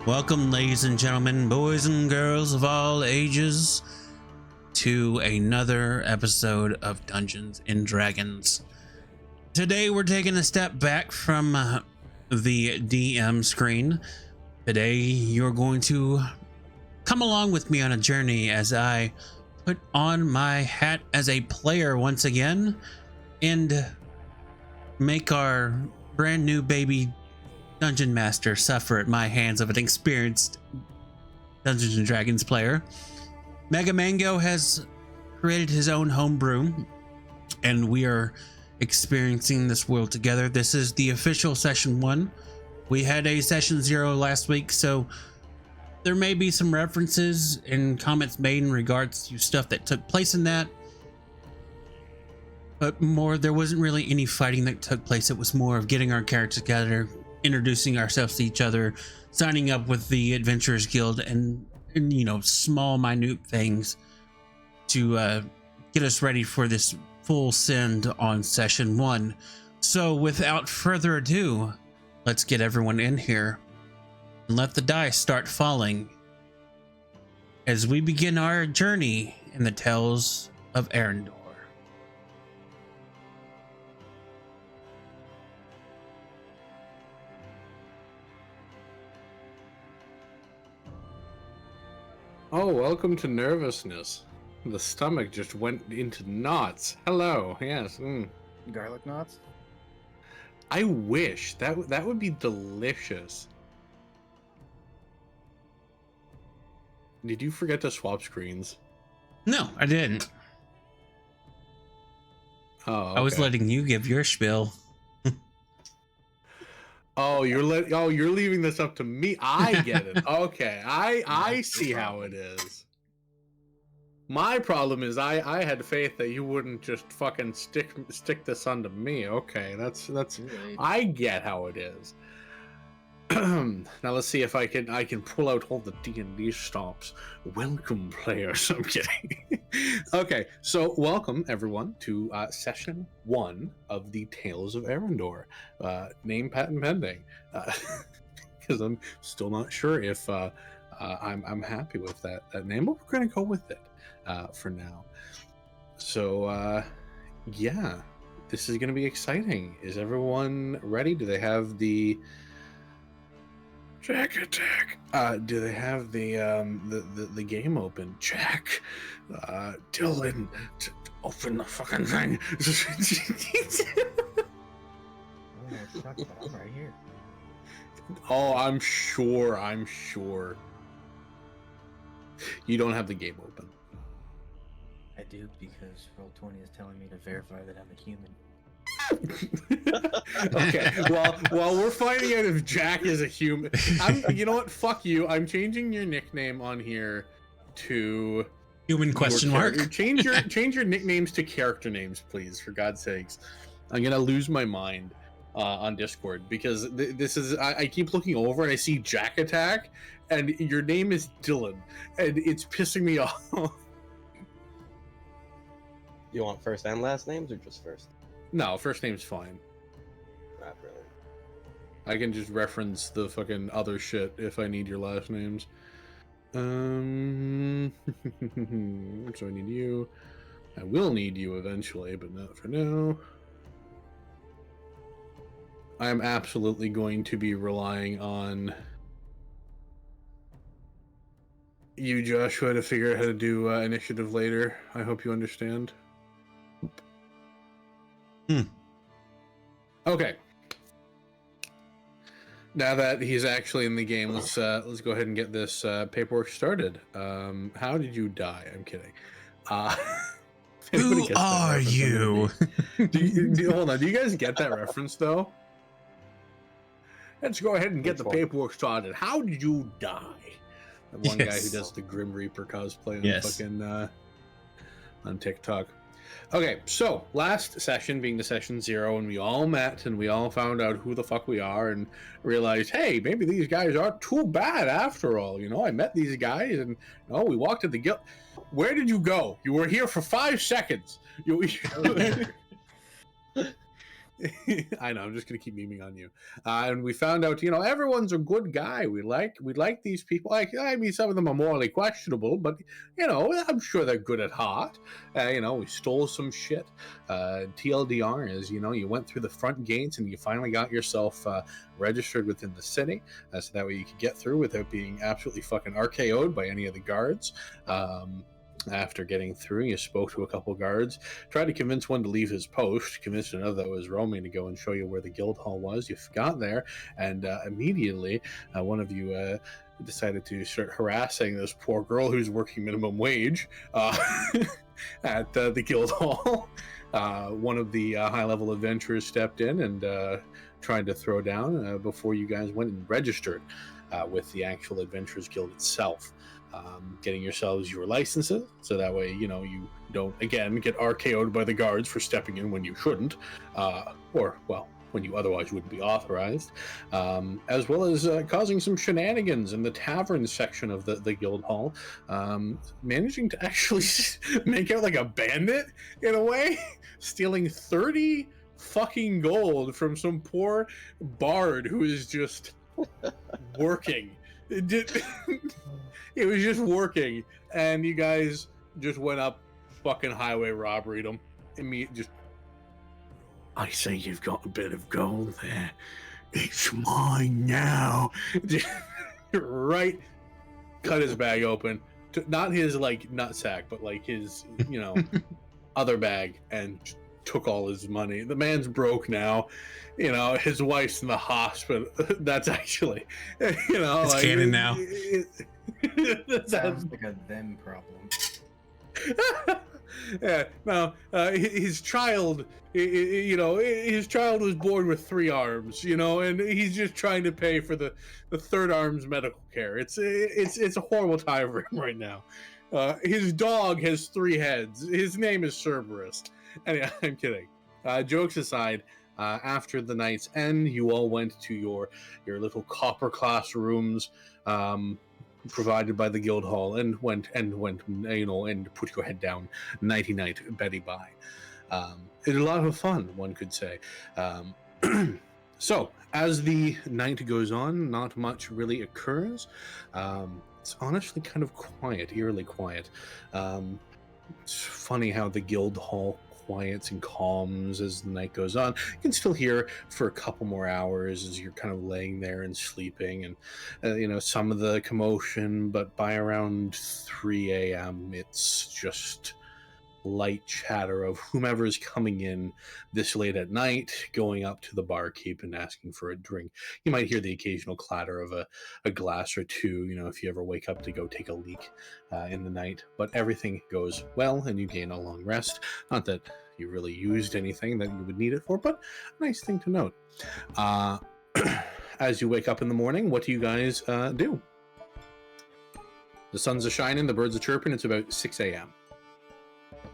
Welcome, ladies and gentlemen, boys and girls of all ages, to another episode of Dungeons and Dragons. Today, we're taking a step back from the DM screen. Today, you're going to come along with me on a journey as I put on my hat as a player once again and make our brand new baby Dungeon Master suffer at my hands of an experienced Dungeons and Dragons player. Mega Mango has created his own homebrew, and we are experiencing this world together. This is the official session 1. We had a session 0 last week, so there may be some references and comments made in regards to stuff that took place in that. But there wasn't really any fighting that took place. It was more of getting our characters together, introducing ourselves to each other, signing up with the Adventurers Guild, and you know, small, minute things to get us ready for this full send on session 1. So without further ado, let's get everyone in here and let the dice start falling as we begin our journey in the Tales of Eryndor. Oh, welcome to nervousness. The stomach just went into knots. Hello, yes. Garlic knots? I wish that would be delicious. Did you forget to swap screens? No, I didn't. Oh, okay. I was letting you give your spiel. Oh, you're leaving this up to me. I get it. Okay, I see how it is. My problem is I had faith that you wouldn't just fucking stick this onto me. Okay, that's I get how it is. Now let's see if I can pull out all the D&D stomps. Welcome, players. I'm kidding. Okay, so welcome everyone to session 1 of the Tales of Eryndor. Name patent pending, because I'm still not sure if I'm happy with that name, but we're gonna go with it for now. So yeah, this is gonna be exciting. Is everyone ready? Do they have the Jack attack? Do they have the game open? Jack, Dylan, open the fucking thing. I'm right here. Oh, I'm sure. You don't have the game open. I do, because Roll20 is telling me to verify that I'm a human. Okay, while we're finding out if Jack is a human, you know what? Fuck you. I'm changing your nickname on here to Human question mark. Change your nicknames to character names, please, for God's sakes. I'm gonna lose my mind on Discord because this is I keep looking over and I see Jack Attack, and your name is Dylan, and it's pissing me off. You want first and last names or just first? No, first name's fine. Not really. I can just reference the fucking other shit if I need your last names. So I need you. I will need you eventually, but not for now. I am absolutely going to be relying on you, Joshua, to figure out how to do initiative later. I hope you understand. Okay. Now that he's actually in the game, let's go ahead and get this paperwork started. How did you die? I'm kidding. Who are you? Hold on. Do you guys get that reference though? Let's go ahead and get the paperwork started. How did you die? The one guy who does the Grim Reaper cosplay on fucking on TikTok. Okay, so last session being the session 0, and we all met and we all found out who the fuck we are and realized, hey, maybe these guys aren't too bad after all. You know, I met these guys and we walked to the guild. Where did you go? You were here for 5 seconds. I know. I'm just gonna keep memeing on you. And we found out, everyone's a good guy. We like these people. Like, I mean, some of them are morally questionable, but I'm sure they're good at heart. We stole some shit. TLDR is, you went through the front gates and you finally got yourself registered within the city, so that way you could get through without being absolutely fucking RKO'd by any of the guards. After getting through, you spoke to a couple guards, tried to convince one to leave his post, convinced another that was roaming to go and show you where the guild hall was. You got there, and immediately one of you decided to start harassing this poor girl who's working minimum wage at the guild hall. One of the high-level adventurers stepped in and tried to throw down before you guys went and registered with the actual Adventurers Guild itself. Getting yourselves your licenses, so that way you don't again get RKO'd by the guards for stepping in when you shouldn't, or when you otherwise wouldn't be authorized, as well as causing some shenanigans in the tavern section of the guild hall, managing to actually make out like a bandit in a way, stealing 30 fucking gold from some poor bard who is just working. It was just working, and you guys just went up, fucking highway robberyed him. I say you've got a bit of gold there. It's mine now. Right, cut his bag open. Not his nut sack, but his other bag, and took all his money. The man's broke now. His wife's in the hospital. That's actually, it's canon now. Sounds like a them problem. Yeah, no, his child, his child was born with 3 arms, and he's just trying to pay for the third arm's medical care. It's a horrible time for him right now. His dog has 3 heads. His name is Cerberus. Anyway, I'm kidding. Jokes aside, after the night's end, you all went to your little copper classrooms, provided by the guild hall, and went and put your head down nighty night Betty bye. It's a lot of fun, one could say. So as the night goes on, not much really occurs. It's honestly kind of quiet, eerily quiet. It's funny how the guild hall quiets and calms as the night goes on. You can still hear for a couple more hours as you're kind of laying there and sleeping, and some of the commotion, but by around 3 a.m. it's just light chatter of whomever is coming in this late at night, going up to the barkeep and asking for a drink. You might hear the occasional clatter of a glass or two, if you ever wake up to go take a leak in the night. But everything goes well, and you gain a long rest. Not that you really used anything that you would need it for, but a nice thing to note. As you wake up in the morning, what do you guys do? The sun's a shining, the birds are chirping. It's about 6 a.m.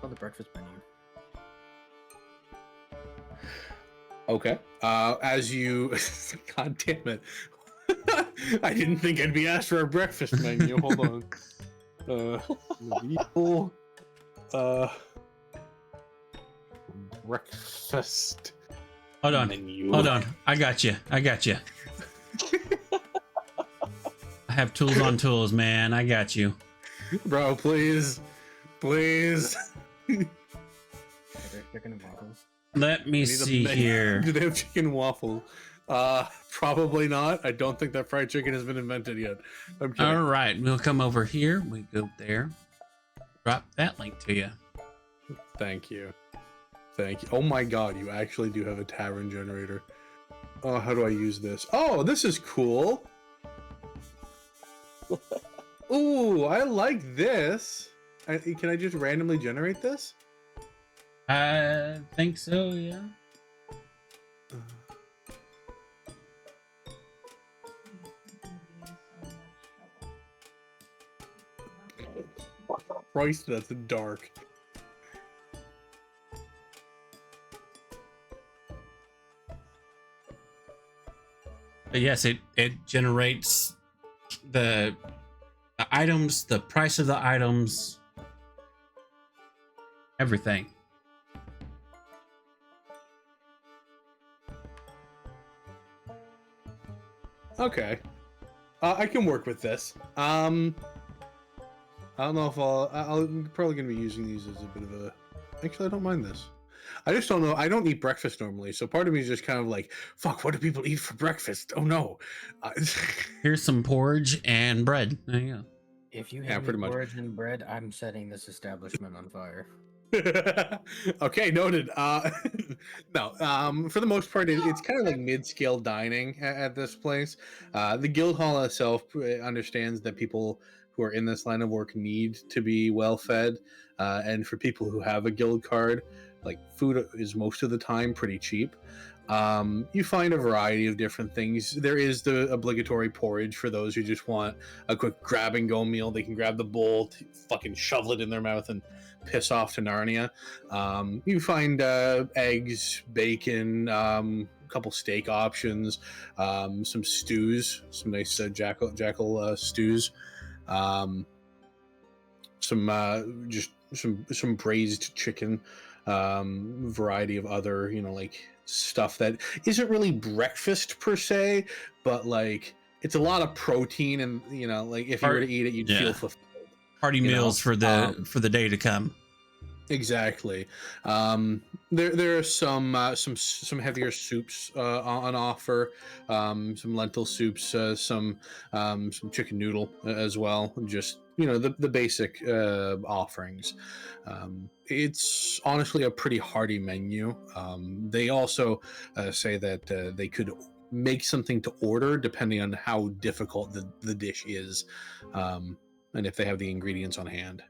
On the breakfast menu. Okay. As you, God damn it! I didn't think I'd be asked for a breakfast menu. Hold on. Medieval, breakfast. Hold on. Menu. Hold on. I got you. I have tools on tools, man. I got you. Bro, please. Chicken and waffles. Let me see here. Do they have chicken waffle? Probably not. I don't think that fried chicken has been invented yet. I'm kidding. All right, we'll come over here. We go there. Drop that link to you. Thank you. Oh my god, you actually do have a tavern generator. Oh, how do I use this? Oh, this is cool. Ooh, I like this. Can I just randomly generate this? I think so, yeah. Christ, that's dark. But yes, it generates the items, the price of the items, everything. Okay. I can work with this. I don't know if I'm probably gonna be using these as a bit of a. Actually, I don't mind this. I just don't know. I don't eat breakfast normally, so part of me is just kind of like, "Fuck, what do people eat for breakfast?" Oh no. Uh, Here's some porridge and bread. There you go. If you Yeah, have pretty any much. porridge and bread, I'm setting this establishment on fire. Okay, noted. No, for the most part, it's kind of like mid-scale dining at this place. The guild hall itself understands that people who are in this line of work need to be well fed, and for people who have a guild card, like food is most of the time pretty cheap. You find a variety of different things. There is the obligatory porridge for those who just want a quick grab and go meal. They can grab the bowl, fucking shovel it in their mouth, and piss off to Narnia. You find eggs, bacon, a couple steak options, some stews, some nice jackal stews, um, some just some braised chicken, variety of other like stuff that isn't really breakfast per se, but like it's a lot of protein, and like if you were to eat it, you'd feel Yeah. fulfilled. Party You know, meals for the day to come. Exactly. There are some heavier soups on offer. Some lentil soups, some chicken noodle as well. Just the basic offerings. It's honestly a pretty hearty menu. They also say that they could make something to order depending on how difficult the dish is, and if they have the ingredients on hand.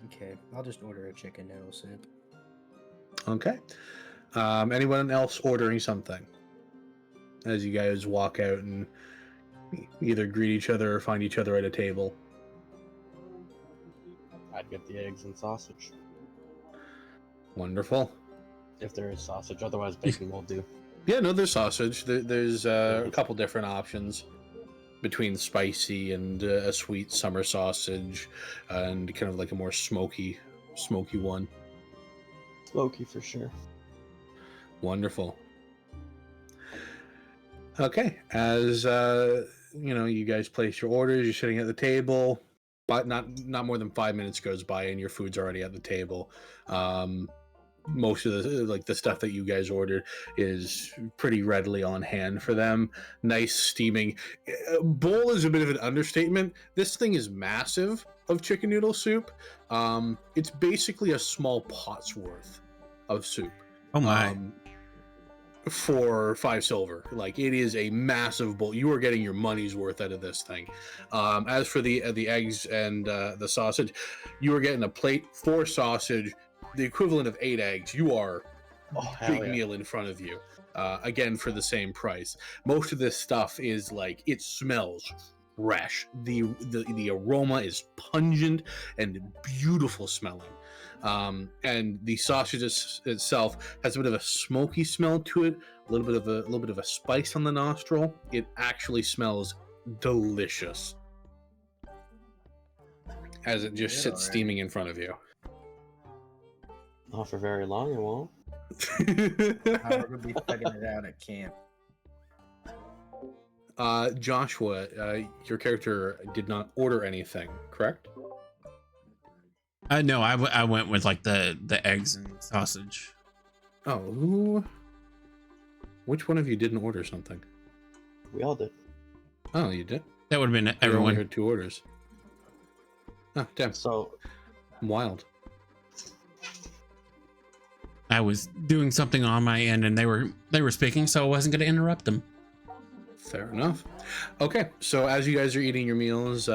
Okay, I'll just order a chicken noodle soup. Okay. Anyone else ordering something as you guys walk out and either greet each other or find each other at a table? I'd get the eggs and sausage. Wonderful. If there is sausage, otherwise bacon will do. Yeah, no, there's sausage. There's a couple different options between spicy and a sweet summer sausage, and kind of like a more smoky one. Smoky for sure. Wonderful. Okay, as you guys place your orders. You're sitting at the table, but not more than 5 minutes goes by, and your food's already at the table. Most of the stuff that you guys ordered is pretty readily on hand for them. Nice steaming bowl is a bit of an understatement. This thing is massive of chicken noodle soup. It's basically a small pot's worth of soup. Oh my. For 5 silver. Like, it is a massive bowl. You are getting your money's worth out of this thing. As for the eggs and the sausage, you are getting a plate, 4 sausage, the equivalent of 8 eggs. You are big meal in front of you. Again, for the same price. Most of this stuff is like, it smells fresh. The aroma is pungent and beautiful smelling. And the sausage itself has a bit of a smoky smell to it, a little bit of a spice on the nostril. It actually smells delicious as it just sits steaming in front of you. Not for very long, it won't. I'm gonna be figuring it out at camp. Joshua, your character did not order anything, correct? No, I went with like the eggs and sausage. Oh, which one of you didn't order something? We all did. Oh, you did? That would have been I only everyone. heard 2 orders. Oh, damn. So Wild. I was doing something on my end and they were speaking, so I wasn't going to interrupt them. Fair enough. Okay, so as you guys are eating your meals,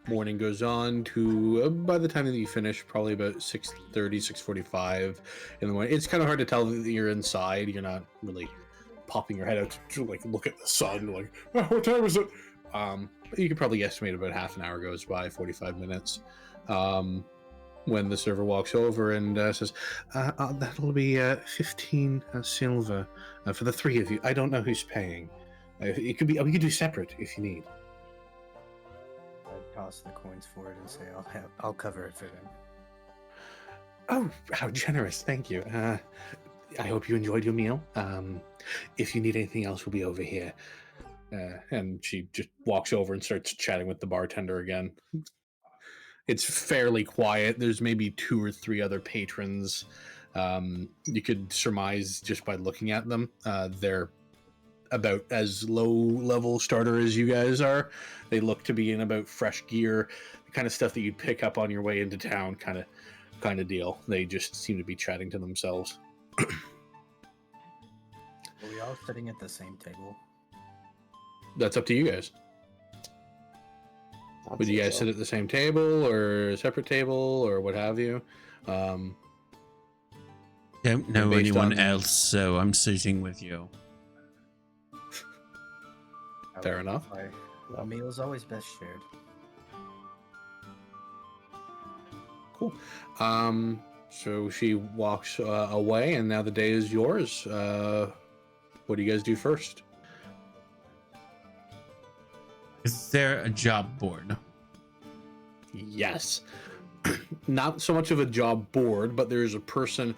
morning goes on to by the time that you finish, probably about 6:30, 6:45 in the morning. It's kind of hard to tell that you're inside. You're not really popping your head out to like look at the sun, like, oh, what time is it? You could probably estimate about half an hour goes by, 45 minutes. When the server walks over and says, that'll be 15 silver for the 3 of you. I don't know who's paying. It could be. We could do separate if you need. I'd toss the coins for it and say I'll cover it for them. Oh, how generous! Thank you. I hope you enjoyed your meal. If you need anything else, we'll be over here. And she just walks over and starts chatting with the bartender again. It's fairly quiet. There's maybe 2 or 3 other patrons. You could surmise just by looking at them. They're about as low level starter as you guys are. They look to be in about fresh gear, the kind of stuff that you'd pick up on your way into town, kind of deal. They just seem to be chatting to themselves. Are we all sitting at the same table? That's up to you guys. Would you guys sit at the same table or a separate table or what have you? Don't know Based anyone on- else, so I'm sitting with you. Fair enough. A meal is always best shared. Cool. So she walks away, and now the day is yours. What do you guys do first? Is there a job board? Yes. Not so much of a job board, but there's a person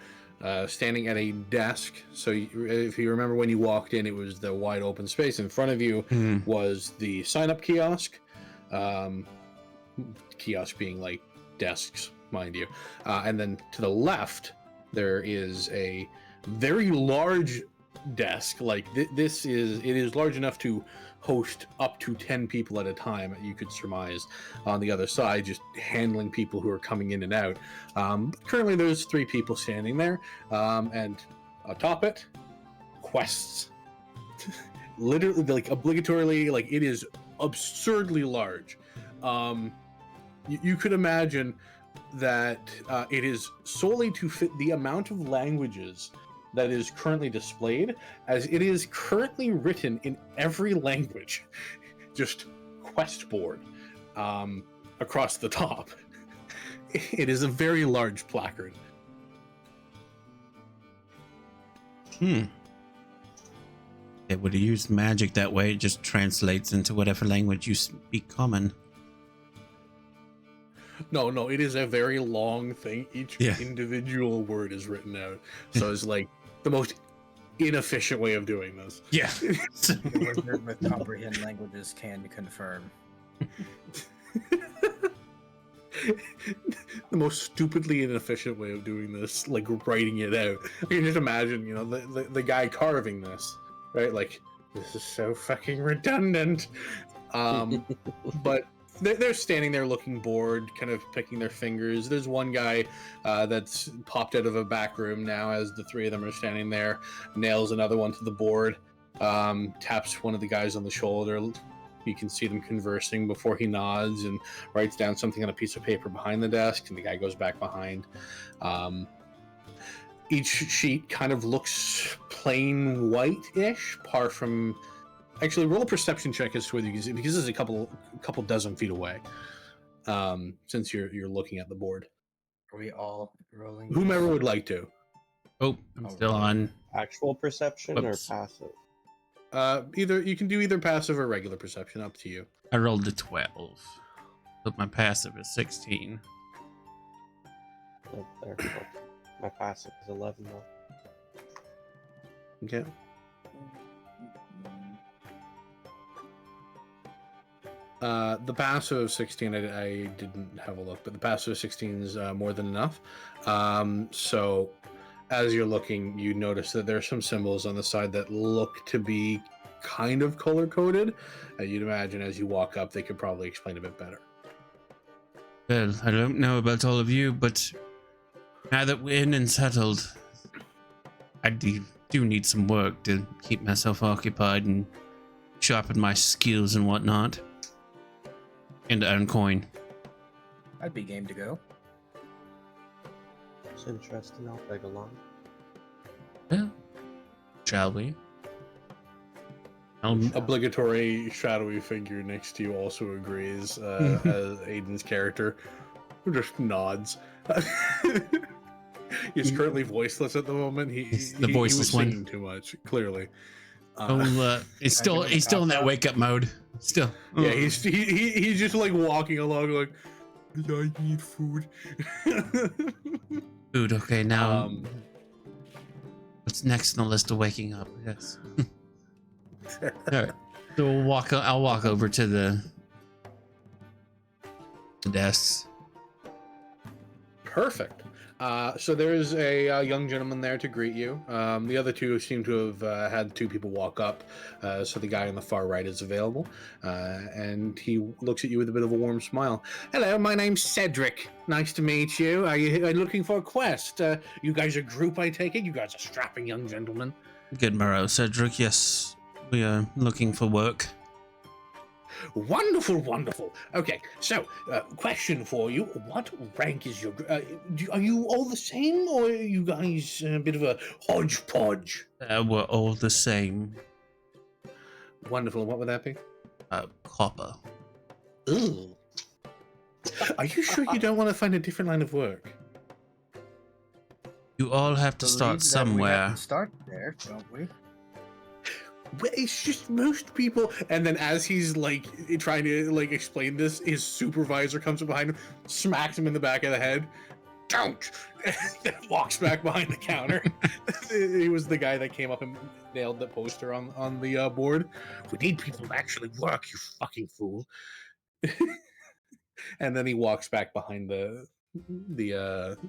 standing at a desk. So if you remember when you walked in, it was the wide open space. In front of you was the sign-up kiosk. Kiosk being like desks, mind you. And then to the left, there is a very large desk. Like it is large enough to host up to 10 people at a time, you could surmise. On the other side, just handling people who are coming in and out. Currently there's 3 people standing there, and atop it, quests. Literally, like, obligatorily, like, it is absurdly large. You could imagine that it is solely to fit the amount of languages that is currently displayed, as it is currently written in every language. Just quest board across the top. It is a very large placard. It would have used magic that way. It just translates into whatever language you speak common. No, it is a very long thing. Each individual word is written out. So it's like the most inefficient way of doing this. Yeah. The wizard with comprehend languages can confirm. The most stupidly inefficient way of doing this, like writing it out. I can just imagine, the guy carving this, right? Like, this is so fucking redundant. But they're standing there looking bored, kind of picking their fingers. There's one guy that's popped out of a back room now as the 3 of them are standing there, nails another one to the board, taps one of the guys on the shoulder. You can see them conversing before he nods and writes down something on a piece of paper behind the desk, and the guy goes back behind. Each sheet kind of looks plain white-ish, apart from... Actually, roll a perception check as to whether you can see, because this is a couple dozen feet away. Since you're looking at the board. Are we all rolling? Whomever would like to. Oh, I'm still on. Actual perception Oops. or passive? Either you can do either passive or regular perception, up to you. I rolled a 12. But my passive is 16. Oh, there. Oh, my passive is 11 though. Okay. The passive of 16, I didn't have a look, but the passive of 16 is more than enough. So as you're looking, you notice that there are some symbols on the side that look to be kind of color-coded. You'd imagine as you walk up, they could probably explain a bit better. Well, I don't know about all of you, but now that we're in and settled, I do need some work to keep myself occupied and sharpen my skills and whatnot. And earn coin. I'd be game to go. It's interesting. I'll tag along. Yeah. Shall we? Obligatory shadowy figure next to you also agrees, as Aiden's character, who just nods. He's currently voiceless at the moment. He's the voiceless he was one. singing too much, clearly. He's still in that wake up mode. Still. Yeah, he's just like walking along like, I need food. Food. Okay, now What's next on the list of waking up? Yes. All right. So we'll walk. I'll walk over to the desks. Perfect. So there's a young gentleman there to greet you. The other two seem to have had two people walk up. So the guy on the far right is available. And he looks at you with a bit of a warm smile. Hello, my name's Cedric. Nice to meet you. Are you looking for a quest? You guys are a group, I take it? You guys are strapping young gentlemen. Good morrow, Cedric. Yes, we are looking for work. Wonderful, wonderful. Okay, so question for you: what rank is your? Are you all the same, or are you guys a bit of a hodgepodge? We're all the same. Wonderful. What would that be? Copper. Ooh. Are you sure you don't want to find a different line of work? You all have to start Believe that we have somewhere. to start there, don't we? Well, it's just most people. And then as he's like trying to like explain this, his supervisor comes up behind him, smacks him in the back of the head. Don't. And then walks back behind the counter. He was the guy that came up and nailed the poster on the board. We need people to actually work, you fucking fool. And then he walks back behind the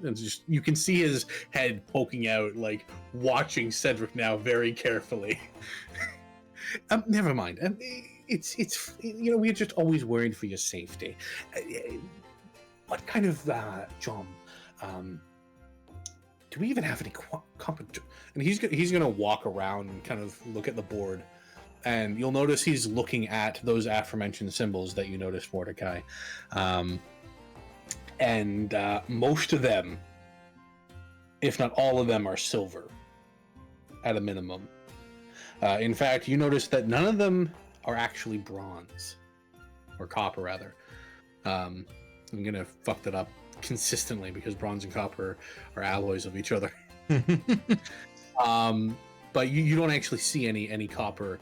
and just you can see his head poking out, like watching Cedric now very carefully. Never mind. It's you know, we're just always worried for your safety. What kind of job? Do we even have any And he's gonna walk around and kind of look at the board, and you'll notice he's looking at those aforementioned symbols that you noticed, Mordecai. And most of them, if not all of them, are silver at a minimum. In fact, you notice that none of them are actually bronze, or copper rather. I'm gonna fuck that up consistently because bronze and copper are alloys of each other. But you don't actually see any copper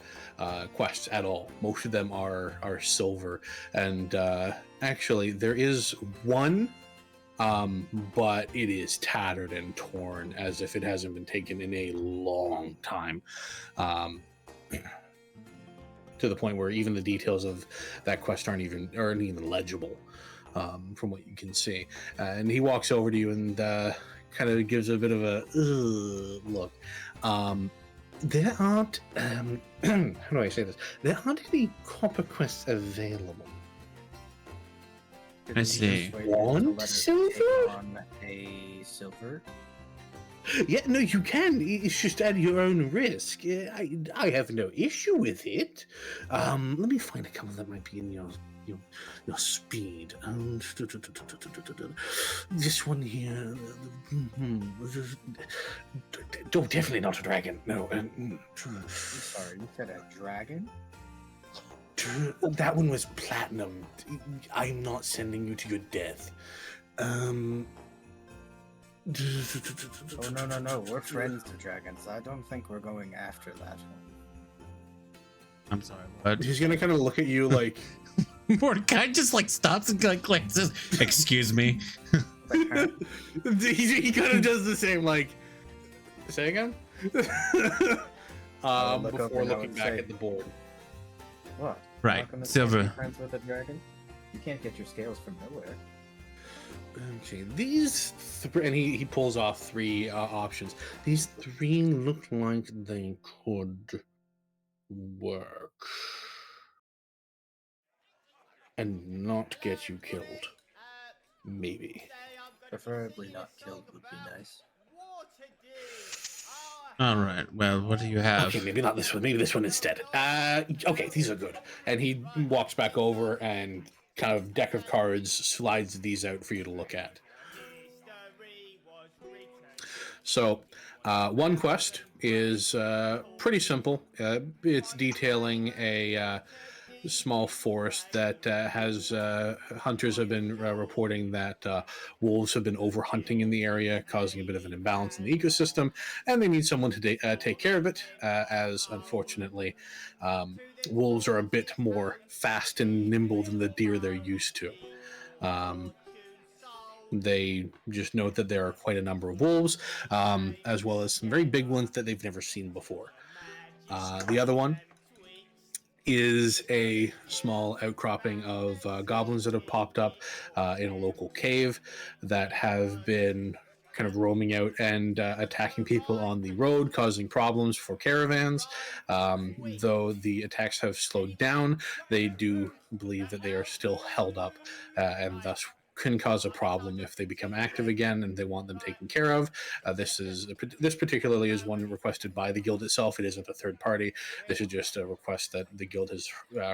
quests at all. Most of them are silver, and actually there is one, but it is tattered and torn as if it hasn't been taken in a long time, to the point where even the details of that quest aren't even legible, from what you can see. And he walks over to you and kind of gives a bit of a look. There aren't how do I say this? There aren't any copper quests available. Could I we see. just wait until One let us silver? take on a silver? Yeah, no, you can. It's just at your own risk. I have no issue with it. Let me find a couple that might be in your speed. This one here. Oh, definitely not a dragon. No. I'm sorry, you said a dragon? That one was platinum. I'm not sending you to your death. Oh no, we're friends to dragons. I don't think we're going after that one. I'm sorry, what? He's gonna kind of look at you like. Mordecai just like stops and like glances. Excuse me. He kind of does the same, like. Say again. Before looking back at the board. What? Right, Not gonna silver. be friends with a dragon? You can't get your scales from nowhere. Okay, these and he pulls off three options. These three look like they could work and not get you killed. Maybe. Preferably not killed would be nice. All right. Well, what do you have? Okay, maybe not this one. Maybe this one instead. Okay, these are good. And he walks back over and kind of deck of cards slides these out for you to look at. So, one quest is pretty simple. It's detailing a small forest that has hunters have been reporting that wolves have been overhunting in the area, causing a bit of an imbalance in the ecosystem, and they need someone to take care of it, as unfortunately wolves are a bit more fast and nimble than the deer they're used to. They just note that there are quite a number of wolves, as well as some very big ones that they've never seen before. The other one is a small outcropping of goblins that have popped up in a local cave that have been kind of roaming out and attacking people on the road, causing problems for caravans. Though the attacks have slowed down, they do believe that they are still held up and thus can cause a problem if they become active again and they want them taken care of. This particularly is one requested by the guild itself. It isn't a third party. This is just a request that the guild has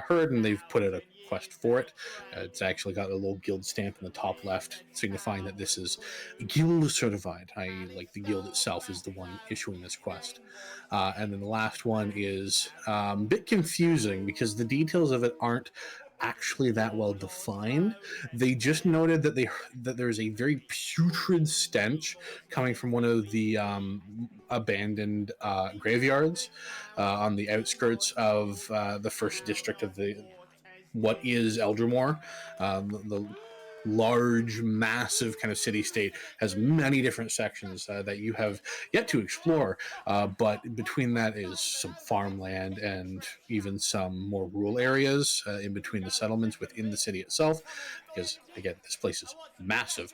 heard, and they've put out a quest for it. It's actually got a little guild stamp in the top left, signifying that this is guild certified, i.e., like the guild itself is the one issuing this quest. And then the last one is a bit confusing because the details of it aren't actually that well defined. They just noted that there's a very putrid stench coming from one of the abandoned graveyards on the outskirts of the first district of what is Eldermore. The large, massive kind of city state has many different sections that you have yet to explore. But between that is some farmland and even some more rural areas in between the settlements within the city itself. Because again, this place is massive.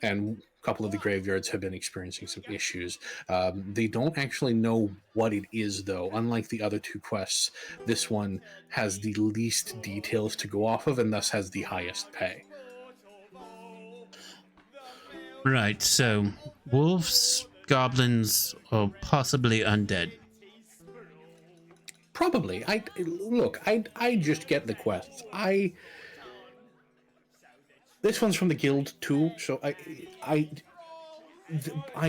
And a couple of the graveyards have been experiencing some issues. They don't actually know what it is, though. Unlike the other two quests, this one has the least details to go off of and thus has the highest pay. Right, so wolves, goblins, or possibly undead. Probably. I just get the quests. This one's from the guild too, so I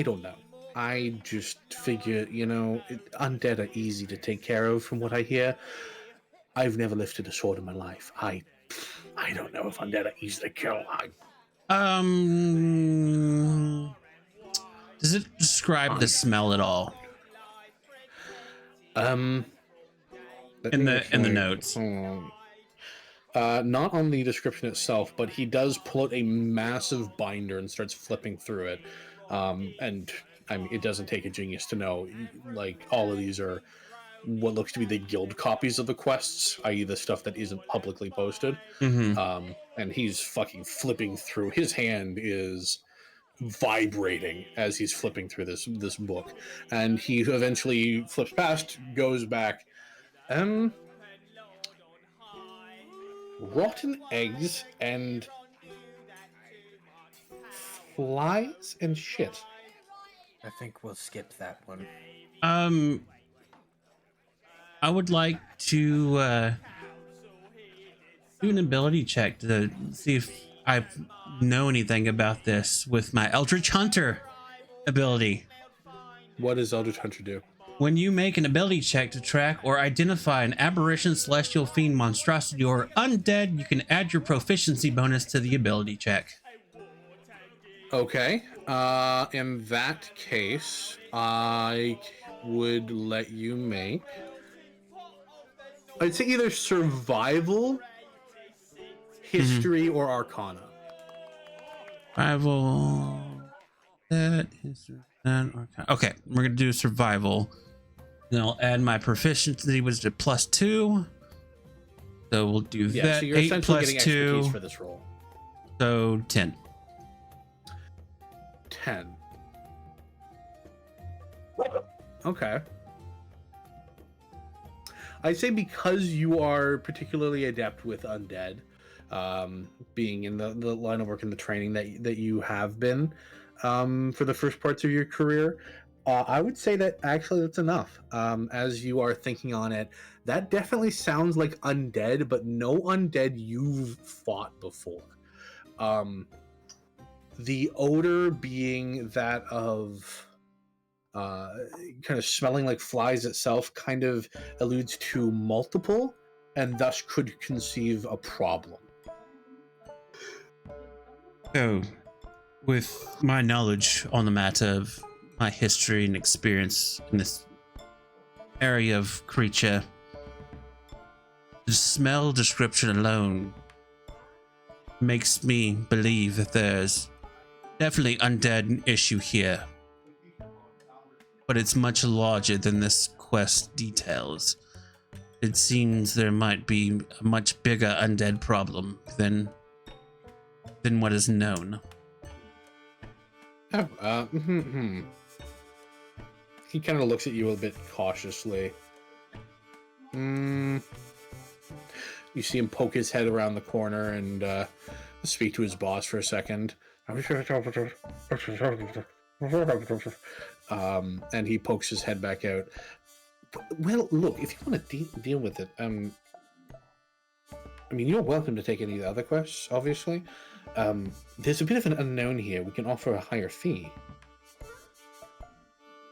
don't know. I just figure, undead are easy to take care of from what I hear. I've never lifted a sword in my life. I don't know if undead are easy to kill. Does it describe the smell at all? In the notes. Not on the description itself, but he does pull out a massive binder and starts flipping through it. And I mean, it doesn't take a genius to know, like, all of these are what looks to be the guild copies of the quests, i.e. the stuff that isn't publicly posted. Mm-hmm. And he's fucking flipping through. His hand is vibrating as he's flipping through this book. And he eventually flips past, goes back, rotten eggs and flies and shit. I think we'll skip that one. I would like to do an ability check to see if I know anything about this with my Eldritch Hunter ability. What does Eldritch Hunter do? When you make an ability check to track or identify an aberration, celestial, fiend, monstrosity, or undead, you can add your proficiency bonus to the ability check. Okay. In that case, I would let you make... I'd say either survival, history, or arcana. Survival. That is arcana. Okay, we're gonna do survival. Then I'll add my proficiency was to +2. So we'll do that. So you're 8 essentially plus getting 2. expertise for this roll. So 10. 10. Okay. I'd say because you are particularly adept with undead, being in the line of work and the training that you have been for the first parts of your career, I would say that actually that's enough. As you are thinking on it, that definitely sounds like undead, but no undead you've fought before. The odor being that of kind of smelling like flies itself kind of alludes to multiple and thus could conceive a problem. So, with my knowledge on the matter of my history and experience in this area of creature, the smell description alone makes me believe that there's definitely undead issue here. But it's much larger than this quest details. It seems there might be a much bigger undead problem than what is known. Oh, He kind of looks at you a bit cautiously. You see him poke his head around the corner and speak to his boss for a second. And he pokes his head back out. Well, look, if you want to deal with it, I mean, you're welcome to take any of the other quests, obviously. There's a bit of an unknown here. We can offer a higher fee.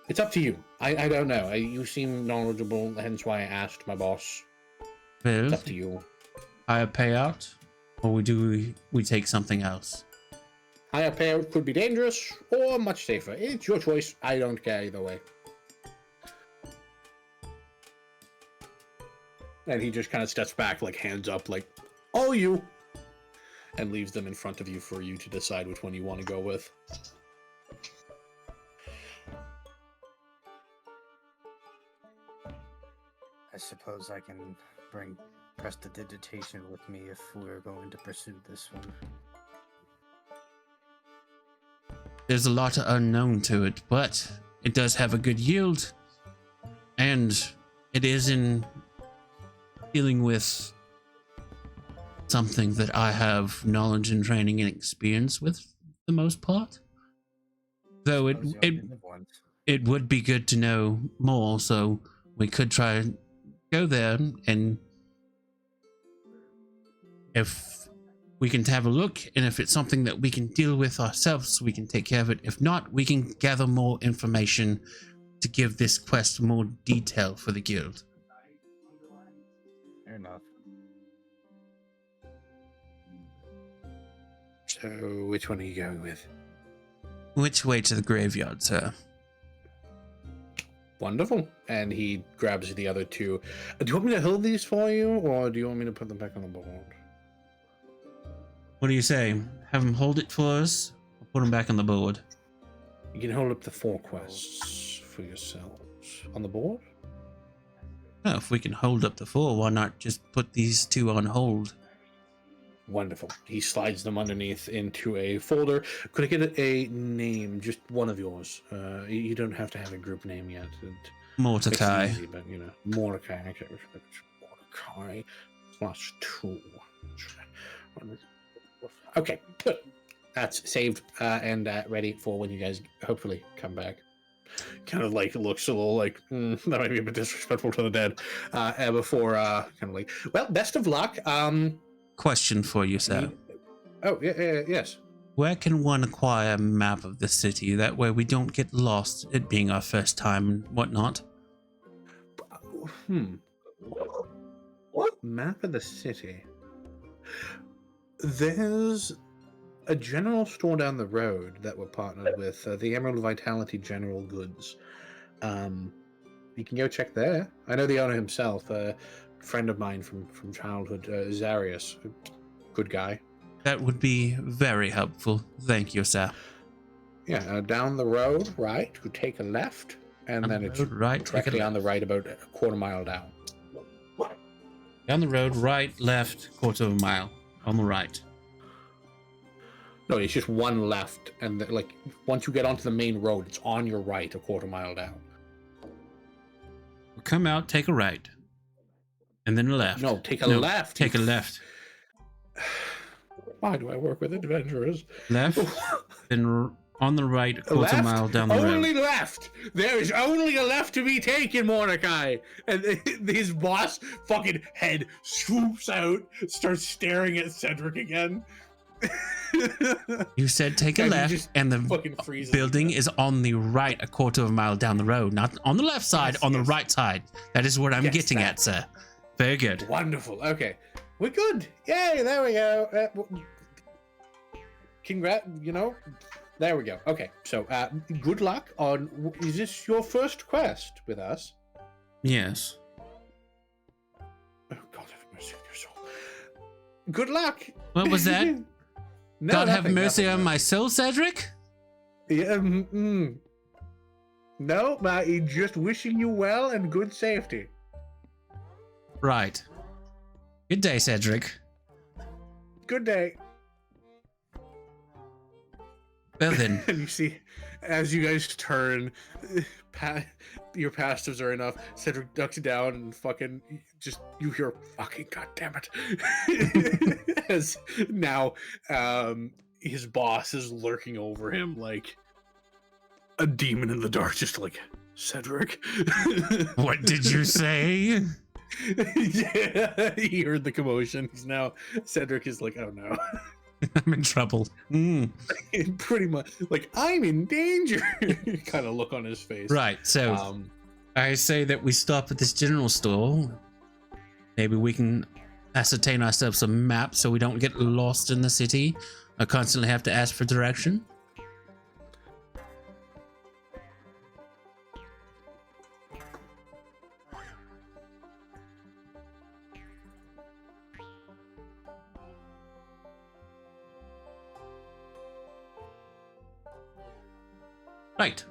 It's up to you. I don't know. You seem knowledgeable, hence why I asked my boss. It's up to you. Higher payout, or we take something else? Higher payout could be dangerous or much safer. It's your choice. I don't care either way. And he just kind of steps back, like hands up, like, all you. And leaves them in front of you for you to decide which one you want to go with. I suppose I can bring prestidigitation with me if we're going to pursue this one. There's a lot unknown to it, but it does have a good yield. And it is in dealing with something that I have knowledge and training and experience with, for the most part. Though it would be good to know more, so we could try and go there, and if we can have a look, and if it's something that we can deal with ourselves, we can take care of it. If not, we can gather more information to give this quest more detail for the guild. Fair enough. So, which one are you going with? Which way to the graveyard, sir? Wonderful. And he grabs the other two. Do you want me to hold these for you, or do you want me to put them back on the board? What do you say? Have him hold it for us, or put him back on the board? You can hold up the 4 quests for yourselves. On the board? Oh, if we can hold up the 4, why not just put these 2 on hold? Wonderful. He slides them underneath into a folder. Could I get a name, just one of yours? You don't have to have a group name yet. Mordecai. It's easy, but you know, Mordecai. Mordecai +2. Okay, good. That's saved and ready for when you guys hopefully come back. Kind of like looks a little like that might be a bit disrespectful to the dead. Before kind of like, well, best of luck. Question for you, sir. Yes. Where can one acquire a map of the city? That way we don't get lost, it being our first time and whatnot. What map of the city? There's a general store down the road that we're partnered with, the Emerald Vitality General Goods. You can go check there. I know the owner himself, a friend of mine from childhood, Zarius. Good guy. That would be very helpful. Thank you, sir. Yeah, down the road, right, you take a left, and then it's right, directly on the right about a quarter mile down. Down the road, right, left, quarter of a mile. On the right. No, it's just one left, and like once you get onto the main road, it's on your right, a quarter mile down. We'll come out, take a right, and then a left. No, take a left. Take a left. Why do I work with adventurers? Left, then on the right, a quarter mile down the road. Only left. There is only a left to be taken, Mordecai. And his boss fucking head swoops out, starts staring at Cedric again. You said take a left, and the building is on the right, a quarter of a mile down the road, not on the left side, on the right side. That is what I'm getting at, sir. Very good. Wonderful. Okay, we're good. Yay! There we go. Congrats. You know. There we go. Okay, so good luck on. Is this your first quest with us? Yes. Oh God, have mercy on your soul. Good luck. What was that? No, God have nothing, mercy nothing, on my soul, Cedric. Yeah, no, just wishing you well and good safety. Right. Good day, Cedric. Good day. Well then. And you see, as you guys turn, your passives are enough. Cedric ducks down and fucking just you hear fucking goddammit. As now, his boss is lurking over him like a demon in the dark, just like Cedric. What did you say? Yeah, he heard the commotion. He's now Cedric is like, oh no. I'm in trouble. Pretty much like I'm in danger kind of look on his face. Right, so I say that we stop at this general store. Maybe we can ascertain ourselves a map so we don't get lost in the city or constantly have to ask for direction. Right.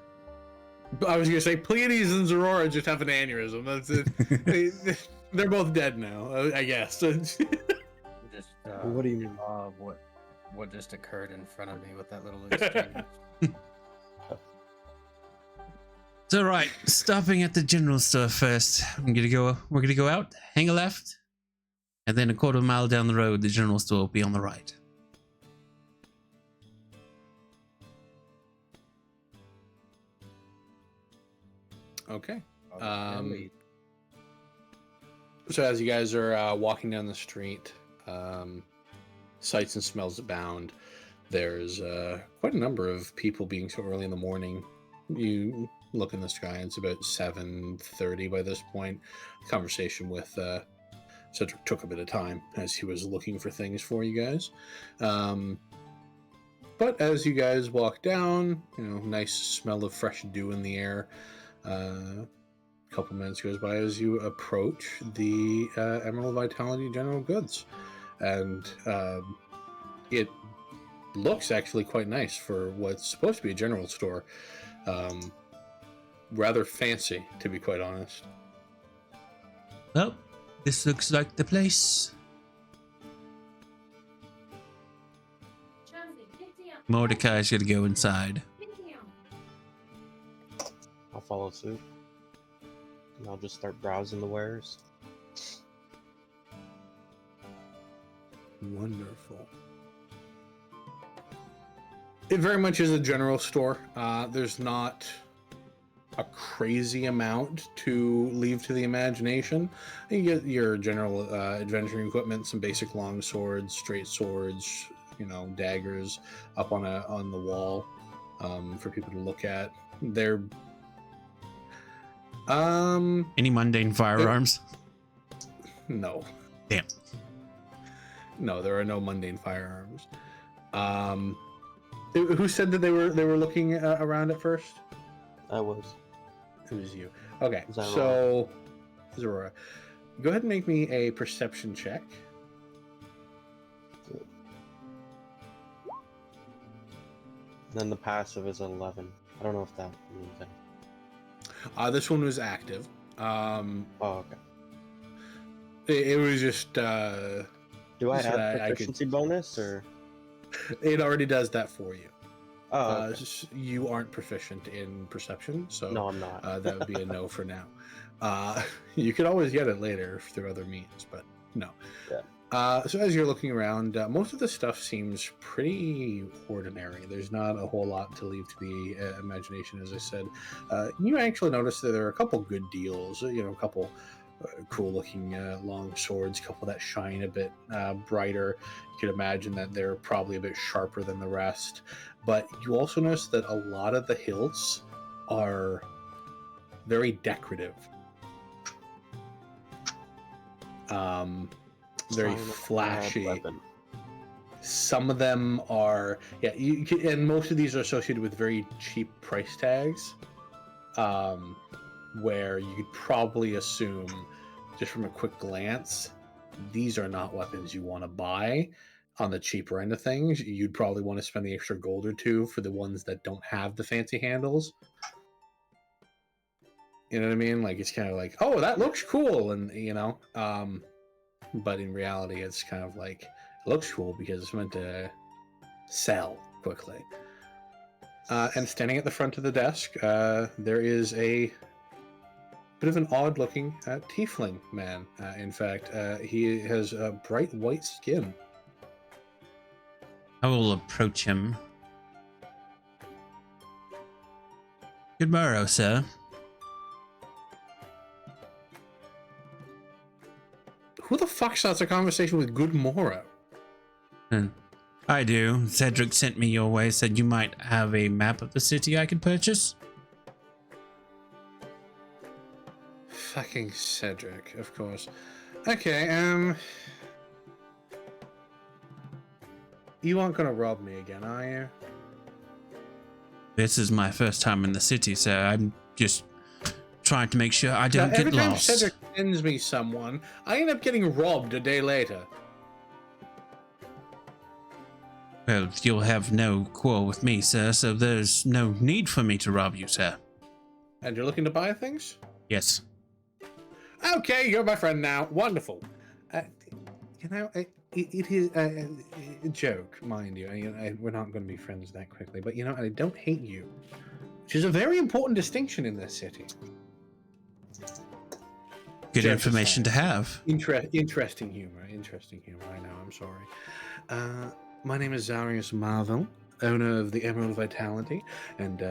I was gonna say Pleiades and Zorora just have an aneurysm. That's it. They're both dead now, I guess. Just, What do you mean? What just occurred in front of me with that little exchange? So right, stopping at the general store first. We're gonna go out, hang a left, and then a quarter mile down the road, the general store will be on the right. Okay. Really? So as you guys are walking down the street, sights and smells abound. There's quite a number of people being so early in the morning. You look in the sky, and it's about 7:30 by this point. The conversation with Cedric took a bit of time as he was looking for things for you guys. But as you guys walk down, nice smell of fresh dew in the air. A couple minutes goes by as you approach the Emerald Vitality General Goods, and it looks actually quite nice for what's supposed to be a general store. Rather fancy, to be quite honest. Well, this looks like the place. Mordecai's gonna go inside. I'll follow suit. And I'll just start browsing the wares. Wonderful. It very much is a general store. There's not a crazy amount to leave to the imagination. You get your general adventuring equipment, some basic long swords, straight swords, daggers up on the wall for people to look at. They're Any mundane firearms? no. Damn. No, there are no mundane firearms. Who said that they were looking around at first? I was. It was you. Okay, Is that so Zorora, go ahead and make me a perception check. Then the passive is 11. I don't know if that means anything. This one was active. Oh, okay. It was just. Do I So add proficiency bonus or? It already does that for you. Oh, okay. You aren't proficient in perception, so No, I'm not. that would be a no for now. You could always get it later through other means, but no. Yeah. So as you're looking around, most of the stuff seems pretty ordinary. There's not a whole lot to leave to the imagination, as I said. You actually notice that there are a couple good deals. A couple cool-looking long swords, a couple that shine a bit brighter. You could imagine that they're probably a bit sharper than the rest. But you also notice that a lot of the hilts are very decorative. Very flashy. Some of them are, and most of these are associated with very cheap price tags, where you could probably assume, just from a quick glance, these are not weapons you want to buy. on the cheaper end of things. You'd probably want to spend the extra gold or two for the ones that don't have the fancy handles. You know what I mean? Like, it's kind of like, oh, that looks cool, and but in reality, it's kind of like, it looks cool because it's meant to sell quickly. And standing at the front of the desk, there is a bit of an odd-looking tiefling man. In fact, he has bright white skin. I will approach him. Good morrow, sir. Who the fuck starts a conversation with good morrow? I do. Cedric sent me your way, said you might have a map of the city I could purchase. Fucking Cedric, of course. Okay, you aren't gonna rob me again, are you? This is my first time in the city, sir. I'm just trying to make sure I don't get every time lost. Cedric sends me someone, I end up getting robbed a day later. Well, you'll have no quarrel with me, sir, so there's no need for me to rob you, sir. And you're looking to buy things? Yes. Okay, you're my friend now. Wonderful. It is a joke, mind you. We're not going to be friends that quickly, but I don't hate you, which is a very important distinction in this city. Good information to have. Interesting humor. I know. I'm sorry. My name is Zarius Marvel, owner of the Emerald Vitality, and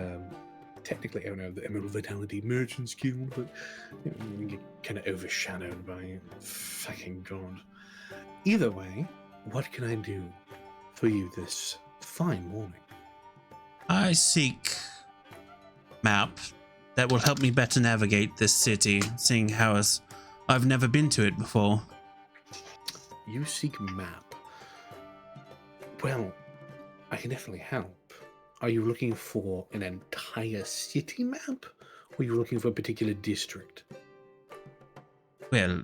technically owner of the Emerald Vitality Merchants Guild, but we get kind of overshadowed by fucking God. Either way, what can I do for you this fine morning? I seek map that will help me better navigate this city, seeing how I've never been to it before. You seek map. Well, I can definitely help. Are you looking for an entire city map? Or are you looking for a particular district? Well,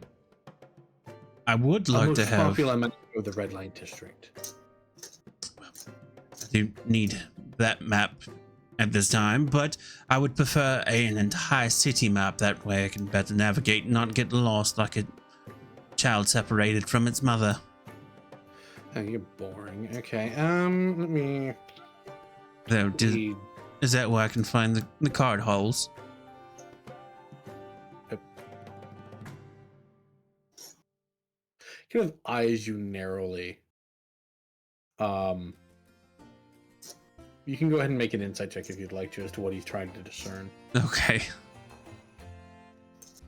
I would like to have... popular map of the Red Light District. I do need that map at this time, but I would prefer an entire city map. That way I can better navigate and not get lost like a child separated from its mother. Oh, you're boring. Okay, let me... Though, is that where I can find the card holes? Kind of eyes you narrowly. You can go ahead and make an insight check if you'd like to as to what he's trying to discern. Okay.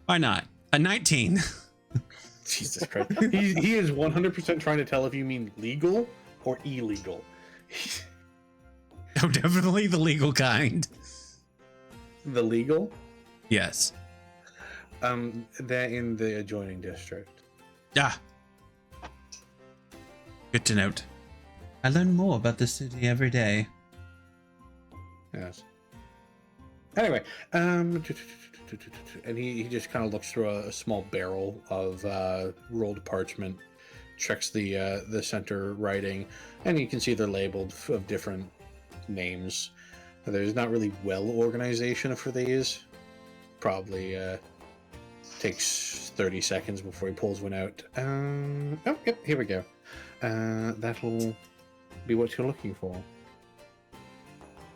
Why not? A 19. Jesus Christ. He is 100% trying to tell if you mean legal or illegal. Oh, definitely the legal kind. The legal? Yes. They're in the adjoining district. Ah. Good to note. I learn more about the city every day. Yes. Anyway, and he just kind of looks through a small barrel of rolled parchment, checks the center writing, and you can see they're labeled of different names. There's not really well organization for these. Probably takes 30 seconds before he pulls one out. Oh, yep, here we go. That'll be what you're looking for.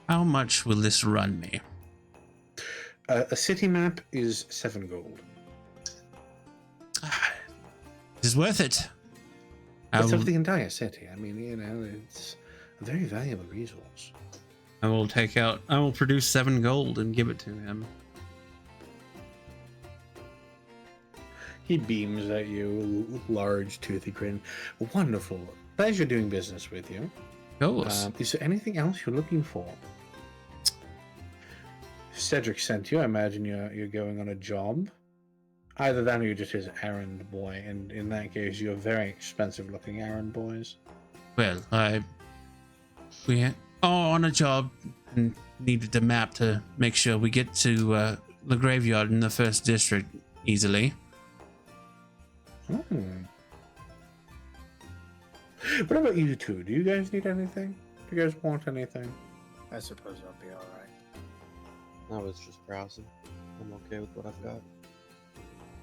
How much will this run me? A city map is 7 gold. It is worth it. That's of the entire city. I mean, it's a very valuable resource. I will produce 7 gold and give it to him. He beams at you, large, toothy grin. Wonderful. Pleasure doing business with you. Is there anything else you're looking for? Cedric sent you. I imagine you're going on a job. Either that or you're just his errand boy, and in that case, you're very expensive-looking errand boys. Well, we on a job and needed a map to make sure we get to the graveyard in the first district easily. What about you two? Do you guys need anything? Do you guys want anything? I suppose I'll be alright. I was just browsing. I'm okay with what I've got.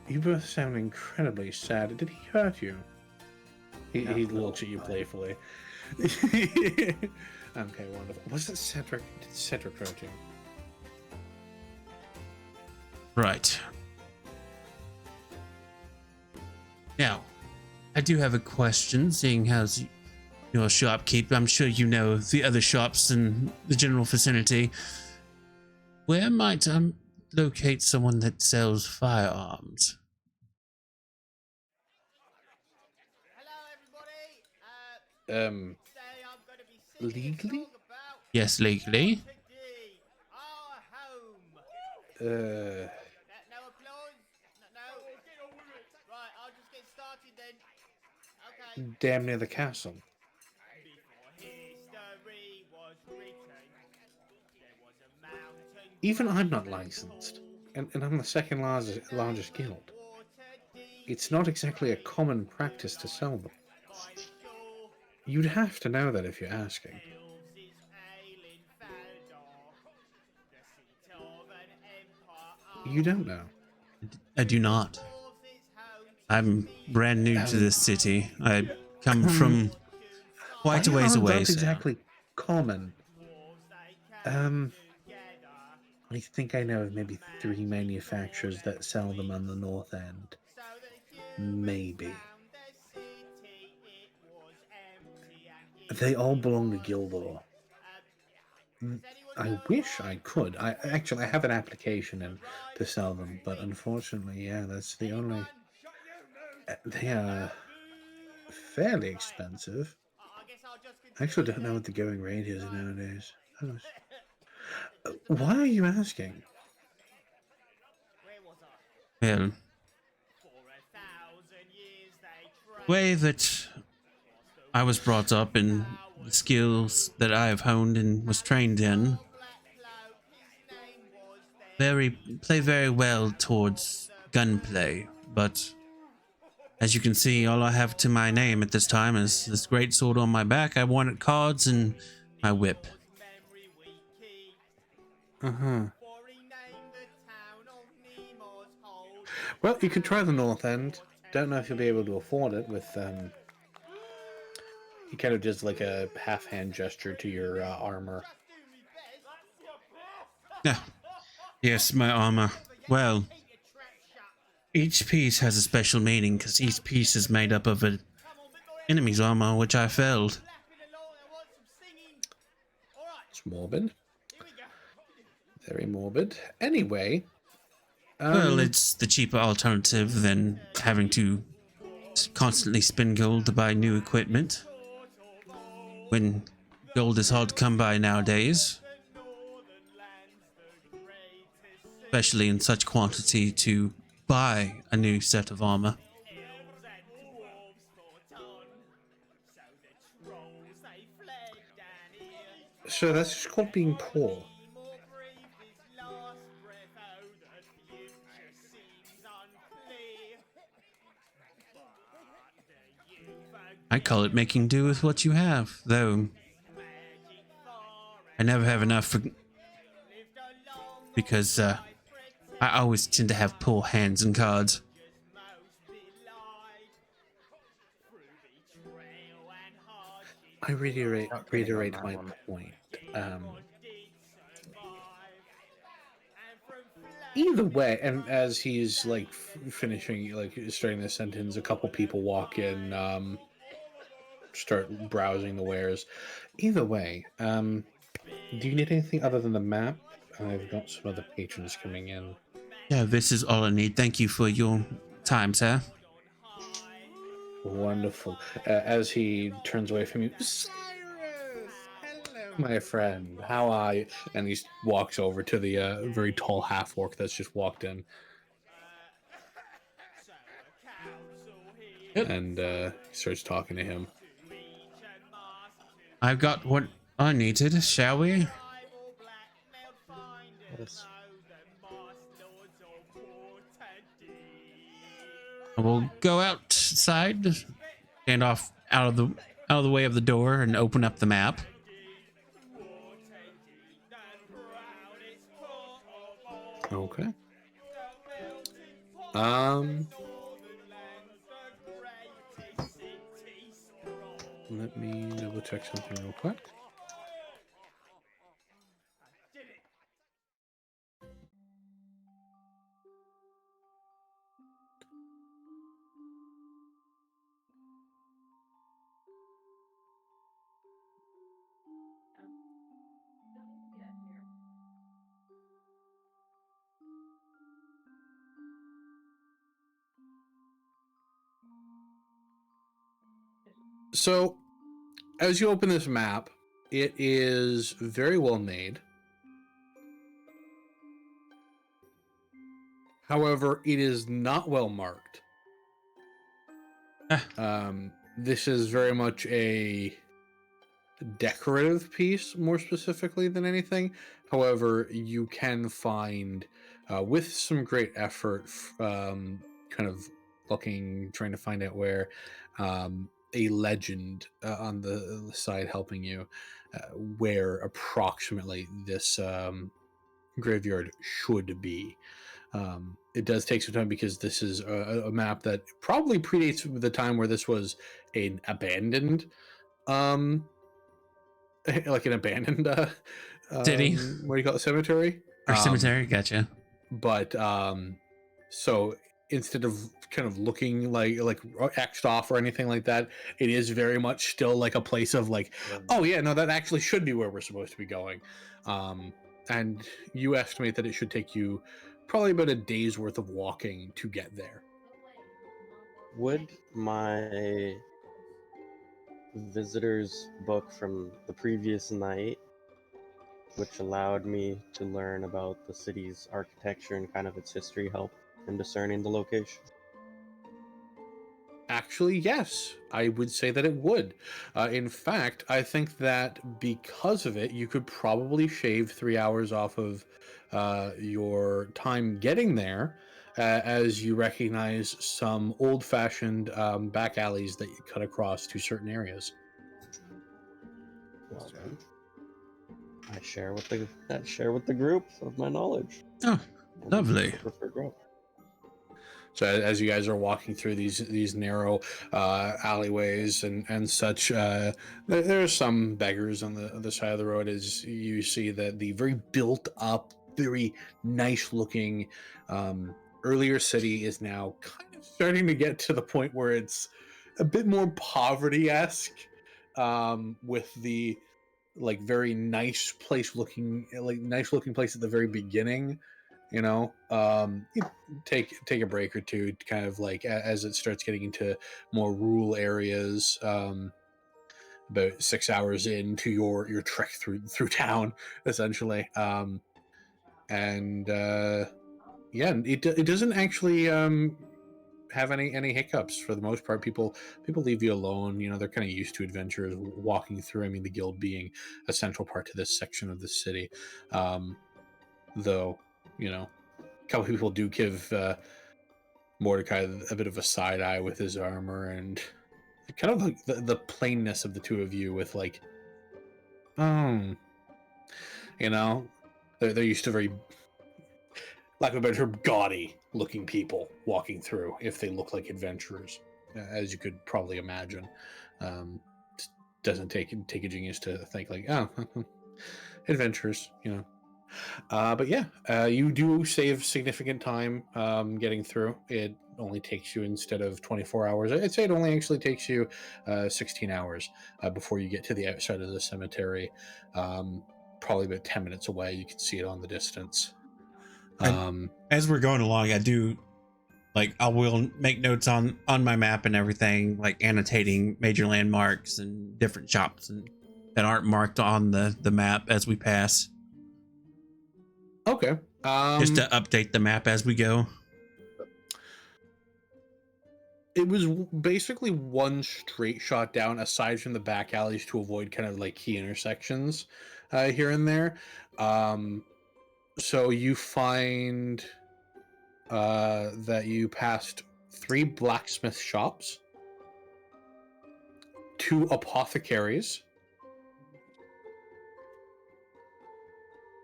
You both sound incredibly sad. Did he hurt you? He No, looks at you I- playfully. Okay, wonderful. Was it Cedric? Did Cedric hurt you? Right. Now, I do have a question, seeing as your shopkeep, I'm sure you know the other shops in the general vicinity. Where might I locate someone that sells firearms? Legally? Yes, legally. Uh, damn near the castle. Even I'm not licensed, and I'm the second largest guild. It's not exactly a common practice to sell them. You'd have to know that if you're asking. You don't know. I do not. I'm brand new to this city. I come from quite a ways Firearms away, aren't sir. exactly common. I think I know of maybe 3 manufacturers that sell them on the north end. Maybe. They all belong to Gildor. I wish I could. I have an application in to sell them, but unfortunately, yeah, that's the only. They are fairly expensive. I actually don't know what the going rate is nowadays. Why are you asking? Well, way that I was brought up and the skills that I have honed and was trained in play very well towards gunplay, but as you can see, all I have to my name at this time is this great sword on my back. I wanted cards and my whip. Well, you could try the north end. Don't know if you'll be able to afford it with He kind of does like a half hand gesture to your armor. Yeah. Yes, my armor. Well, each piece has a special meaning because each piece is made up of an enemy's armor, which I felled. It's morbid. Very morbid. Anyway. Well, it's the cheaper alternative than having to constantly spend gold to buy new equipment. When gold is hard to come by nowadays. Especially in such quantity to buy a new set of armor. So that's just called being poor. I call it making do with what you have, though I never have enough because I always tend to have poor hands and cards. I reiterate my point. Either way, and as he's like finishing, like starting the sentence, a couple people walk in, start browsing the wares. Either way, do you need anything other than the map? I've got some other patrons coming in. Yeah, this is all I need. Thank you for your time, sir. Wonderful. As he turns away from you, Cyrus, hello, my friend. How are you? And he walks over to the very tall half orc that's just walked in. Yep. And he starts talking to him. I've got what I needed, shall we? Yes. I will go outside, stand off out of the out of the way of the door and open up the map. Okay. Let me double check something real quick. So, as you open this map, it is very well made. However, it is not well marked. This is very much a decorative piece, more specifically than anything. However, you can find, with some great effort, kind of trying to find out where a legend on the side helping you, where approximately this graveyard should be. It does take some time because this is a map that probably predates the time where this was an abandoned, like an abandoned, City what do you call it, cemetery? or cemetery. Gotcha. But so instead of kind of looking like xed off or anything like that, it is very much still like a place of like, oh yeah, no, that actually should be where we're supposed to be going. And you estimate that it should take you probably about a day's worth of walking to get there. Would my visitor's book from the previous night, which allowed me to learn about the city's architecture and kind of its history, help in discerning the location? Actually, yes, I would say that it would. In fact, I think that because of it, you could probably shave 3 hours off of your time getting there, as you recognize some old-fashioned back alleys that you cut across to certain areas. Well then, I share with the group of my knowledge. Oh, And lovely. the preferred route. So as you guys are walking through these narrow alleyways and such, there are some beggars on the other side of the road. As you see that the very built up, very nice looking earlier city is now kind of starting to get to the point where it's a bit more poverty-esque, with the like very nice place looking place at the very beginning. You take a break or two to kind of like as it starts getting into more rural areas. About 6 hours into your trek through town, essentially. And yeah, it doesn't actually have any hiccups for the most part. People leave you alone. They're kind of used to adventurers walking through. I mean, the guild being a central part to this section of the city. Though, a couple people do give Mordecai a bit of a side eye with his armor and kind of like the plainness of the two of you with like, oh, they're used to very, lack of a better term, gaudy looking people walking through if they look like adventurers, as you could probably imagine. Doesn't take a genius to think like, oh, adventurers, but yeah, you do save significant time getting through. It only takes you, instead of 24 hours, I'd say it only actually takes you 16 hours before you get to the outside of the cemetery. Probably about 10 minutes away. You can see it on the distance. As we're going along, I will make notes on my map and everything, like annotating major landmarks and different shops and that aren't marked on the map as we pass. Okay. Just to update the map as we go. It was basically one straight shot down, aside from the back alleys to avoid kind of like key intersections here and there. So you find that you passed 3 blacksmith shops, 2 apothecaries,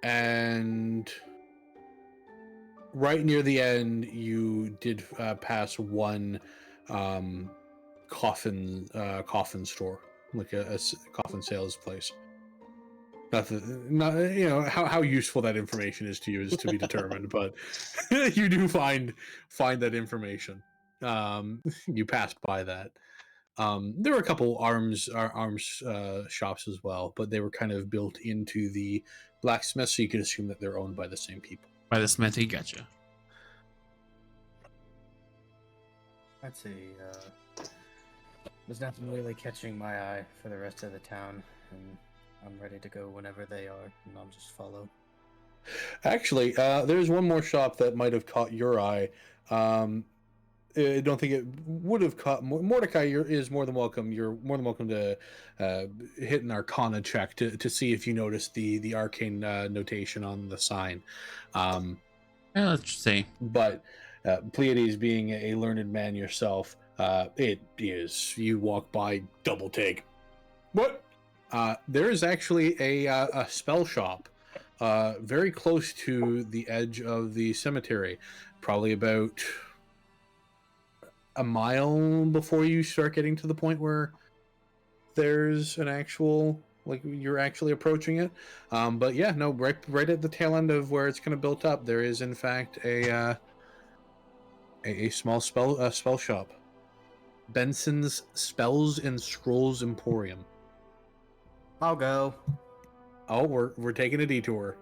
and right near the end, you did pass one coffin store, like a coffin sales place. Not how useful that information is to you is to be determined, but you do find that information. You passed by that. There were a couple arms shops as well, but they were kind of built into the blacksmith, so you could assume that they're owned by the same people. By the smithy, gotcha. I'd say there's nothing really catching my eye for the rest of the town, and I'm ready to go whenever they are, and I'll just follow. Actually, there's one more shop that might have caught your eye. I don't think it would have caught Mordecai. Is more than welcome. You're more than welcome to hit an Arcana check to see if you notice the arcane notation on the sign. Yeah, let's see. But Pleiades, being a learned man yourself, it is. You walk by, double take. What? There is actually a spell shop very close to the edge of the cemetery, probably about a mile before you start getting to the point where there's an actual, like, you're actually approaching it. But yeah, no, right at the tail end of where it's kind of built up, there is in fact a small spell shop. Benson's Spells and Scrolls Emporium. I'll go. Oh, we're taking a detour.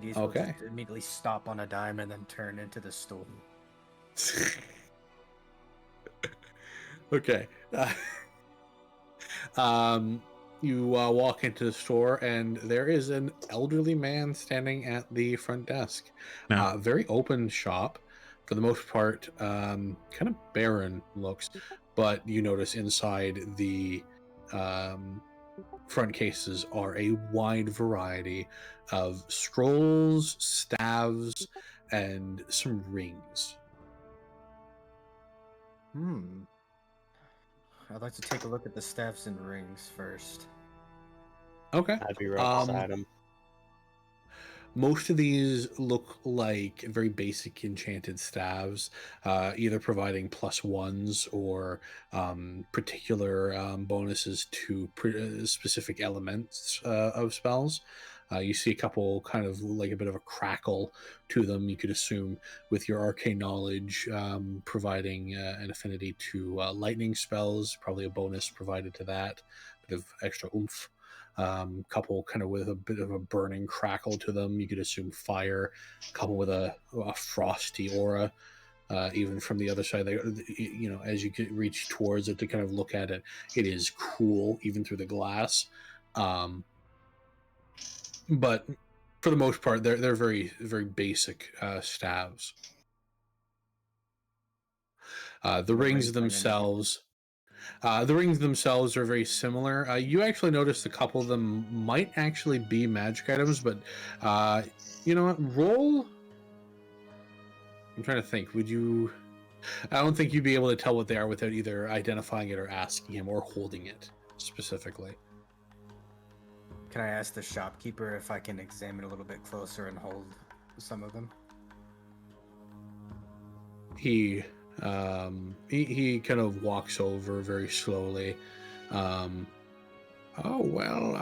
These Okay. will just immediately stop on a dime and then turn into the store. Okay. You walk into the store, and there is an elderly man standing at the front desk. No. Very open shop, for the most part. Kind of barren looks, but you notice inside the front cases are a wide variety of scrolls, staves, and some rings. I'd like to take a look at the staffs and rings first. Okay. I'd be right beside him. Most of these look like very basic enchanted staves, either providing +1s or particular bonuses to specific elements of spells. You see a couple kind of like a bit of a crackle to them. You could assume with your arcane knowledge providing an affinity to lightning spells, probably a bonus provided to that, bit of extra oomph. Couple kind of with a bit of a burning crackle to them. You could assume fire, couple with a frosty aura. Even from the other side, as you could reach towards it to kind of look at it, it is cool even through the glass. But for the most part, they're very, very basic staves. The rings themselves. The rings themselves are very similar. You actually noticed a couple of them might actually be magic items, but you know what? Roll. I'm trying to think. Would you? I don't think you'd be able to tell what they are without either identifying it or asking him or holding it specifically. Can I ask the shopkeeper if I can examine a little bit closer and hold some of them? He kind of walks over very slowly. Oh well,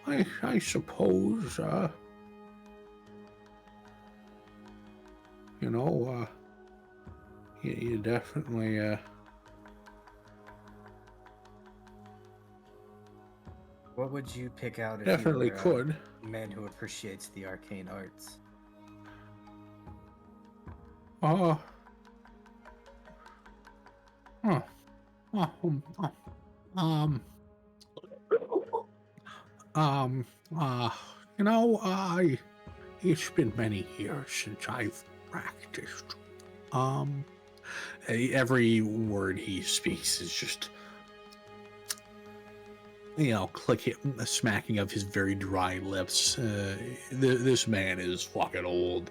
I suppose you definitely What would you pick out if definitely you were could. a man who appreciates the arcane arts? It's been many years since I've practiced. Every word he speaks is just, a smacking of his very dry lips. This man is fucking old.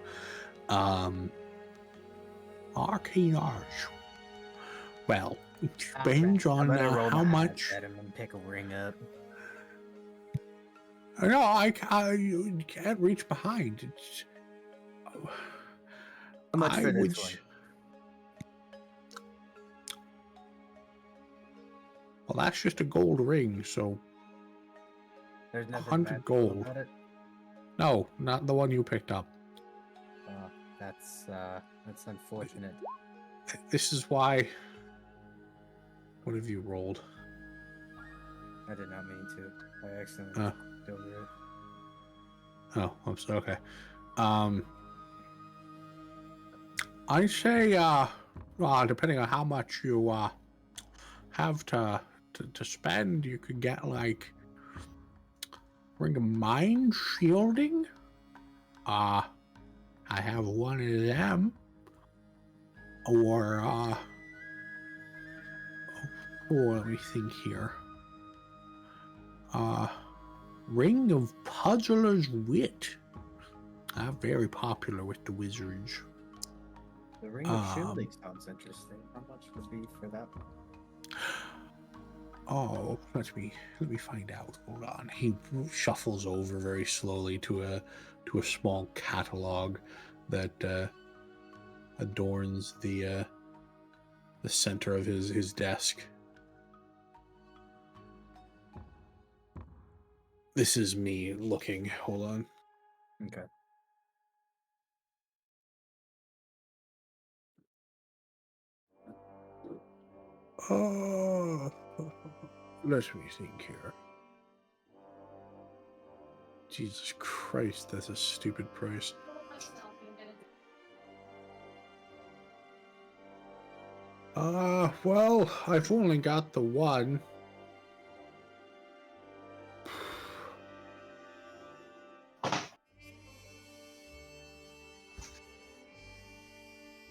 Arcane Arch. Well, it Alright, depends I on better roll how my much. eyes at him and pick a ring up. No, you can't reach behind. It's. How much I for would. this one? Well, that's just a gold ring, so There's nothing 100 magical gold. about it. No, not the one you picked up. That's unfortunate. This is why. What have you rolled? I did not mean to. I accidentally Oh. looked over it. Oh, I'm sorry. Okay. I say, depending on how much you have to spend, you could get like ring of mind shielding. I have one of them, or let me think here. Ring of Puzzler's Wit. Very popular with the wizards. The ring of shielding sounds interesting. How much would be for that one? Oh, let me find out. Hold on. He shuffles over very slowly to a small catalog that adorns the center of his desk. This is me looking. Hold on. Okay. Oh, let me think here. Jesus Christ, that's a stupid price. Well, I've only got the one.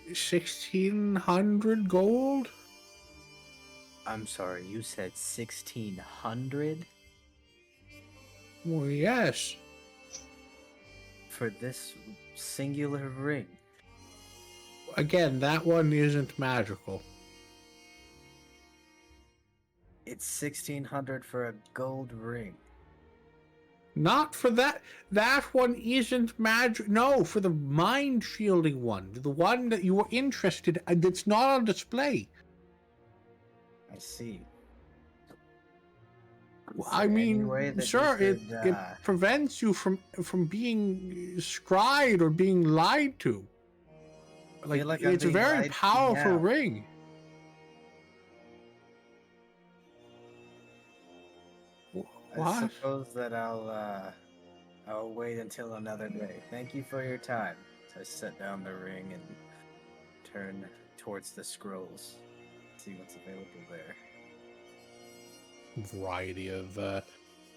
$1,600 gold? I'm sorry, you said 1,600 Well, yes. for this singular ring? Again, that one isn't magical. It's 1,600 for a gold ring. Not for that. That one isn't magic. No, for the mind shielding one. The one that you were interested in, that's not on display. I see. Is I there any mean, way that sir, you it prevents you from being scryed or being lied to. feel like I'm It's a being very lied to powerful now. ring. I What? suppose that I'll wait until another day. Thank you for your time. So I set down the ring and turn towards the scrolls. See what's available there. Variety of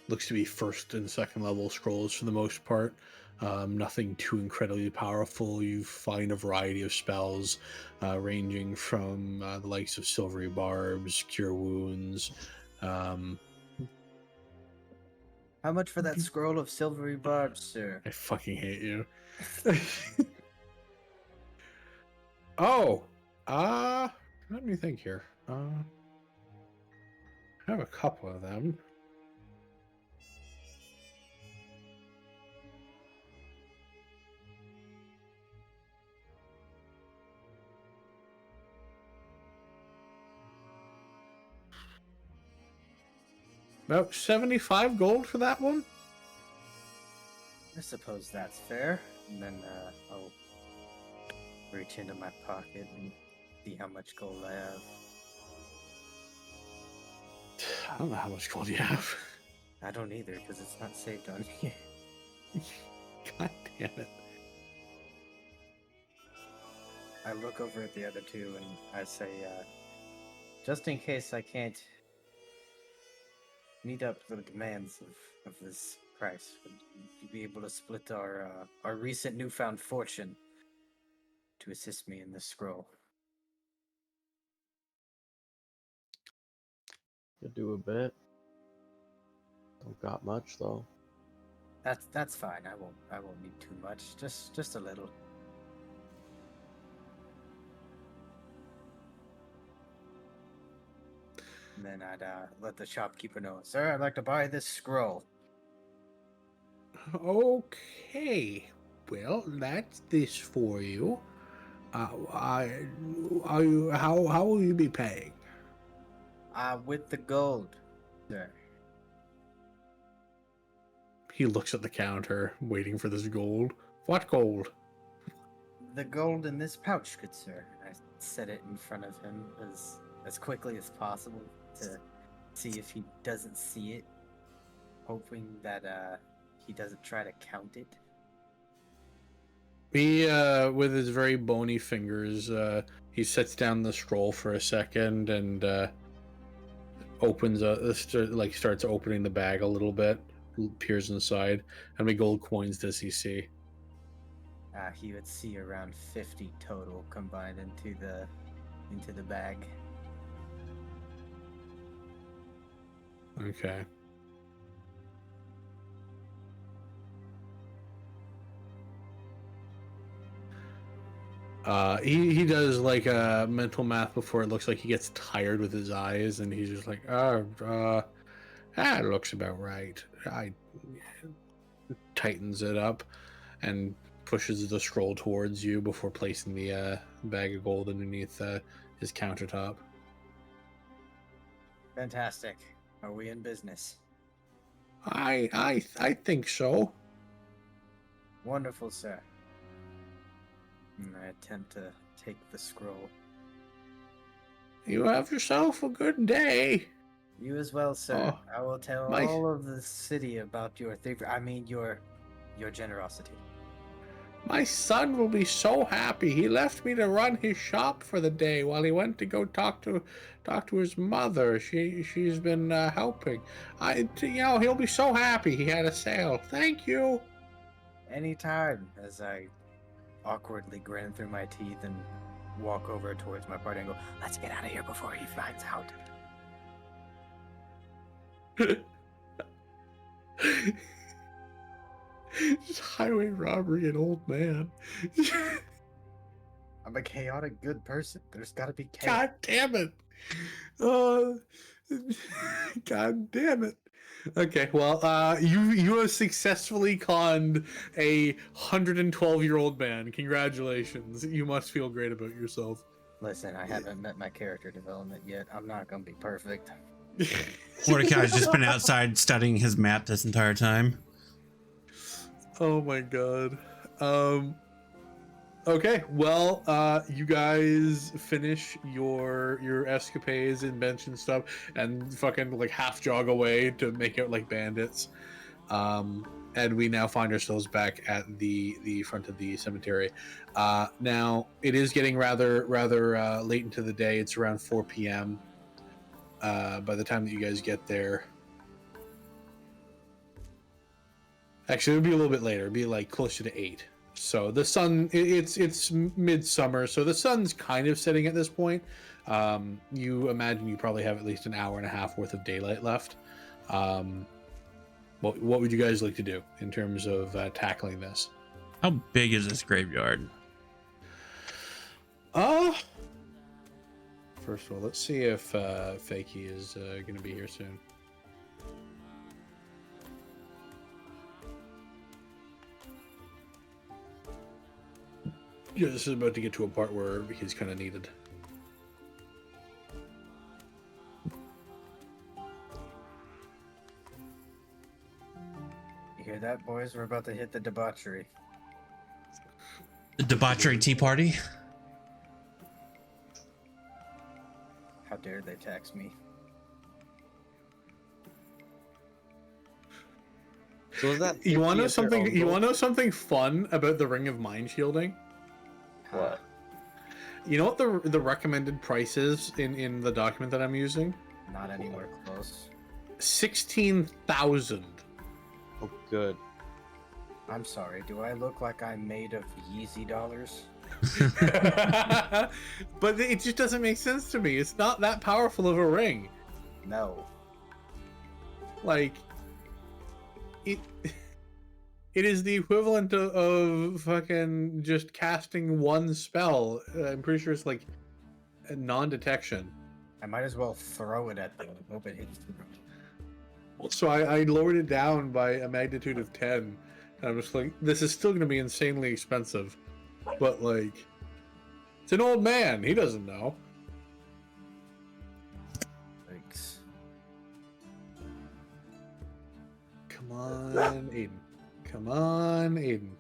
looks to be first and second level scrolls for the most part. Nothing too incredibly powerful. You find a variety of spells ranging from the likes of silvery barbs, cure wounds. How much for that scroll of silvery barbs, sir? I fucking hate you. Oh, let me think here. I have a couple of them. About 75 gold for that one? I suppose that's fair. And then I'll reach into my pocket and see how much gold I have. I don't know how much gold you have. I don't either, because it's not saved on here. God damn it. I look over at the other two and I say, just in case I can't meet up to the demands of this price, would you be able to split our recent newfound fortune to assist me in this scroll? Could do a bit. Don't got much though. That's fine. I won't need too much. Just a little. And then I'd let the shopkeeper know, sir, I'd like to buy this scroll. Okay. Well, that's this for you. How will you be paying? With the gold, sir. He looks at the counter, waiting for this gold. What gold? The gold in this pouch, good sir. I set it in front of him as quickly as possible to see if he doesn't see it, hoping that he doesn't try to count it. He, with his very bony fingers, he sets down the scroll for a second and starts opening the bag a little bit, peers inside. How many gold coins does he see? He would see around 50 total combined into the bag. Okay. He does like a mental math before it looks like he gets tired with his eyes, and he's just like, that looks about right. I tightens it up and pushes the scroll towards you before placing the bag of gold underneath his countertop. Fantastic. Are we in business? I think so. Wonderful, sir. And I attempt to take the scroll. You have yourself a good day. You as well, sir. Oh, I will tell my- all of the city about your your generosity. My son will be so happy. He left me to run his shop for the day while he went to go talk to his mother. She's been helping. He'll be so happy he had a sale. Thank you. Anytime, as I awkwardly grin through my teeth and walk over towards my party and go, let's get out of here before he finds out. Just highway robbery, an old man. I'm a chaotic good person. There's gotta be chaos. God damn it. Uh, God damn it. Okay, well, you have successfully conned a 112-year-old man. Congratulations. You must feel great about yourself. Listen, I haven't met my character development yet. I'm not gonna be perfect. Mordecai's just been outside studying his map this entire time. Oh my god. Okay, well, you guys finish your escapades and bench and stuff, and fucking like half jog away to make out like bandits. And we now find ourselves back at the front of the cemetery. Now it is getting rather late into the day. It's around 4 p.m. By the time that you guys get there. Actually, it'll be a little bit later. It'll be like closer to 8. So the sun, it's midsummer, so the sun's kind of setting at this point. You imagine you probably have at least an hour and a half worth of daylight left. What would you guys like to do in terms of tackling this? How big is this graveyard? First of all, let's see if Fakey is going to be here soon. Yeah, this is about to get to a part where he's kind of needed. You hear that, boys? We're about to hit the debauchery. The debauchery tea party? How dare they tax me? So is that You want to know 50 of their something? own You gold? want to know something fun about the Ring of Mind Shielding? What? You know what the recommended price is in the document that I'm using? Not anywhere close. 16,000. Oh, good. I'm sorry, do I look like I'm made of Yeezy dollars? But it just doesn't make sense to me. It's not that powerful of a ring. No. Like it is the equivalent of fucking just casting one spell. I'm pretty sure it's like a non-detection. I might as well throw it at them. Hope it hits. So I lowered it down by a magnitude of 10. And I'm just like, this is still going to be insanely expensive. But, like, it's an old man. He doesn't know. Thanks. Come on, Aiden. Come on, Aiden.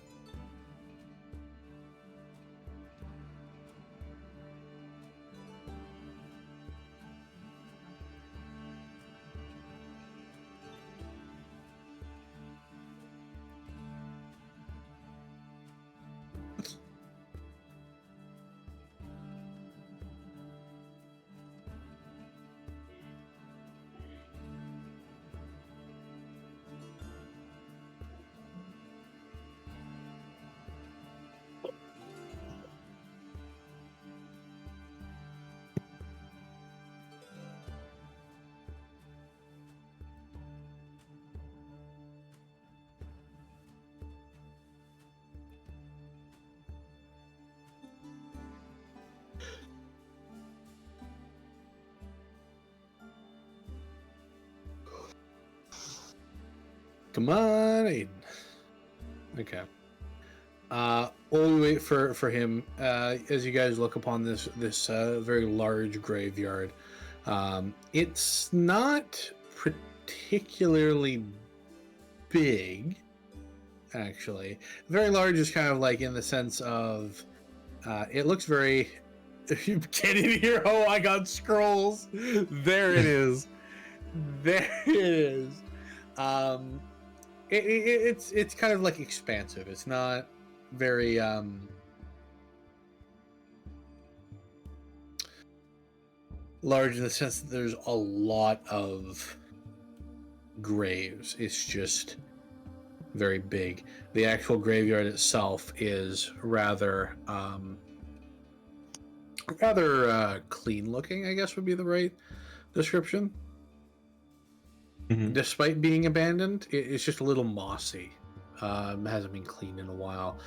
Come on, Aiden. Okay. While we wait for him, as you guys look upon this very large graveyard, it's not particularly big, actually. Very large is kind of like in the sense of it looks very. You get in here. Oh, I got scrolls. There it is. There it is. It's kind of like expansive. It's not very large in the sense that there's a lot of graves. It's just very big. The actual graveyard itself is rather clean looking, I guess would be the right description. Mhm. Despite being abandoned, it's just a little mossy. Hasn't been cleaned in a while.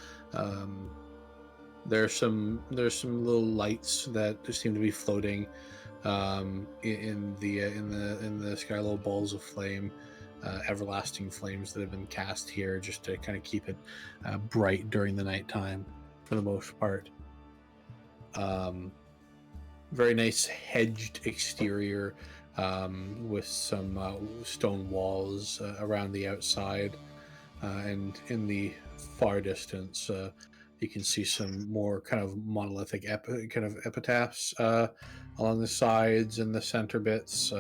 There's some little lights that just seem to be floating in the sky, little balls of flame, everlasting flames that have been cast here just to kind of keep it bright during the nighttime for the most part. Very nice hedged exterior with some stone walls around the outside, and in the far distance you can see some more kind of monolithic kind of epitaphs along the sides and the center bits.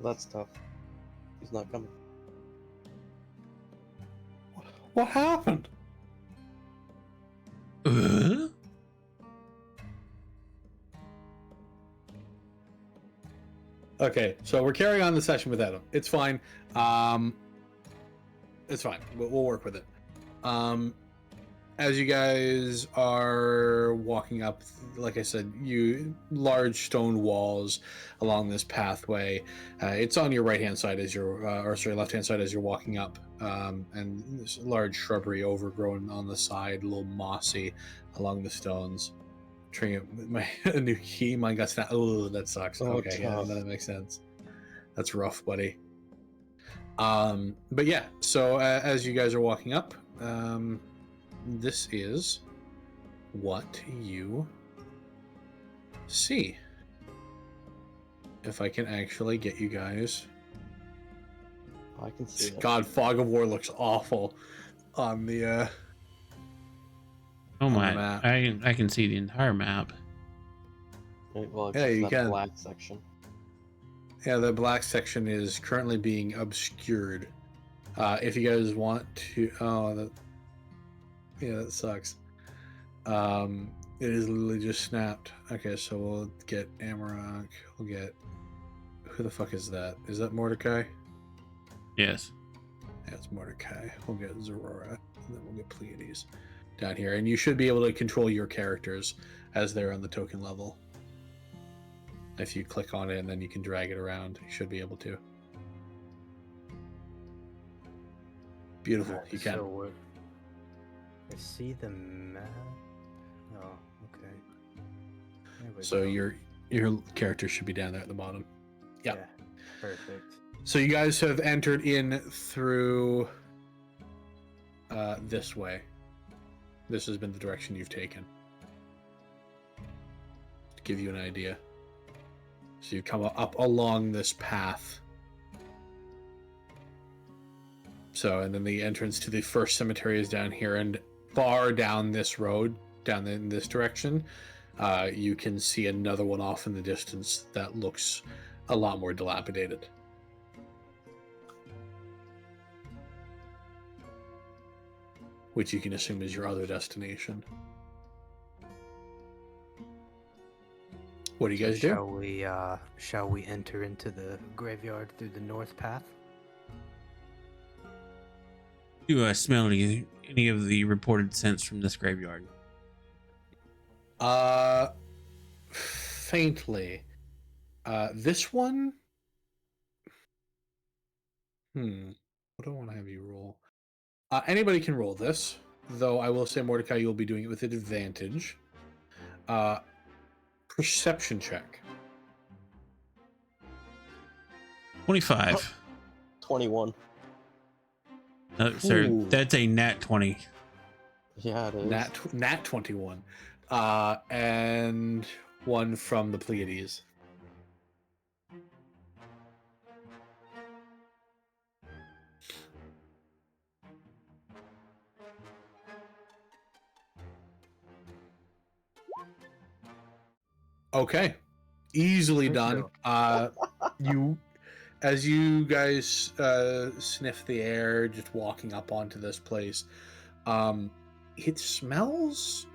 That's tough. He's not coming. What happened? Okay, so we're carrying on the session without him. It's fine. It's fine. We'll work with it. As you guys are walking up, like I said, large stone walls along this pathway. It's on your right hand side as you're, left hand side as you're walking up, and this large shrubbery overgrown on the side, a little mossy along the stones. A new key. Mine got snapped. Oh, that sucks. Oh, Okay, yeah, tough. that makes sense. That's rough, buddy. But yeah. So as you guys are walking up, this is what you see. If I can actually get you guys. I can see it. God, Fog of War looks awful on the. Oh On the my! map. I can see the entire map. Right, well, Yeah, you that can. black section. Yeah, the black section is currently being obscured. If you guys want to, that sucks. It is literally just snapped. Okay, so we'll get Amarok. We'll get, who the fuck is that? Is that Mordecai? Yes. Yeah, it's Mordecai. We'll get Zorora, and then we'll get Pleiades down here, and you should be able to control your characters as they're on the token level. If you click on it and then you can drag it around, you should be able to. Beautiful. You can. So I see the map. Oh, okay. There we So go. your character should be down there at the bottom. Yeah. Perfect. So you guys have entered in through this way. This has been the direction you've taken. To give you an idea. So you come up along this path. So, and then the entrance to the first cemetery is down here, and far down this road, down in this direction, you can see another one off in the distance that looks a lot more dilapidated. Which you can assume is your other destination. What do you guys do? Shall we enter into the graveyard through the north path? Do you smell any of the reported scents from this graveyard? Faintly. This one. What do I want to have you roll? Anybody can roll this, though I will say, Mordecai, you'll be doing it with advantage. Perception check. 25. 21. No, sir, Ooh. that's a nat 20. Yeah, it is. Nat 21. And one from the Pleiades. Okay. Easily done. As you guys sniff the air, just walking up onto this place, it smells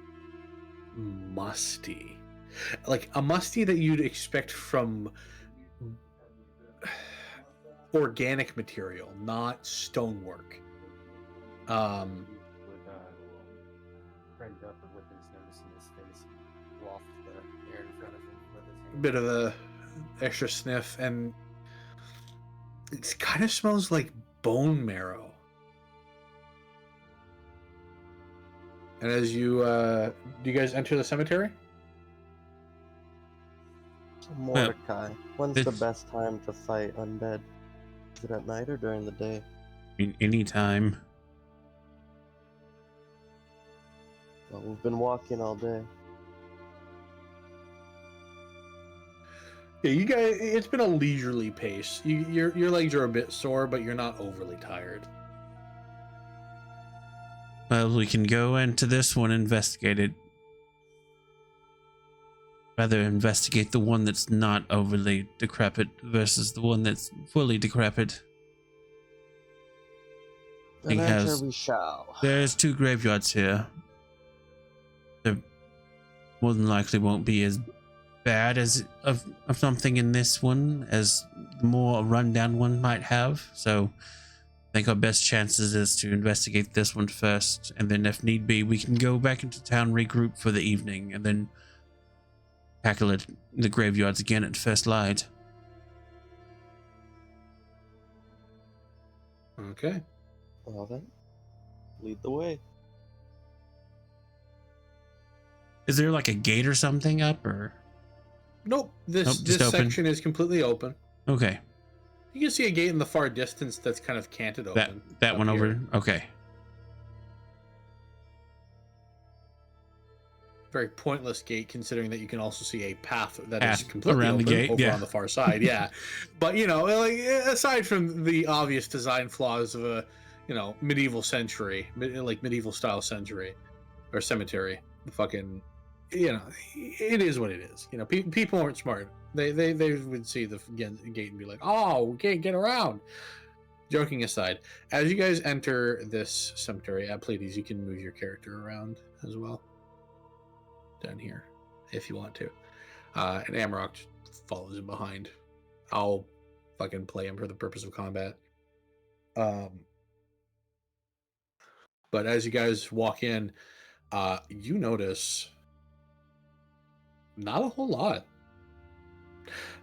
musty. Like a musty that you'd expect from organic material, not stonework. Friend up with his nose in his face, waft the air in front of him with his hand. Bit of a extra sniff, and it kind of smells like bone marrow. And as you do you guys enter the cemetery? Mordecai, when's the it's- best time to fight undead? Is it at night or during the day? Anytime. Well, we've been walking all day. Yeah, you guys, it's been a leisurely pace. Your legs are a bit sore, but you're not overly tired. Well, we can go into this one, investigate it. Rather investigate the one that's not overly decrepit versus the one that's fully decrepit. Then He enter has- we shall. There's 2 graveyards here. There more than likely won't be as bad as of something in this one as the more rundown one might have. So I think our best chances is to investigate this one first, and then if need be, we can go back into town, regroup for the evening, and then tackle it the graveyards again at first light. Okay. Well then, lead the way. Is there like a gate or something up, or Nope. This Nope, just open. section is completely open. okay, You can see a gate in the far distance that's kind of canted open. that up one here. over? Okay. Very pointless gate, considering that you can also see a path that is Path completely around the open gate, over yeah. on the far side. Yeah, but you know, like aside from the obvious design flaws of a medieval century, like medieval style century or cemetery, fucking, it is what it is. People aren't smart. They would see the gate and be like, oh, we can't get around. Joking aside, as you guys enter this cemetery at Pleiades, you can move your character around as well. Down here, if you want to. And Amarok just follows him behind. I'll fucking play him for the purpose of combat. But as you guys walk in, you notice not a whole lot.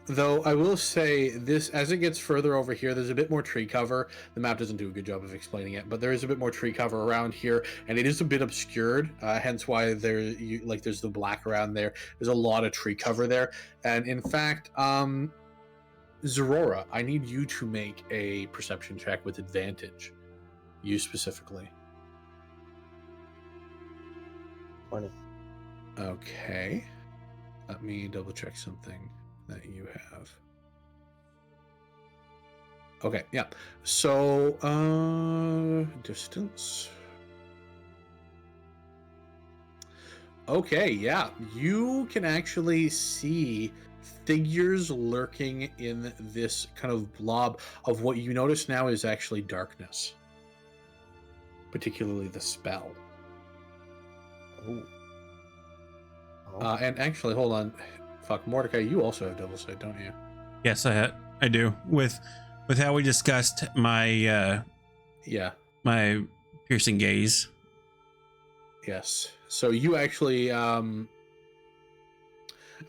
Though I will say this, as it gets further over here, there's a bit more tree cover. The map doesn't do a good job of explaining it, but there is a bit more tree cover around here, and it is a bit obscured. Hence why there's the black around there. There's a lot of tree cover there, and in fact, Zorora, I need you to make a perception check with advantage. You specifically. 20. Okay. Let me double check something that you have. Okay, yeah. So, distance. Okay, yeah. You can actually see figures lurking in this kind of blob of what you notice now is actually darkness. Particularly the spell. Oh. And actually, hold on. Fuck, Mordecai, you also have double sight, don't you? Yes, I do. With how we discussed my Yeah. my piercing gaze. Yes. So you actually, I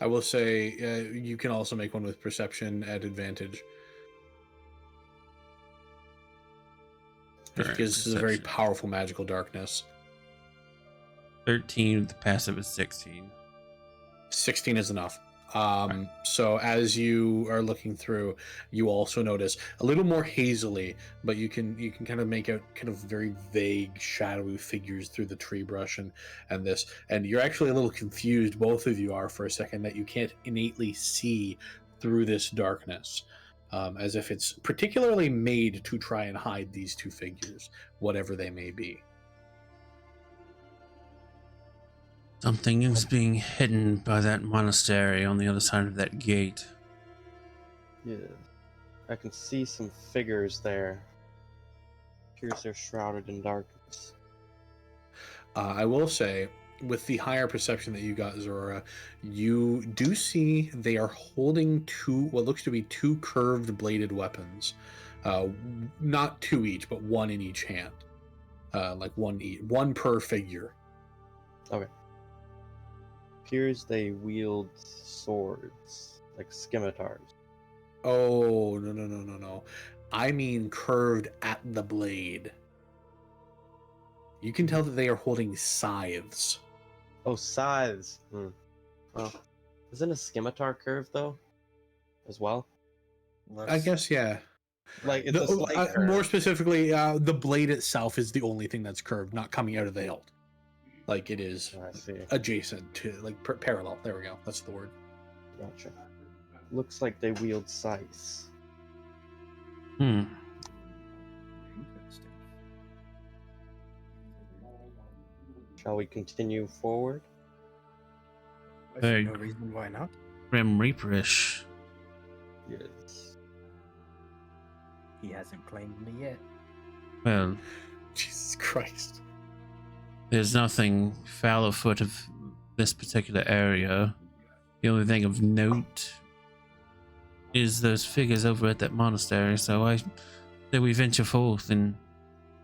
will say, you can also make one with perception at advantage. Just because this is a very powerful magical darkness. 13 with the passive is 16. 16 is enough. So as you are looking through, you also notice a little more hazily, but you can kind of make out kind of very vague, shadowy figures through the tree brush and this. And you're actually a little confused, both of you are, for a second, that you can't innately see through this darkness, as if it's particularly made to try and hide these two figures, whatever they may be. Something is being hidden by that monastery on the other side of that gate. Yeah. I can see some figures there. Appears they're shrouded in darkness. I will say, with the higher perception that you got, Zora, you do see they are holding what looks to be two curved bladed weapons. Not two each, but one in each hand. Like one per figure. Okay. Appears they wield swords, like scimitars. Oh, no. I mean curved at the blade. You can tell that they are holding scythes. Oh, scythes. Well, isn't a scimitar curved though? As well? I guess, yeah. Like it's a slight curve. More specifically, the blade itself is the only thing that's curved, not coming out of the hilt. Like it is I see. adjacent to, like parallel. There we go. That's the word. Gotcha. Looks like they wield scythes. Hmm. Interesting. Shall we continue forward? I see Hey. no reason why not. Grim Reaperish. Yes. He hasn't claimed me yet. Well, Jesus Christ. there's nothing foul afoot of this particular area. The only thing of note is those figures over at that monastery, so I say we venture forth and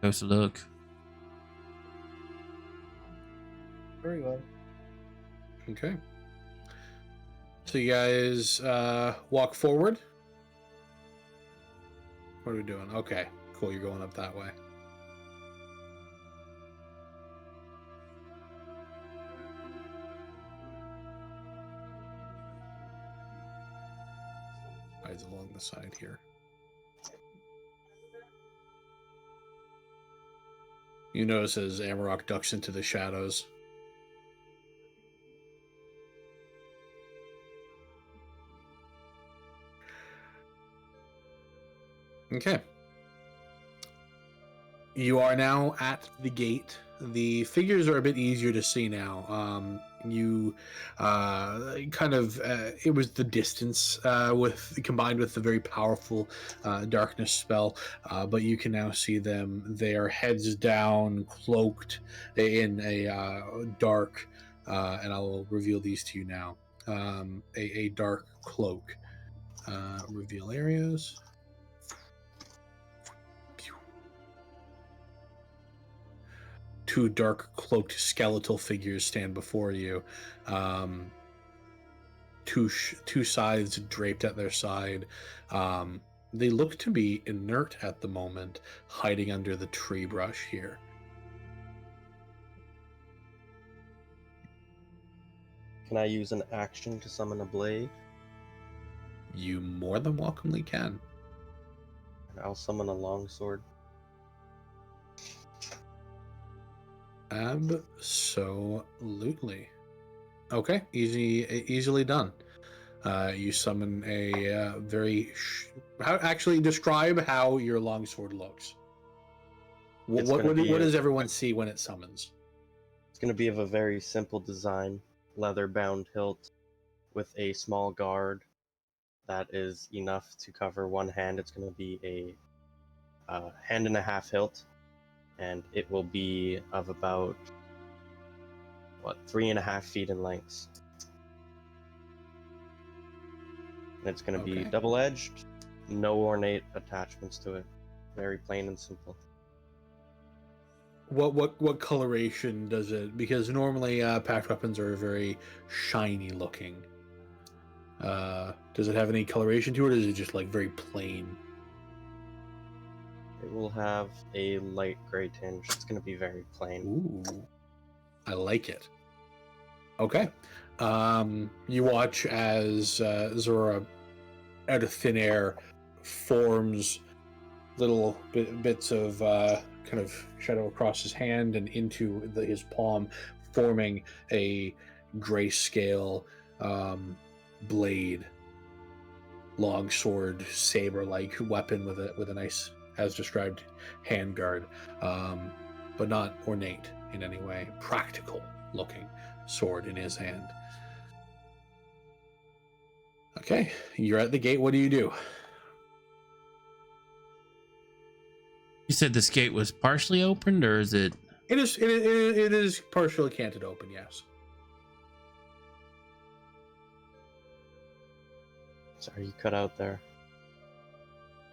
go to look. Very well. Okay. So you guys walk forward. What are we doing? Okay, cool. You're going up that way. Guys along the side here. You notice as Amarok ducks into the shadows. Okay. You are now at the gate. The figures are a bit easier to see now. You kind of it was the distance combined with the very powerful darkness spell, but you can now see them. They are heads down, cloaked in a dark, and I'll reveal these to you now. A dark cloak. Reveal areas. Two dark cloaked skeletal figures stand before you. two scythes draped at their side. They look to be inert at the moment, hiding under the tree brush here. Can I use an action to summon a blade? You more than welcomely can. And I'll summon a longsword. Absolutely. Okay, easily done. You summon a actually describe how your longsword looks. What does everyone see when it summons? It's going to be of a very simple design, leather-bound hilt with a small guard that is enough to cover one hand. It's going to be a hand and a half hilt, and it will be of about 3.5 feet in length. And it's going to be double-edged, no ornate attachments to it, very plain and simple. What coloration does it? Because normally packed weapons are very shiny looking. Does it have any coloration to it, or is it just like very plain? It will have a light gray tinge. It's going to be very plain. Ooh, I like it. Okay. You watch as Zora, out of thin air, forms little bits of kind of shadow across his hand and into his palm, forming a grayscale blade, long sword, saber-like weapon with a nice, as described, handguard, but not ornate in any way. Practical looking sword in his hand. Okay, you're at the gate. What do you do? You said this gate was partially opened, or is it? It is partially canted open. Yes. Sorry, you cut out there.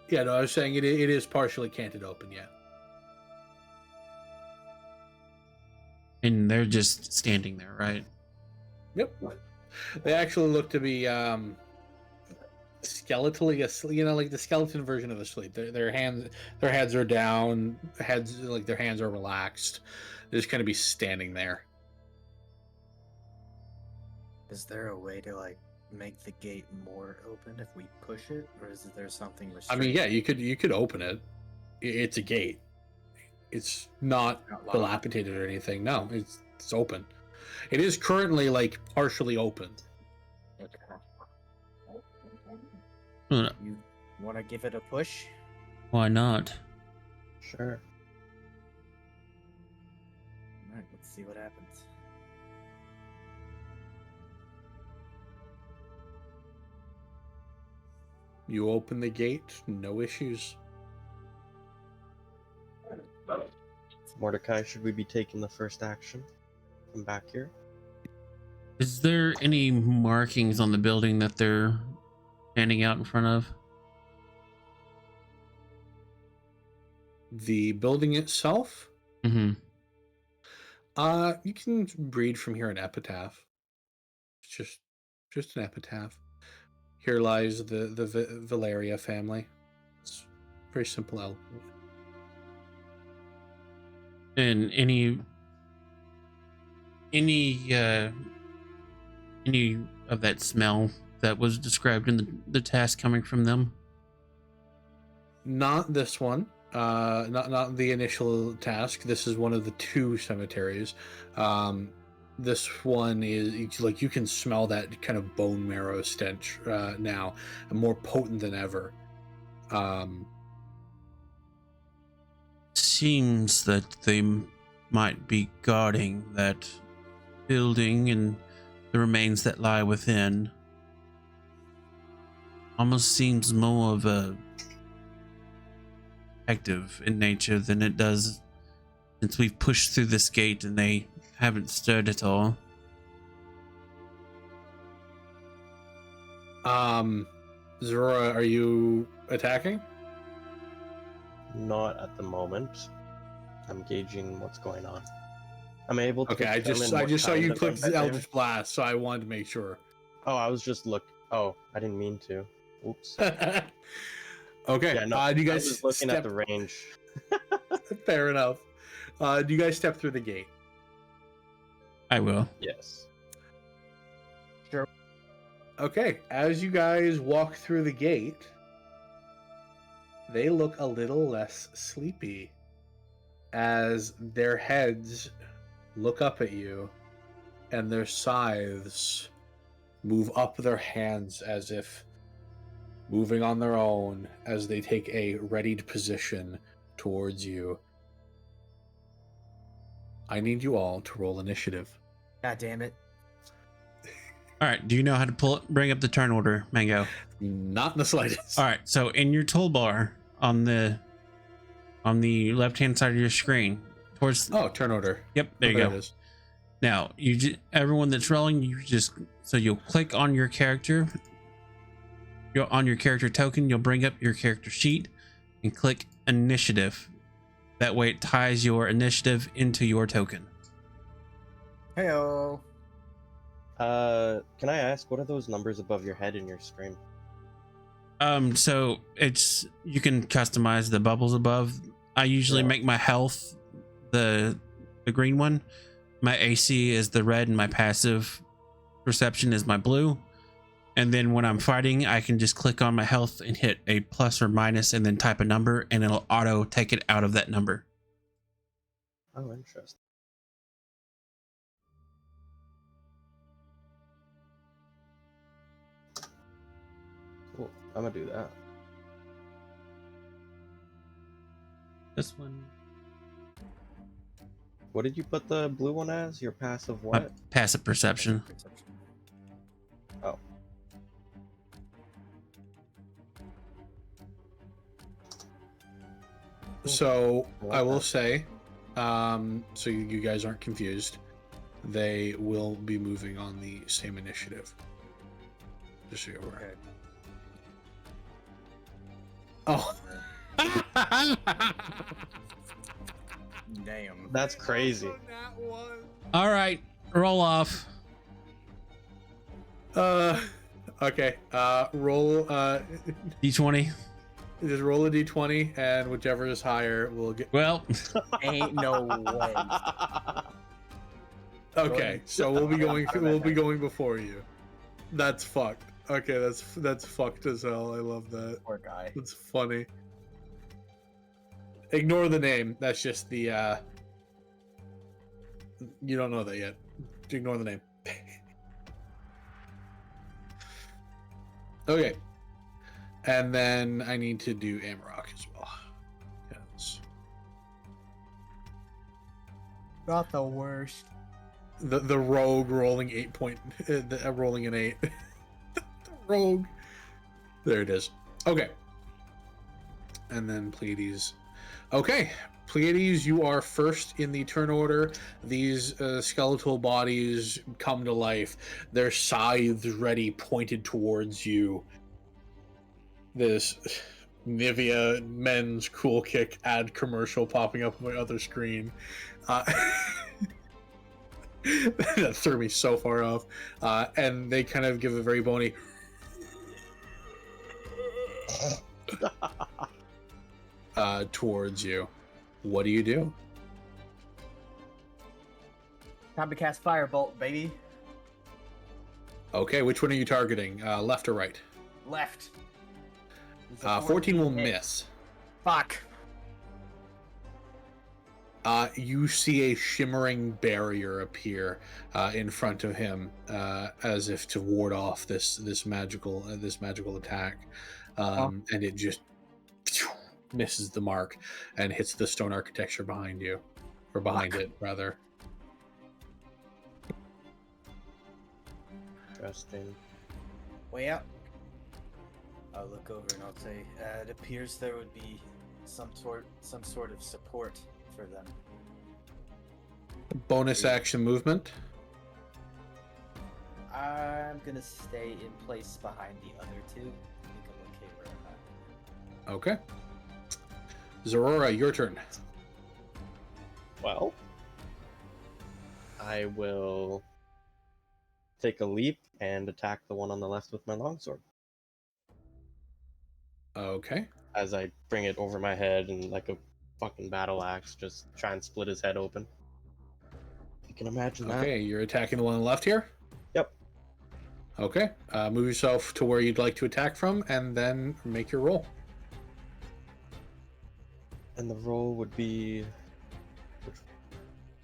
Yeah, no, I was saying it is partially canted open. Yeah. And they're just standing there, right? Yep. They actually look to be skeletally asleep, like the skeleton version of asleep. Their heads are down, their hands are relaxed. They're just kind of be standing there. Is there a way to like make the gate more open if we push it, or is there something restricted? I mean, yeah, you could open it. It's a gate. It's not dilapidated or anything. No, it's open. It is currently like partially open. Okay. Hmm. You want to give it a push? Why not? Sure. Alright, let's see what happens. You open the gate, no issues. Mordecai, should we be taking the first action? Come back here. Is there any markings on the building that they're standing out in front of? The building itself? Mm-hmm. You can read from here an epitaph. It's just an epitaph. Here lies the Valeria family. It's very simple. And any of that smell that was described in the task coming from them? Not this one. Not the initial task. This is one of the two cemeteries. This one is like you can smell that kind of bone marrow stench now, and more potent than ever. Seems that they might be guarding that building and the remains that lie within. Almost seems more of a active in nature than it does since we've pushed through this gate and they haven't stirred at all. Zora, are you attacking? Not at the moment. I'm gauging what's going on. I'm able to. Okay, I just saw you click the Eldritch Blast, so I wanted to make sure. Oh, I was just Oh, I didn't mean to. Oops. Okay. Yeah, no. Do you I guys was looking at step? the range. Fair enough. Do you guys step through the gate? I will. Yes. Okay. As you guys walk through the gate, they look a little less sleepy as their heads look up at you and their scythes move up their hands as if moving on their own as they take a readied position towards you. I need you all to roll initiative. God damn it. All right. Do you know how to bring up the turn order, Mango? Not in the slightest. All right. So in your toolbar on the left-hand side of your screen, towards. Oh, turn order. Yep. There you There go. it is. Now everyone that's rolling, you'll click on your character. On your character token, you'll bring up your character sheet and click initiative. That way it ties your initiative into your token. Heyo. Can I ask, what are those numbers above your head in your screen? So you can customize the bubbles above. I usually make my health the green one. My AC is the red and my passive perception is my blue. And then when I'm fighting, I can just click on my health and hit a plus or minus and then type a number and it'll auto take it out of that number. Oh, interesting. Cool. I'm gonna do that. This one. What did you put the blue one as? Your passive My what? passive perception. Oh. So like I will that. say, so you guys aren't confused, they will be moving on the same initiative. Just so you're aware. Okay. Oh. Damn. That's crazy. All right, roll off. Okay. Roll. D20. Just roll a d20, and whichever is higher will get. Well, Ain't no way. Okay, so we'll be going before you. That's fucked. Okay, that's fucked as hell. I love that. Poor guy. That's funny. Ignore the name. That's just the. You don't know that yet. Ignore the name. Okay. And then I need to do Amarok as well. Yes. Not the worst. The rogue rolling rolling an 8. The rogue. There it is. Okay. And then Pleiades. Okay, Pleiades, you are first in the turn order. These skeletal bodies come to life. Their scythes ready, pointed towards you. This Nivea men's cool kick ad commercial popping up on my other screen. That threw me so far off. And they kind of give a very bony towards you. What do you do? Time to cast Firebolt, baby. Okay, which one are you targeting? Left or right? Left. 14 will hit. miss. Fuck. You see a shimmering barrier appear in front of him, as if to ward off this magical attack, and it just misses the mark and hits the stone architecture behind you, or behind it rather. Interesting. Way out. I'll look over and I'll say, it appears there would be some sort of support for them. Bonus action movement. I'm gonna stay in place behind the other two. I think I'm okay where I'm at. Okay. Zorora, your turn. Well, I will take a leap and attack the one on the left with my longsword. Okay. As I bring it over my head and like a fucking battle axe, just try and split his head open. You can imagine that. Okay, you're attacking the one on the left here? Yep. Okay. Move yourself to where you'd like to attack from, and then make your roll. And the roll would be...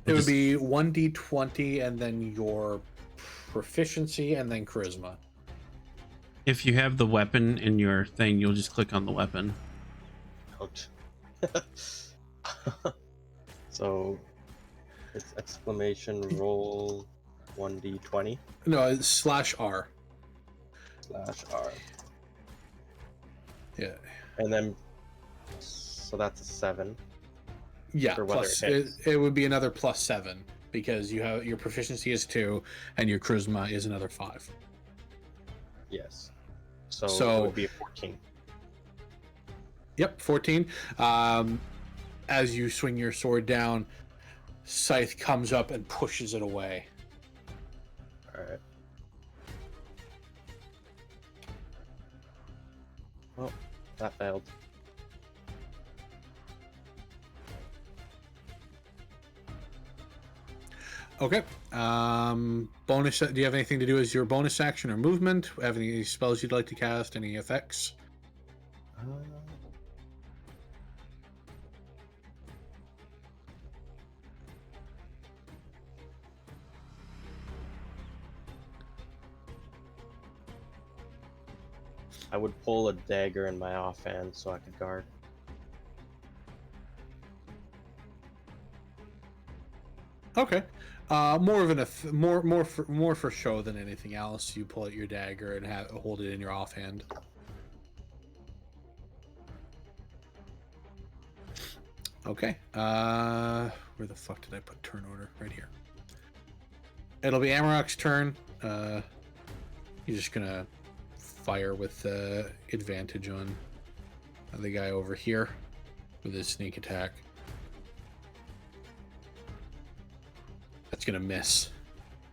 It would be 1d20, and then your proficiency, and then charisma. If you have the weapon in your thing, you'll just click on the weapon. Ouch. So, it's exclamation roll 1d20 No, it's /R. /R. Yeah. And then, so that's a 7. Yeah, For whether plus it hits. it would be another +7 because you have your proficiency is 2 and your charisma is another 5. Yes. So So- it would be a 14. Yep, 14. As you swing your sword down, Scythe comes up and pushes it away. Alright. Oh, that failed. Okay. Bonus. Do you have anything to do as your bonus action or movement? Have any spells you'd like to cast? Any effects? I would pull a dagger in my offhand so I could guard. Okay. More of an more for show than anything else. You pull out your dagger and hold it in your offhand. Okay. Where the fuck did I put turn order? Right here. It'll be Amarok's turn. He's just gonna fire with advantage on the guy over here with his sneak attack. That's gonna miss.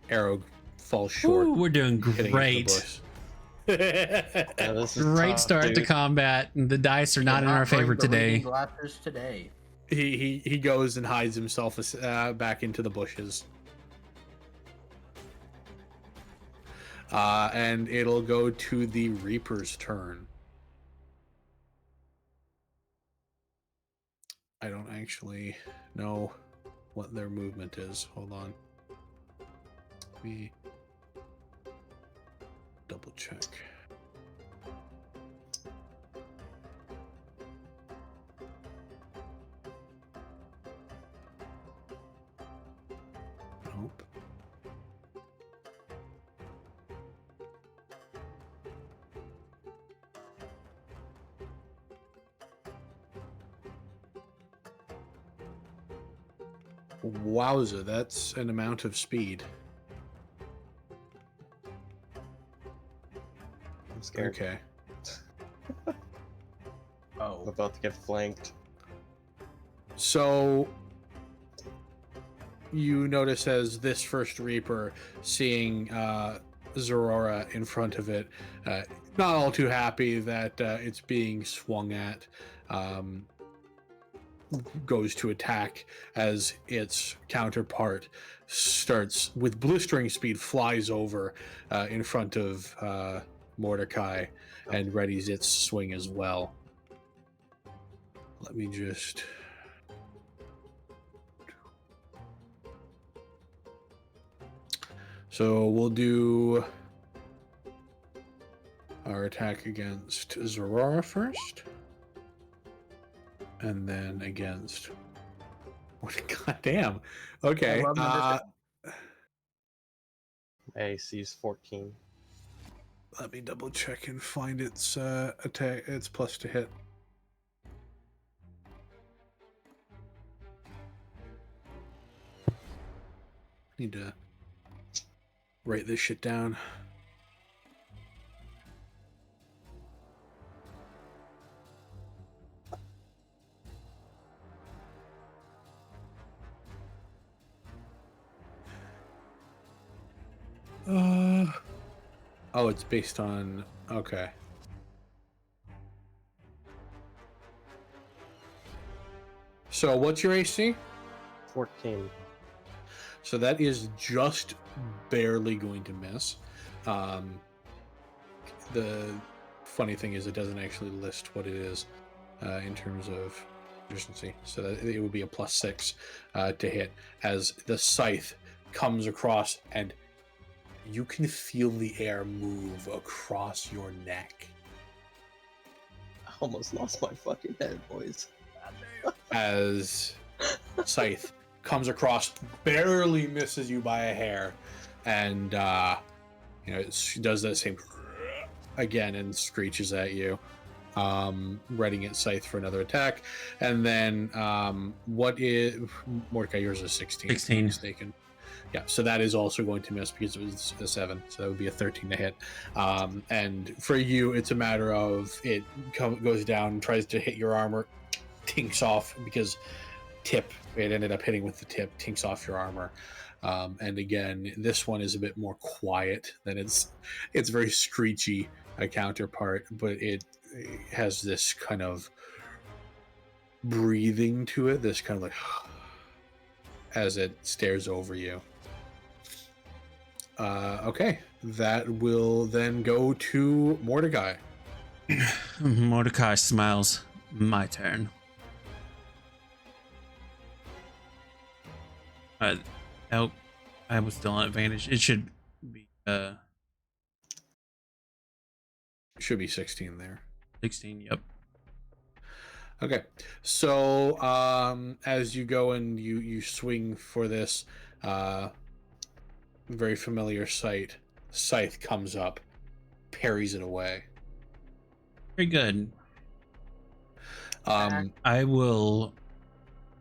Arrow falls short. Ooh, we're doing hitting into the great. bush. Yeah, this is Great tough, start to dude. combat. The dice are not in our favor today. Glasses today. He goes and hides himself back into the bushes. And it'll go to the Reaper's turn. I don't actually know what their movement is. Hold on. Let me double check. Nope. Wowza, that's an amount of speed. I'm scared. Okay. I'm Oh, about to get flanked. So you notice as this first Reaper seeing Zorora in front of it, not all too happy that it's being swung at, goes to attack as its counterpart starts with blistering speed, flies over in front of Mordecai and readies its swing as well. Let me just... So we'll do our attack against Zorora first. And then against... God damn. Okay. I love that AC is 14. Let me double check and find its attack, its plus to hit. Need to write this shit down. Oh, it's based on. Okay. So what's your AC? 14. So that is just barely going to miss. The funny thing is, it doesn't actually list what it is in terms of efficiency. So that it would be a +6 to hit as the scythe comes across, and you can feel the air move across your neck I almost lost my fucking head, boys. as scythe comes across, barely misses you by a hair, and it does that same again and screeches at you, readying its scythe for another attack. And then what is Mordecai? Yours is 16. 16. If I'm not mistaken. Yeah, so that is also going to miss because it was a 7, so that would be a 13 to hit. And for you, it's a matter of it goes down, tries to hit your armor, tinks off because it ended up hitting with the tip, tinks off your armor. And again, this one is a bit more quiet than it's very screechy a counterpart, but it has this kind of breathing to it, this kind of like as it stares over you. Okay, that will then go to Mordecai. Mordecai smiles. My turn. Oh, I was still on advantage. It should be Should be 16 there. 16. Yep. Okay, so as you go and you swing for this very familiar sight, scythe comes up, parries it away. Very good. I will.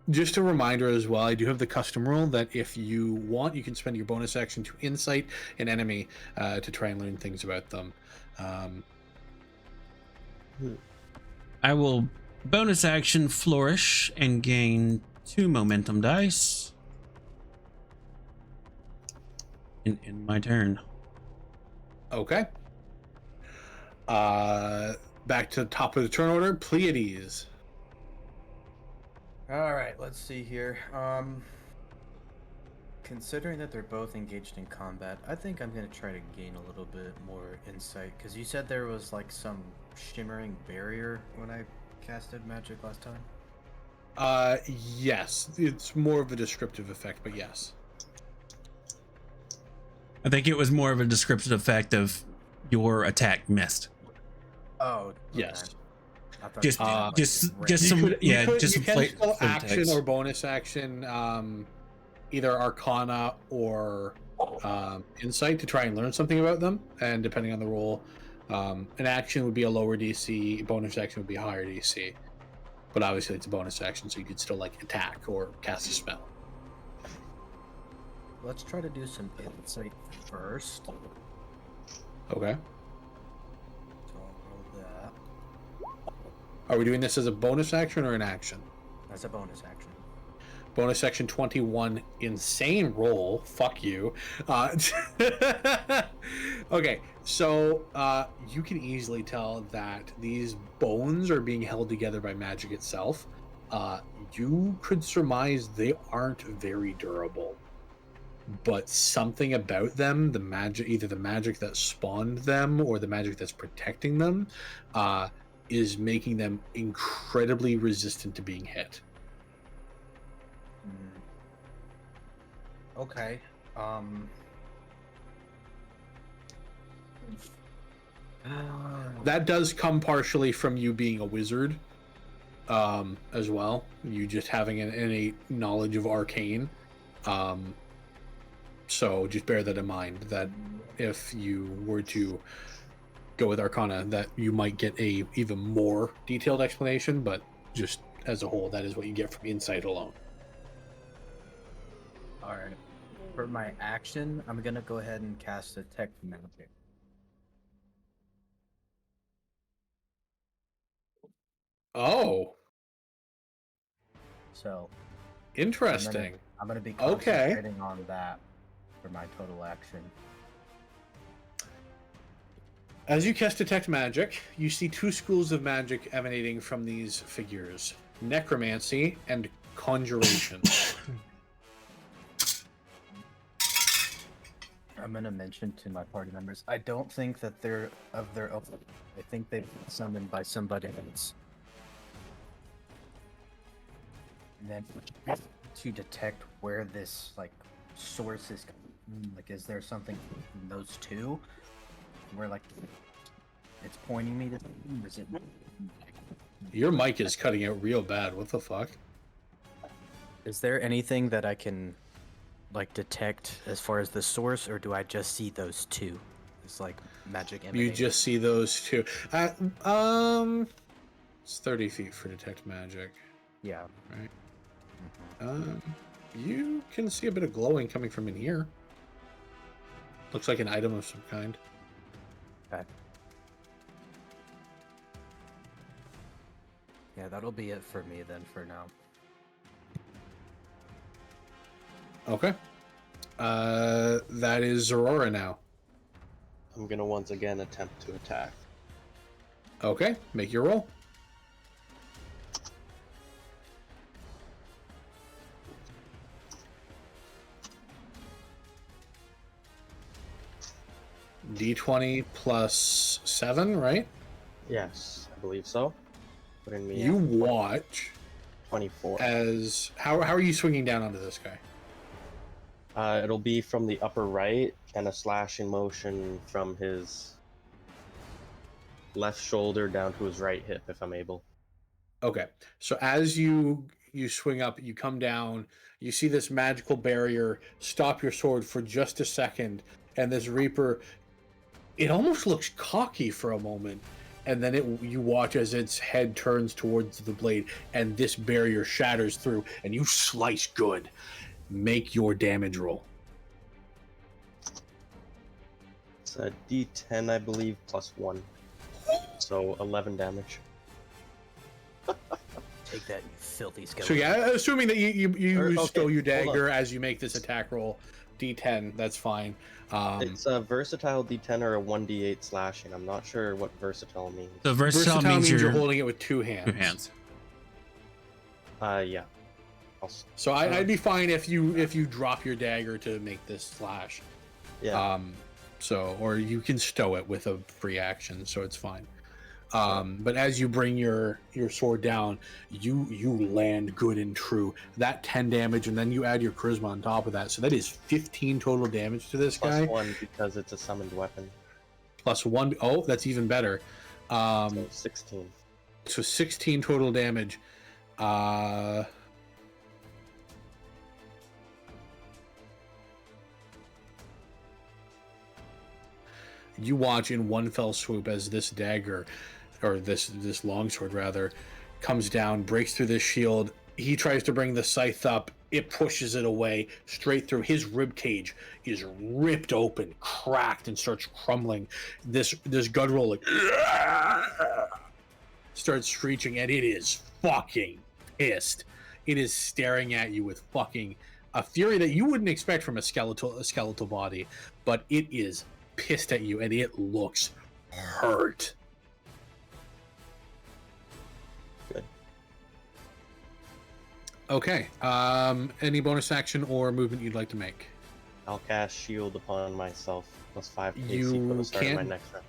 Just a reminder as well, I do have the custom rule that if you want, you can spend your bonus action to insight an enemy to try and learn things about them. I will bonus action flourish and gain 2 momentum dice in my turn. Okay. Back to the top of the turn order, Pleiades. All right, let's see here. Considering that they're both engaged in combat, I think I'm gonna try to gain a little bit more insight, because you said there was like some shimmering barrier when I casted magic last time. Yes, it's more of a descriptive effect, but yes. I think it was more of a descriptive effect of your attack missed. Oh, okay. Yes. Just some, you can some still action or bonus action, either Arcana or Insight to try and learn something about them, and depending on the roll, an action would be a lower DC, bonus action would be a higher DC. But obviously, it's a bonus action, so you could still like attack or cast a spell. Let's try to do some insight first. Okay. So I'll roll that. Are we doing this as a bonus action or an action? That's a bonus action. Bonus action 21, insane roll. Fuck you. Okay, so you can easily tell that these bones are being held together by magic itself. You could surmise they aren't very durable, but something about them, the magic, either the magic that spawned them or the magic that's protecting them, is making them incredibly resistant to being hit. Okay. That does come partially from you being a wizard, as well. You just having an innate knowledge of arcane. So just bear that in mind, that if you were to go with Arcana, that you might get a even more detailed explanation, but just as a whole, that is what you get from insight alone. Alright. For my action, I'm gonna go ahead and cast Detect Magic. Oh, So interesting. I'm gonna be Okay. concentrating on that for my total action. As you cast Detect Magic, you see two schools of magic emanating from these figures: Necromancy and Conjuration. I'm gonna mention to my party members. I don't think that they're of their own. I think they've been summoned by somebody else. And then to detect where this like source is coming from, like, is there something in those two where like it's pointing me to? Or is it? Your mic is cutting out real bad. What the fuck? Is there anything that I can like detect as far as the source, or do I just see those two? It's like magic emanating. You just see those two. It's 30 feet for Detect Magic. Yeah. Right. You can see a bit of glowing coming from in here. Looks like an item of some kind. Okay. Yeah, that'll be it for me then for now. Okay. That is Aurora now. I'm gonna once again attempt to attack. Okay, make your roll. D20 plus 7, right? Yes, I believe so. Putting me You at watch 24. as how are you swinging down onto this guy? It'll be from the upper right and a slashing motion from his left shoulder down to his right hip, if I'm able. Okay, so as you swing up, you come down, you see this magical barrier stop your sword for just a second, and this Reaper, it almost looks cocky for a moment, and then you watch as its head turns towards the blade, and this barrier shatters through, and you slice good. Make your damage roll. It's a D10, I believe, plus 1. So 11 damage. Take that, you filthy So skeleton. yeah, assuming that you Okay, stow your hold on. dagger as you make this attack roll, D10, that's fine. It's a versatile D10 or a 1D8 slashing. I'm not sure what versatile means. So versatile means you're holding it with two hands. two hands. Yeah. So I'd be fine if you drop your dagger to make this slash. Yeah. So or you can stow it with a free action, so it's fine. But as you bring your sword down, you land good and true. That 10 damage, and then you add your charisma on top of that, so that is 15 total damage to this guy. Plus 1 because it's a summoned weapon. Plus 1. Oh, that's even better. So 16. So 16 total damage. You watch in one fell swoop as this dagger, or this longsword rather, comes down, breaks through this shield. He tries to bring the scythe up. It pushes it away straight through. His rib cage is ripped open, cracked, and starts crumbling. This guttural like starts screeching, and it is fucking pissed. It is staring at you with fucking a fury that you wouldn't expect from a skeletal body, but it is pissed at you, and it looks hurt. Good. Okay. Any bonus action or movement you'd like to make? I'll cast shield upon myself. Plus 5 AC You for the start of my can't- next round.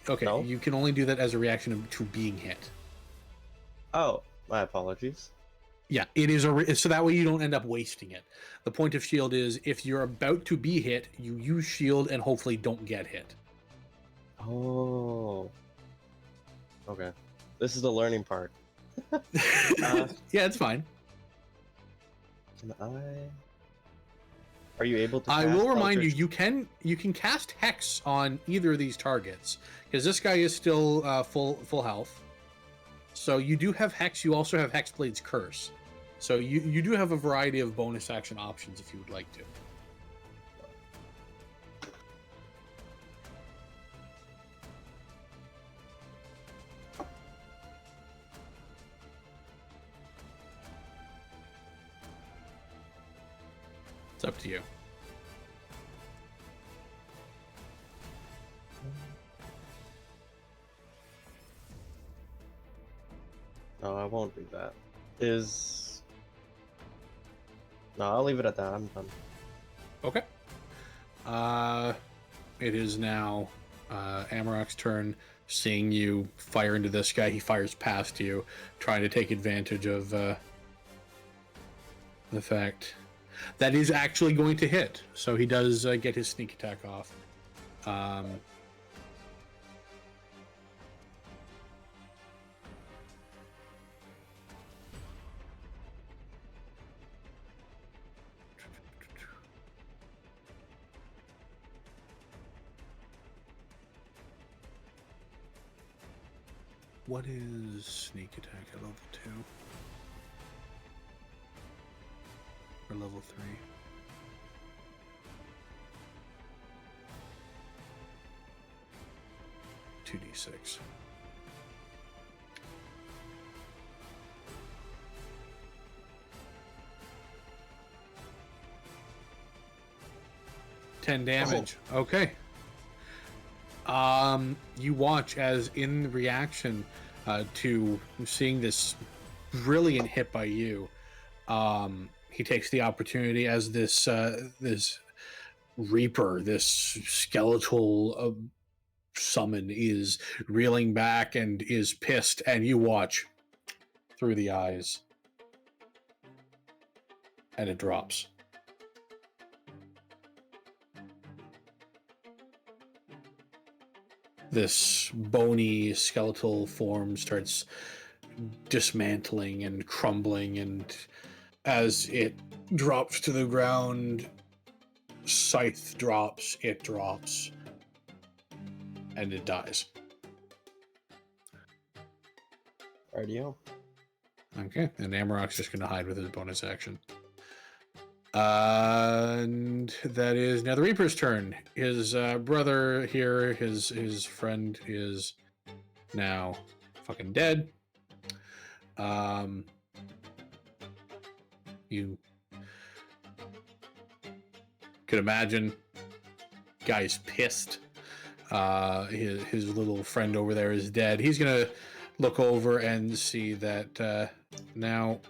Okay, No? you can only do that as a reaction to being hit. Oh, my apologies. Yeah, it is so that way you don't end up wasting it. The point of shield is if you're about to be hit, you use shield and hopefully don't get hit. Oh. Okay. This is the learning part. Yeah, it's fine. Can I? Are you able to? I cast will remind you, Eldritch- you can cast Hex on either of these targets because this guy is still full health. So you do have Hex. You also have Hexblade's Curse. So you do have a variety of bonus action options if you would like to. It's up to you. No, I won't do that. No, I'll leave it at that. I'm done. Okay. It is now Amarok's turn. Seeing you fire into this guy, he fires past you, trying to take advantage of the fact that is actually going to hit. So he does get his sneak attack off. What is sneak attack at level 2? Or level 3? 2d6. Ten damage. Oh. Okay. You watch as in reaction to seeing this brilliant hit by you, he takes the opportunity as this Reaper, this skeletal summon is reeling back and is pissed, and you watch through the eyes, and it drops. This bony skeletal form starts dismantling and crumbling, and as it drops to the ground, Scythe drops, it drops, and it dies. RDO. Okay, and Amarok's just going to hide with his bonus action. And that is now the Reaper's turn. His brother here, his friend, is now fucking dead. You could imagine, guy's pissed. His little friend over there is dead. He's gonna look over and see that now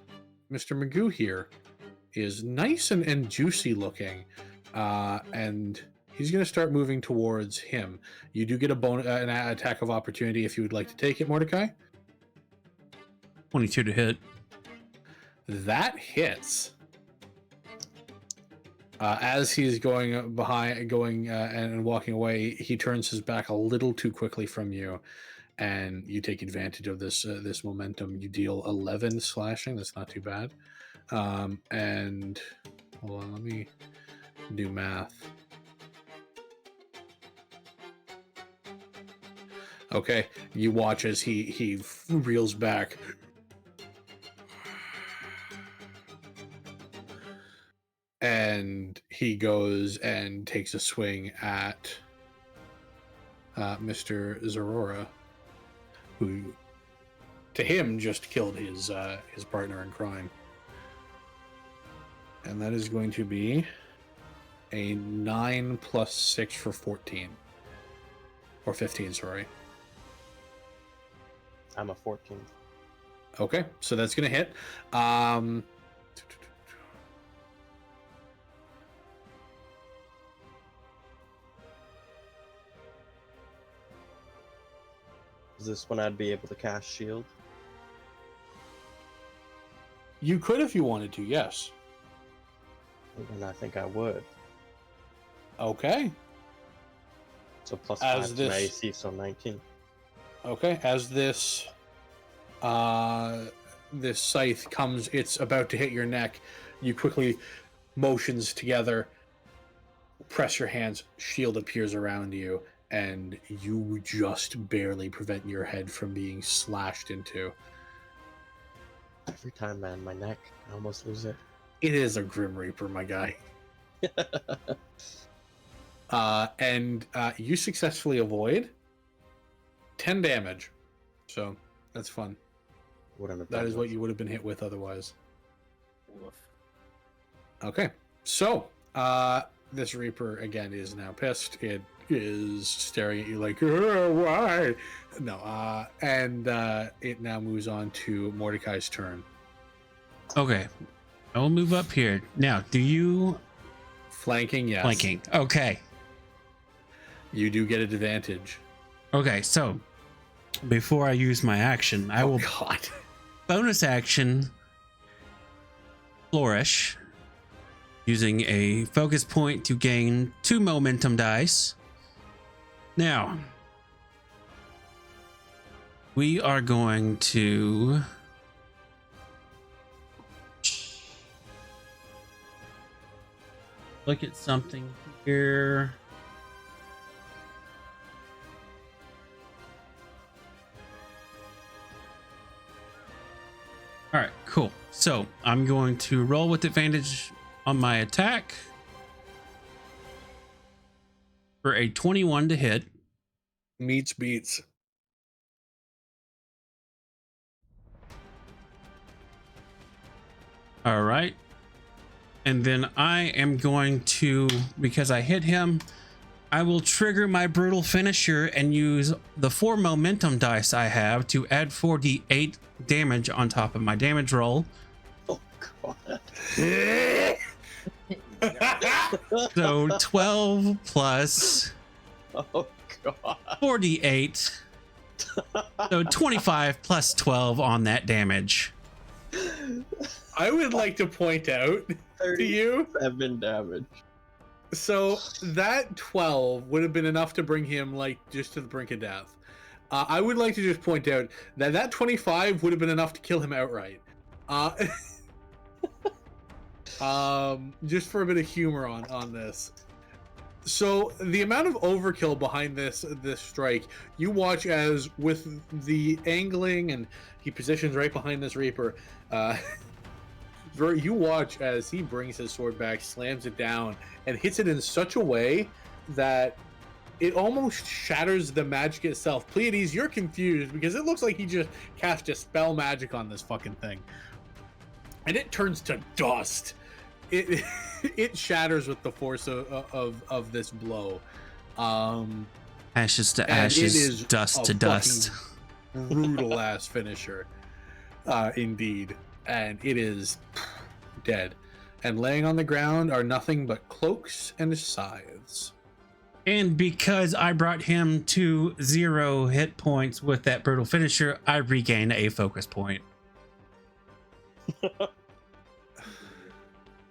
Mr. Magoo here is nice and juicy looking, and he's going to start moving towards him. You do get an attack of opportunity if you would like to take it, Mordecai. 22 to hit. That hits. As he's going behind, and walking away, he turns his back a little too quickly from you, and you take advantage of this momentum. You deal 11 slashing. That's not too bad. And hold on, let me do math. Okay, you watch as he reels back. And he goes and takes a swing at Mr. Zorora, who to him just killed his partner in crime. And that is going to be a 9 plus 6 for 14. Or 15, sorry. I'm a 14. Okay, so that's going to hit. Is this when I'd be able to cast shield? You could if you wanted to, yes. And I think I would. Okay. So plus As 5 this- to my AC, so 19. Okay, as this scythe comes, it's about to hit your neck. You quickly motions together, press your hands, shield appears around you, and you just barely prevent your head from being slashed into. Every time, man, my neck, I almost lose it. It is a Grim Reaper, my guy. And you successfully avoid 10 damage. So that's fun. Wouldn't have That done is what this. you would have been hit with otherwise. Woof. Okay. So this Reaper again is now pissed. It is staring at you like, why? No, and it now moves on to Mordecai's turn. Okay. I will move up here. Now, do you Flanking, yes. flanking? Okay. You do get advantage. Okay, so before I use my action, I will God. bonus action flourish using a focus point to gain 2 momentum dice. Now, we are going to look at something here. All right, cool. So I'm going to roll with advantage on my attack for a 21 to hit. Meets beats. All right. And then I am going to, because I hit him, I will trigger my brutal finisher and use the 4 momentum dice I have to add 4d8 damage on top of my damage roll. Oh god. So 12 plus Oh god. 4d8. So 25 plus 12 on that damage. I would like to point out to you, 7 damage. so that 12 would have been enough to bring him like just to the brink of death. I would like to just point out that that 25 would have been enough to kill him outright. Just for a bit of humor on this. So the amount of overkill behind this strike, you watch as with the angling, and he positions right behind this Reaper. You watch as he brings his sword back, slams it down, and hits it in such a way that it almost shatters the magic itself. Pleiades, you're confused because it looks like he just cast a spell magic on this fucking thing, and it turns to dust. It shatters with the force of this blow. Ashes to ashes, dust to dust. Brutal ass finisher, indeed, and it is dead. And laying on the ground are nothing but cloaks and scythes. And because I brought him to 0 hit points with that brutal finisher, I regain a focus point.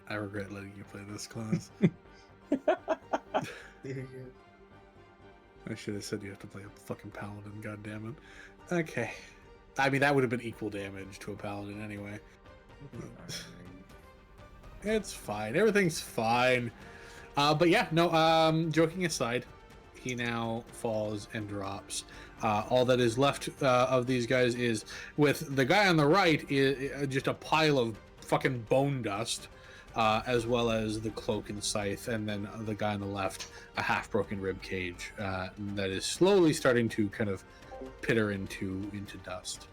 I regret letting you play this class. I should have said you have to play a fucking paladin, goddammit. Okay. I mean, that would have been equal damage to a paladin anyway. It's fine. Everything's fine. But yeah, no, joking aside, he now falls and drops. All that is left of these guys is, with the guy on the right, is just a pile of fucking bone dust. As well as the cloak and scythe, and then the guy on the left, a half-broken rib cage that is slowly starting to kind of pitter into dust.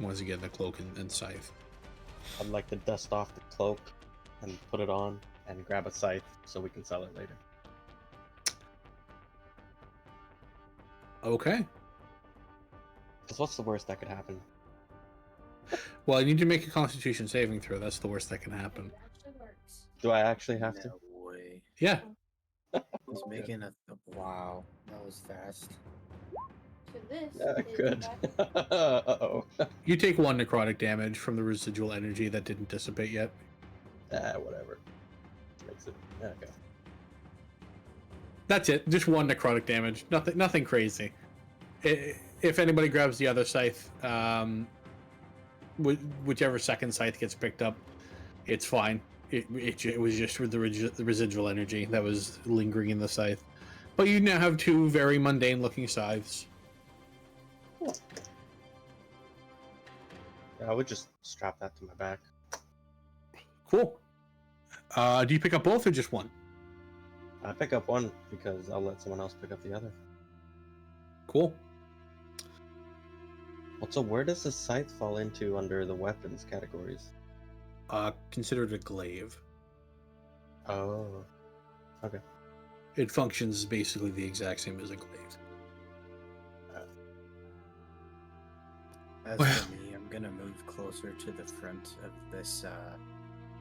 Once again, the cloak and scythe. I'd like to dust off the cloak and put it on and grab a scythe so we can sell it later. Okay. Because what's the worst that could happen? Well, I need to make a Constitution saving throw. That's the worst that can happen. Do I actually have to? No way. Yeah. He's making a. Wow, that was fast. Yeah, good. Uh-oh. You take 1 necrotic damage from the residual energy that didn't dissipate yet. Whatever. Makes it. Okay. That's it. Just 1 necrotic damage. Nothing crazy. If anybody grabs the other scythe, whichever second scythe gets picked up, it's fine. It was just with the residual energy that was lingering in the scythe. But you now have 2 very mundane looking scythes. Cool. Yeah, I would just strap that to my back. Cool. Do you pick up both or just 1? I pick up 1 because I'll let someone else pick up the other. Cool. So where does the scythe fall into under the weapons categories? Consider it a glaive. Oh. Okay. It functions basically the exact same as a glaive. As Well- for me, I'm gonna move closer to the front of this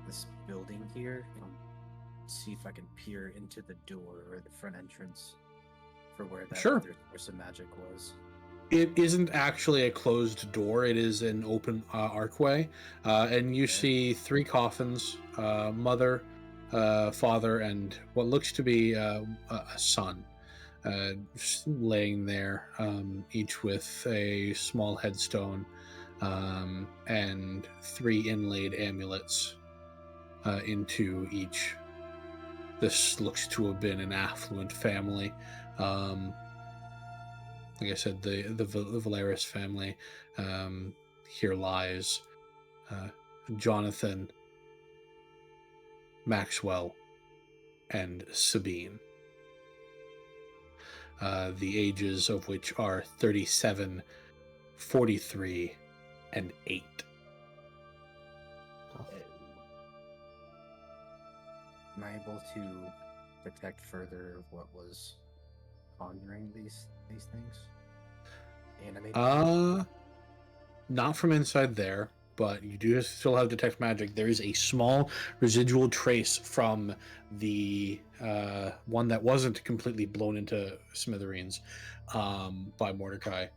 this building here and see if I can peer into the door or the front entrance for where that Sure. other source of magic was. It isn't actually a closed door. It is an open archway, and you Okay. see 3 coffins: mother, father, and what looks to be a son, just laying there, each with a small headstone, and 3 inlaid amulets into each. This looks to have been an affluent family. Like I said, the Valeris family. Here lies Jonathan, Maxwell, and Sabine. The ages of which are 37, 43, and 8. Am I able to detect further of what was pondering these things? Animated? Not from inside there, but you do still have detect magic. There is a small residual trace from the one that wasn't completely blown into smithereens by Mordecai,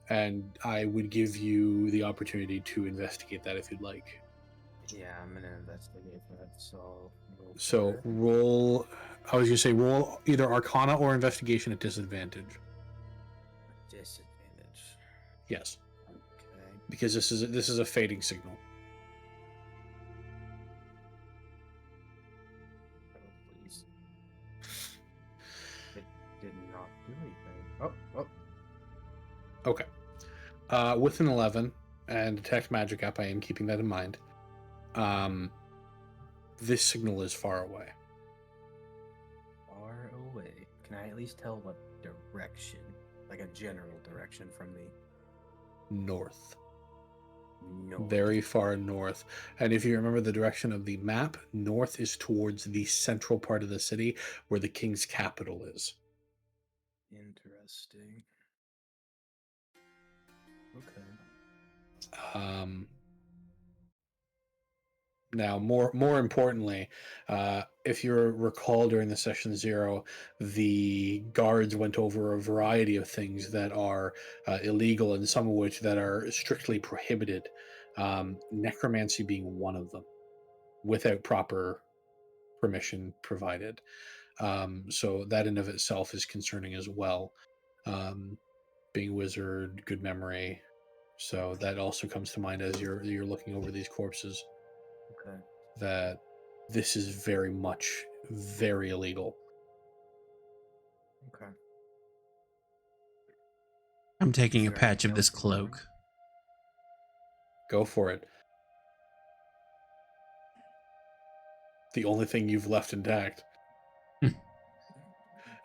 and I would give you the opportunity to investigate that if you'd like. Yeah, I'm gonna investigate that. So roll So for it. roll. I was gonna say roll either Arcana or Investigation at disadvantage. Disadvantage. Yes, Okay. because this is a fading signal. Oh, please. It did not do anything. Oh, oh. Okay. With an 11 and detect magic app, I am keeping that in mind. This signal is far away. Far away. Can I at least tell what direction? Like a general direction from the North. north. Very far north. And if you remember the direction of the map, north is towards the central part of the city where the king's capital is. Interesting. Okay. Now, more importantly, if you recall during the session 0, the guards went over a variety of things that are illegal, and some of which that are strictly prohibited. Necromancy being one of them, without proper permission provided. So that in of itself is concerning as well. Being a wizard, good memory. So that also comes to mind as you're looking over these corpses. Okay. That this is very much very illegal. Okay. I'm taking Is a there patch anything of this else we're doing? cloak. Go for it. The only thing you've left intact.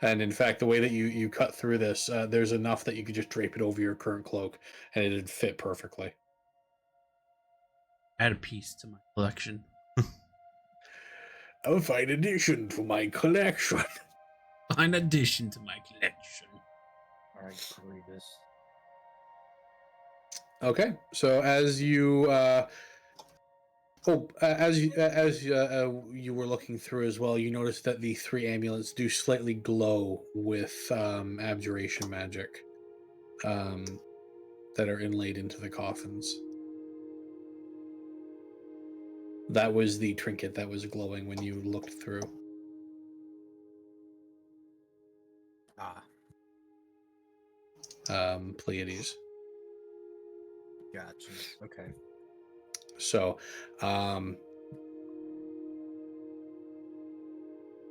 And in fact, the way that you cut through this, there's enough that you could just drape it over your current cloak, and it'd fit perfectly. Add a piece to my collection. A fine addition to my collection. An addition to my collection. Alright, Grievous. Okay, so as you you were looking through as well, you noticed that the 3 amulets do slightly glow with abjuration magic that are inlaid into the coffins. That was the trinket that was glowing when you looked through. Ah, Pleiades. gotcha. Okay. So,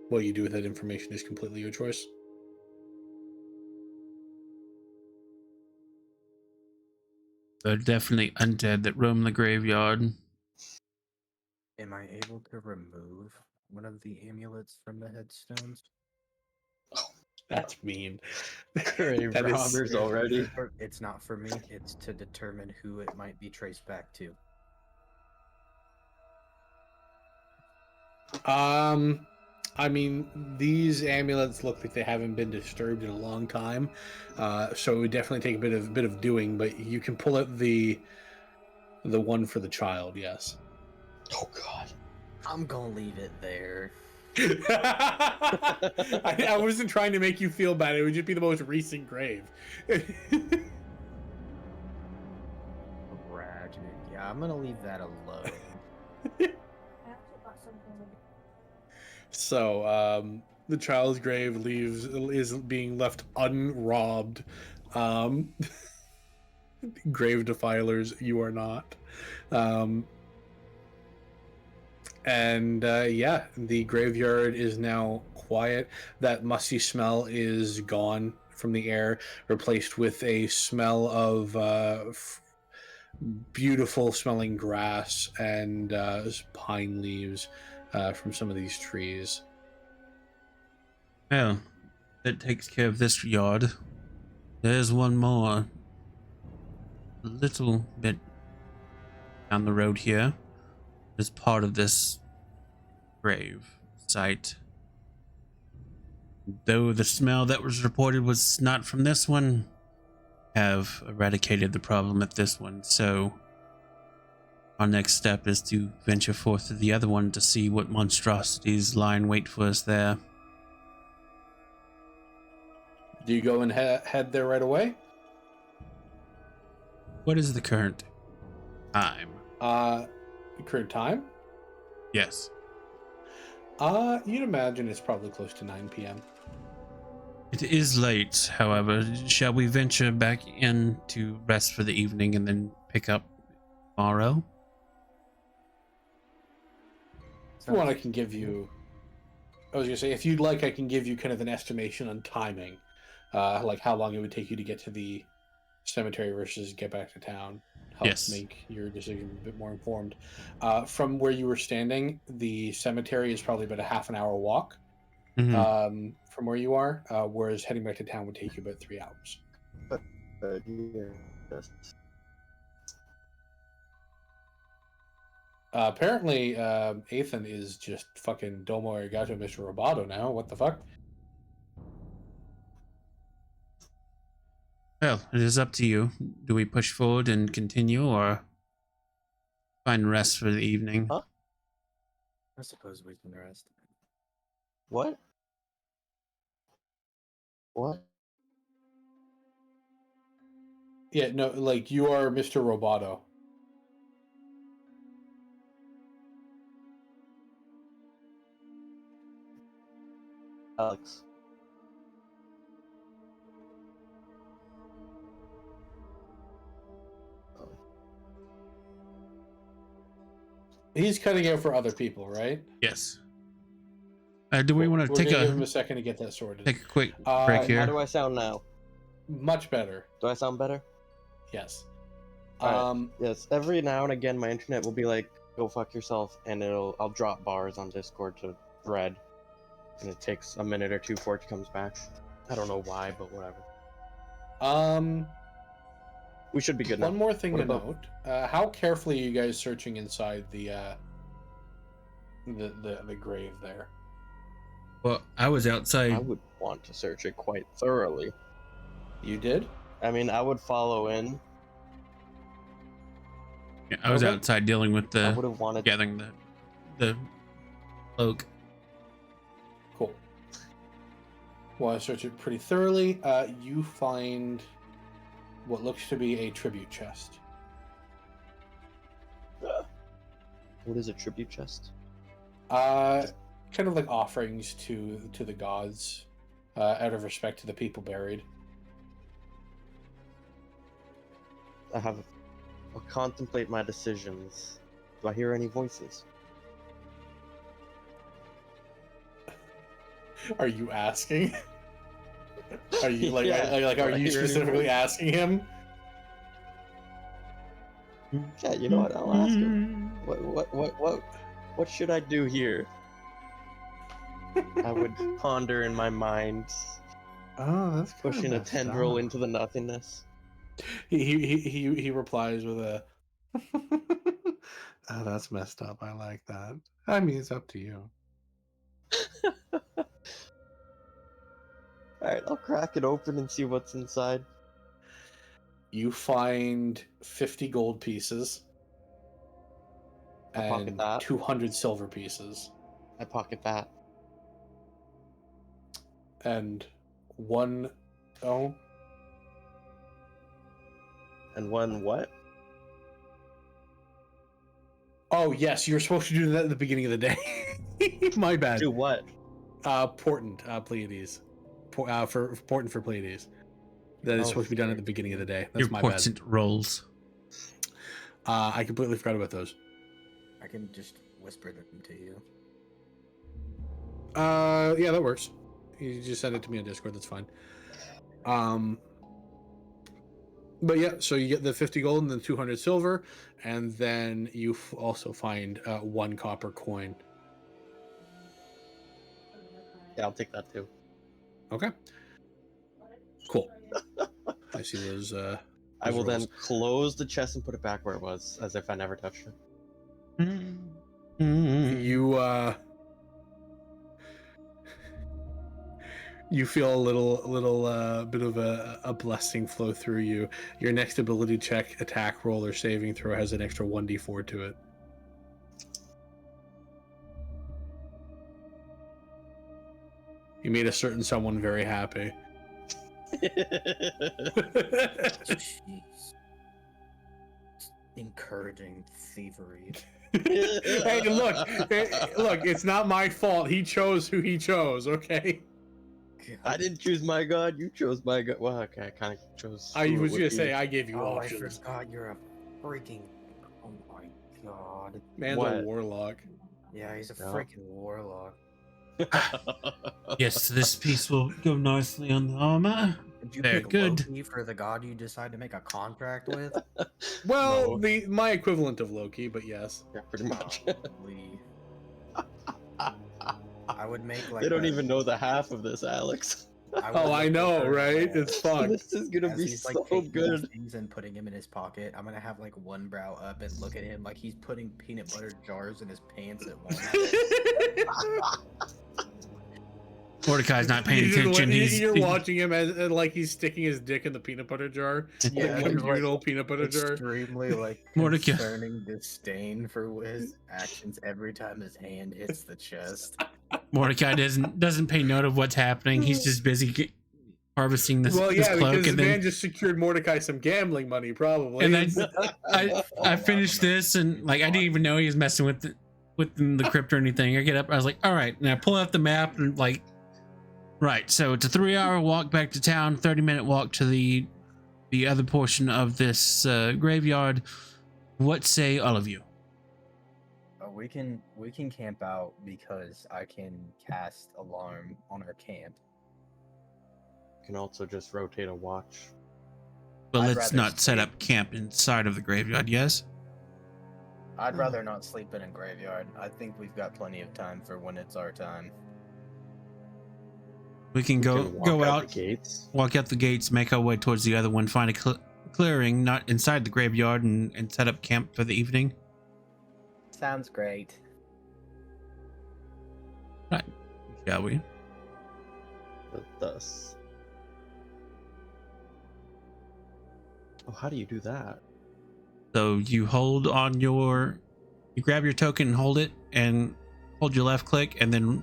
what you do with that information is completely your choice. They're definitely undead that roam the graveyard. Am I able to remove one of the amulets from the headstones? That's mean. Grave That is- robbers already. It's not for me. It's to determine who it might be traced back to. I mean, these amulets look like they haven't been disturbed in a long time, so it would definitely take a bit of doing. But you can pull out the one for the child. Yes. Oh God. I'm gonna leave it there. I wasn't trying to make you feel bad. It would just be the most recent grave. Tragic. Yeah, I'm gonna leave that alone. So, the child's grave is being left unrobbed. Um, grave defilers, you are not. Um, and yeah, the graveyard is now quiet. That musty smell is gone from the air, replaced with a smell of beautiful smelling grass and pine leaves from some of these trees. Well, that takes care of this yard. There's one more, a little bit down the road here. As part of this grave site. Though the smell that was reported was not from this one, have eradicated the problem at this one, so our next step is to venture forth to the other one to see what monstrosities lie in wait for us there. Do you go and head there right away? What is the current time? Current time? Yes. You'd imagine it's probably close to 9 p.m. It is late, however. Shall we venture back in to rest for the evening and then pick up tomorrow? If you want, I can give you. I was gonna say, if you'd like, I can give you kind of an estimation on timing, like how long it would take you to get to the cemetery versus get back to town. Helps Yes. make your decision a bit more informed. From where you were standing, the cemetery is probably about a half an hour walk from where you are, whereas heading back to town would take you about 3 hours. Yes. Apparently, Ethan is just fucking Domo Arigato Mr. Roboto now. What the fuck? Well, it is up to you. Do we push forward and continue, or find rest for the evening? Huh? I suppose we can rest. What? What? Yeah, no, like you are Mr. Roboto. Alex. He's cutting out for other people, right? Yes. Do we want to We're take gonna give him a a second to get that sorted. take a quick break How here? How do I sound now? Much better. Do I sound better? Yes. Alright. Yes. Every now and again, my internet will be like, "Go fuck yourself," and I'll drop bars on Discord to red, and it takes a minute or two before it comes back. I don't know why, but whatever. We should be good now. One more thing What to about- note: how carefully are you guys searching inside the grave there? Well, I was outside. I would want to search it quite thoroughly. You did? I mean, I would follow in. Yeah, I was Okay. outside dealing with I the would have wanted. gathering the cloak. Cool. Want to search it pretty thoroughly? You find what looks to be a tribute chest. What is a tribute chest? Kind of like offerings to the gods, out of respect to the people buried. I'll contemplate my decisions. Do I hear any voices? Are you asking? Are you like, Yeah. are Do I you hear any specifically voices? asking him? Yeah, you know what? I'll ask him. What should I do here? I would ponder in my mind, Oh, that's pushing a tendril into the nothingness. He replies with a. Oh, that's messed up. I like that. I mean, it's up to you. Alright, I'll crack it open and see what's inside. You find 50 gold pieces I pocket and that. 200 silver pieces I pocket that. and one oh And one what? oh yes, you're supposed to do that at the beginning of the day. My bad. Do what? Portent Pleiades. For Portent for Pleiades. That is Oh, supposed to be done at the beginning of the day. That's Your my bad. portent rolls. I completely forgot about those. I can just whisper them to you. Yeah, that works. You just send it to me on Discord. That's fine. But yeah, so you get the 50 gold and then 200 silver, and then you also find 1 copper coin. Yeah, I'll take that too. Okay. Cool. I see those. I will rolls. then close the chest and put it back where it was, as if I never touched it. You feel a little bit of a blessing flow through you. Your next ability check, attack roll, or saving throw has an extra 1d4 to it. You made a certain someone very happy. Jeez. Encouraging thievery. Hey, look, it's not my fault. He chose who he chose, okay? I didn't choose my god, you chose my god. Well, okay, I kind of chose. I who it was would gonna be. say I gave you Oh, I options. forgot you're a freaking. Oh my god. Man's a What? warlock. Yeah, he's a No. freaking warlock. Yes, this piece will go nicely on the armor. Did you Very pick good. Loki for the god you decide to make a contract with? Well, No. my equivalent of Loki, but yes. Yeah, pretty much. Holy. I would make like. They don't a- even know the half of this, Alex. I would Oh, I look know, over, right? It's fucked. This is gonna as be he's, like, so taking these good. things and putting him in his pocket. I'm gonna have like one brow up and look at him like he's putting peanut butter jars in his pants at once. Mordecai's not paying attention. You're watching him as like he's sticking his dick in the peanut butter jar. Yeah, The he's, like, communal peanut butter jar. Extremely like Mordecai. concerning disdain for his actions every time his hand hits the chest. Mordecai doesn't pay note of what's happening. He's just busy harvesting this, Well, this yeah, cloak, because the and man then just secured Mordecai some gambling money, probably. and then I finished this, and like I didn't even know he was messing with the crypt or anything. I get up, I was like, all right, and I pull out the map and like, right. So it's a 3-hour walk back to town, 30-minute walk to the other portion of this graveyard. What say all of you? We can camp out because I can cast alarm on our camp. You can also just rotate a watch. But I'd let's rather not set sleep. up camp inside of the graveyard. Yes. I'd rather not sleep in a graveyard. I think we've got plenty of time for when it's our time. We can You go can go walk out, the gates. walk out the gates, make our way towards the other one, find a clearing, not inside the graveyard, and set up camp for the evening. Sounds great. Shall we? With us. Oh, how do you do that? So you hold on you grab your token and hold it, and hold your left click, and then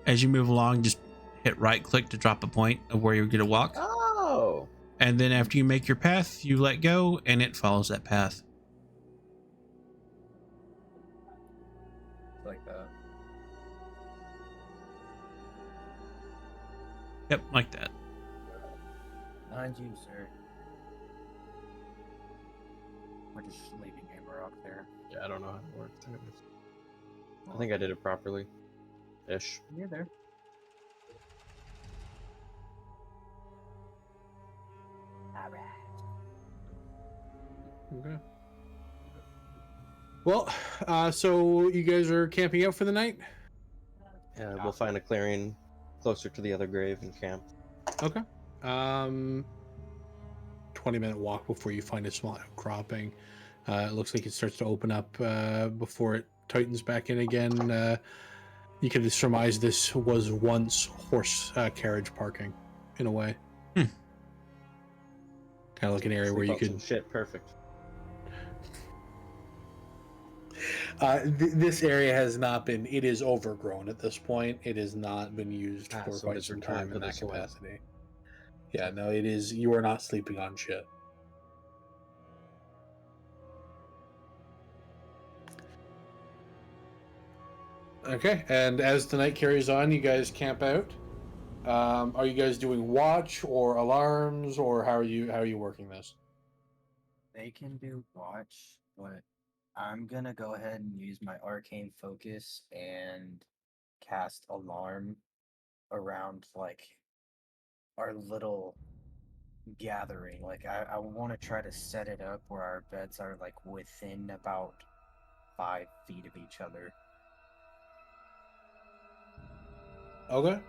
as you move along, just hit right click to drop a point of where you're gonna walk. Oh. And then after you make your path, you let go, and it follows that path. Like that. Yep, like that. Mind you, sir. We're just leaving Amarok there. Yeah, I don't know how it works. I think I did it properly. Ish. You're there. Alright. Okay. Well, so you guys are camping out for the night? Yeah, we'll find a clearing closer to the other grave and camp. Okay. 20-minute walk before you find a small outcropping. It looks like it starts to open up before it tightens back in again. You can surmise this was once horse carriage parking in a way. Hmm. Kind of like an area where Sleep you out could. some shit. Perfect. This area has not been. It is overgrown at this point. It has not been used for So it quite is some returned time to in the that soil. capacity. Yeah, no, it is. You are not sleeping on shit. Okay, and as the night carries on, you guys camp out. Are you guys doing watch or alarms, or how are you working this? They can do watch, but I'm gonna go ahead and use my arcane focus and cast alarm around like our little gathering. Like I want to try to set it up where our beds are like within about 5 feet of each other. Okay.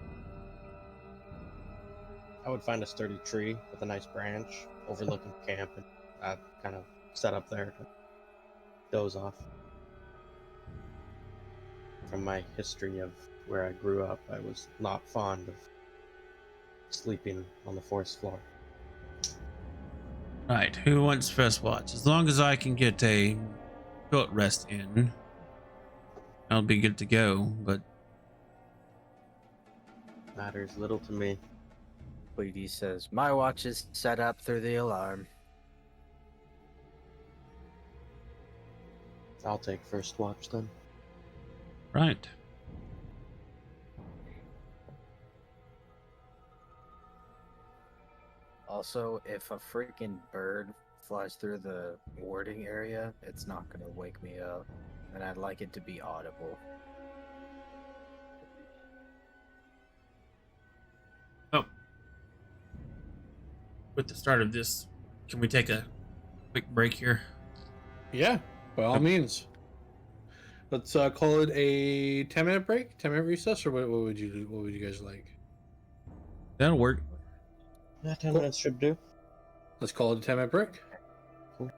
I would find a sturdy tree with a nice branch overlooking camp and kind of set up there to doze off. From my history of where I grew up, I was not fond of sleeping on the forest floor. Right, who wants first watch? As long as I can get a short rest in, I'll be good to go. But Matters little to me. Lady says, "My watch is set up through the alarm." I'll take first watch then. right. Also, if a freaking bird flies through the warding area, it's not gonna wake me up, and I'd like it to be audible. Oh, with the start of this, can we take a quick break here? Yeah, by all Yep. means. Let's call it a 10-minute break, 10-minute recess, or what would you do? What would you guys like? That'll work. Yeah, 10 Cool. minutes should do. Let's call it a 10-minute break. Cool.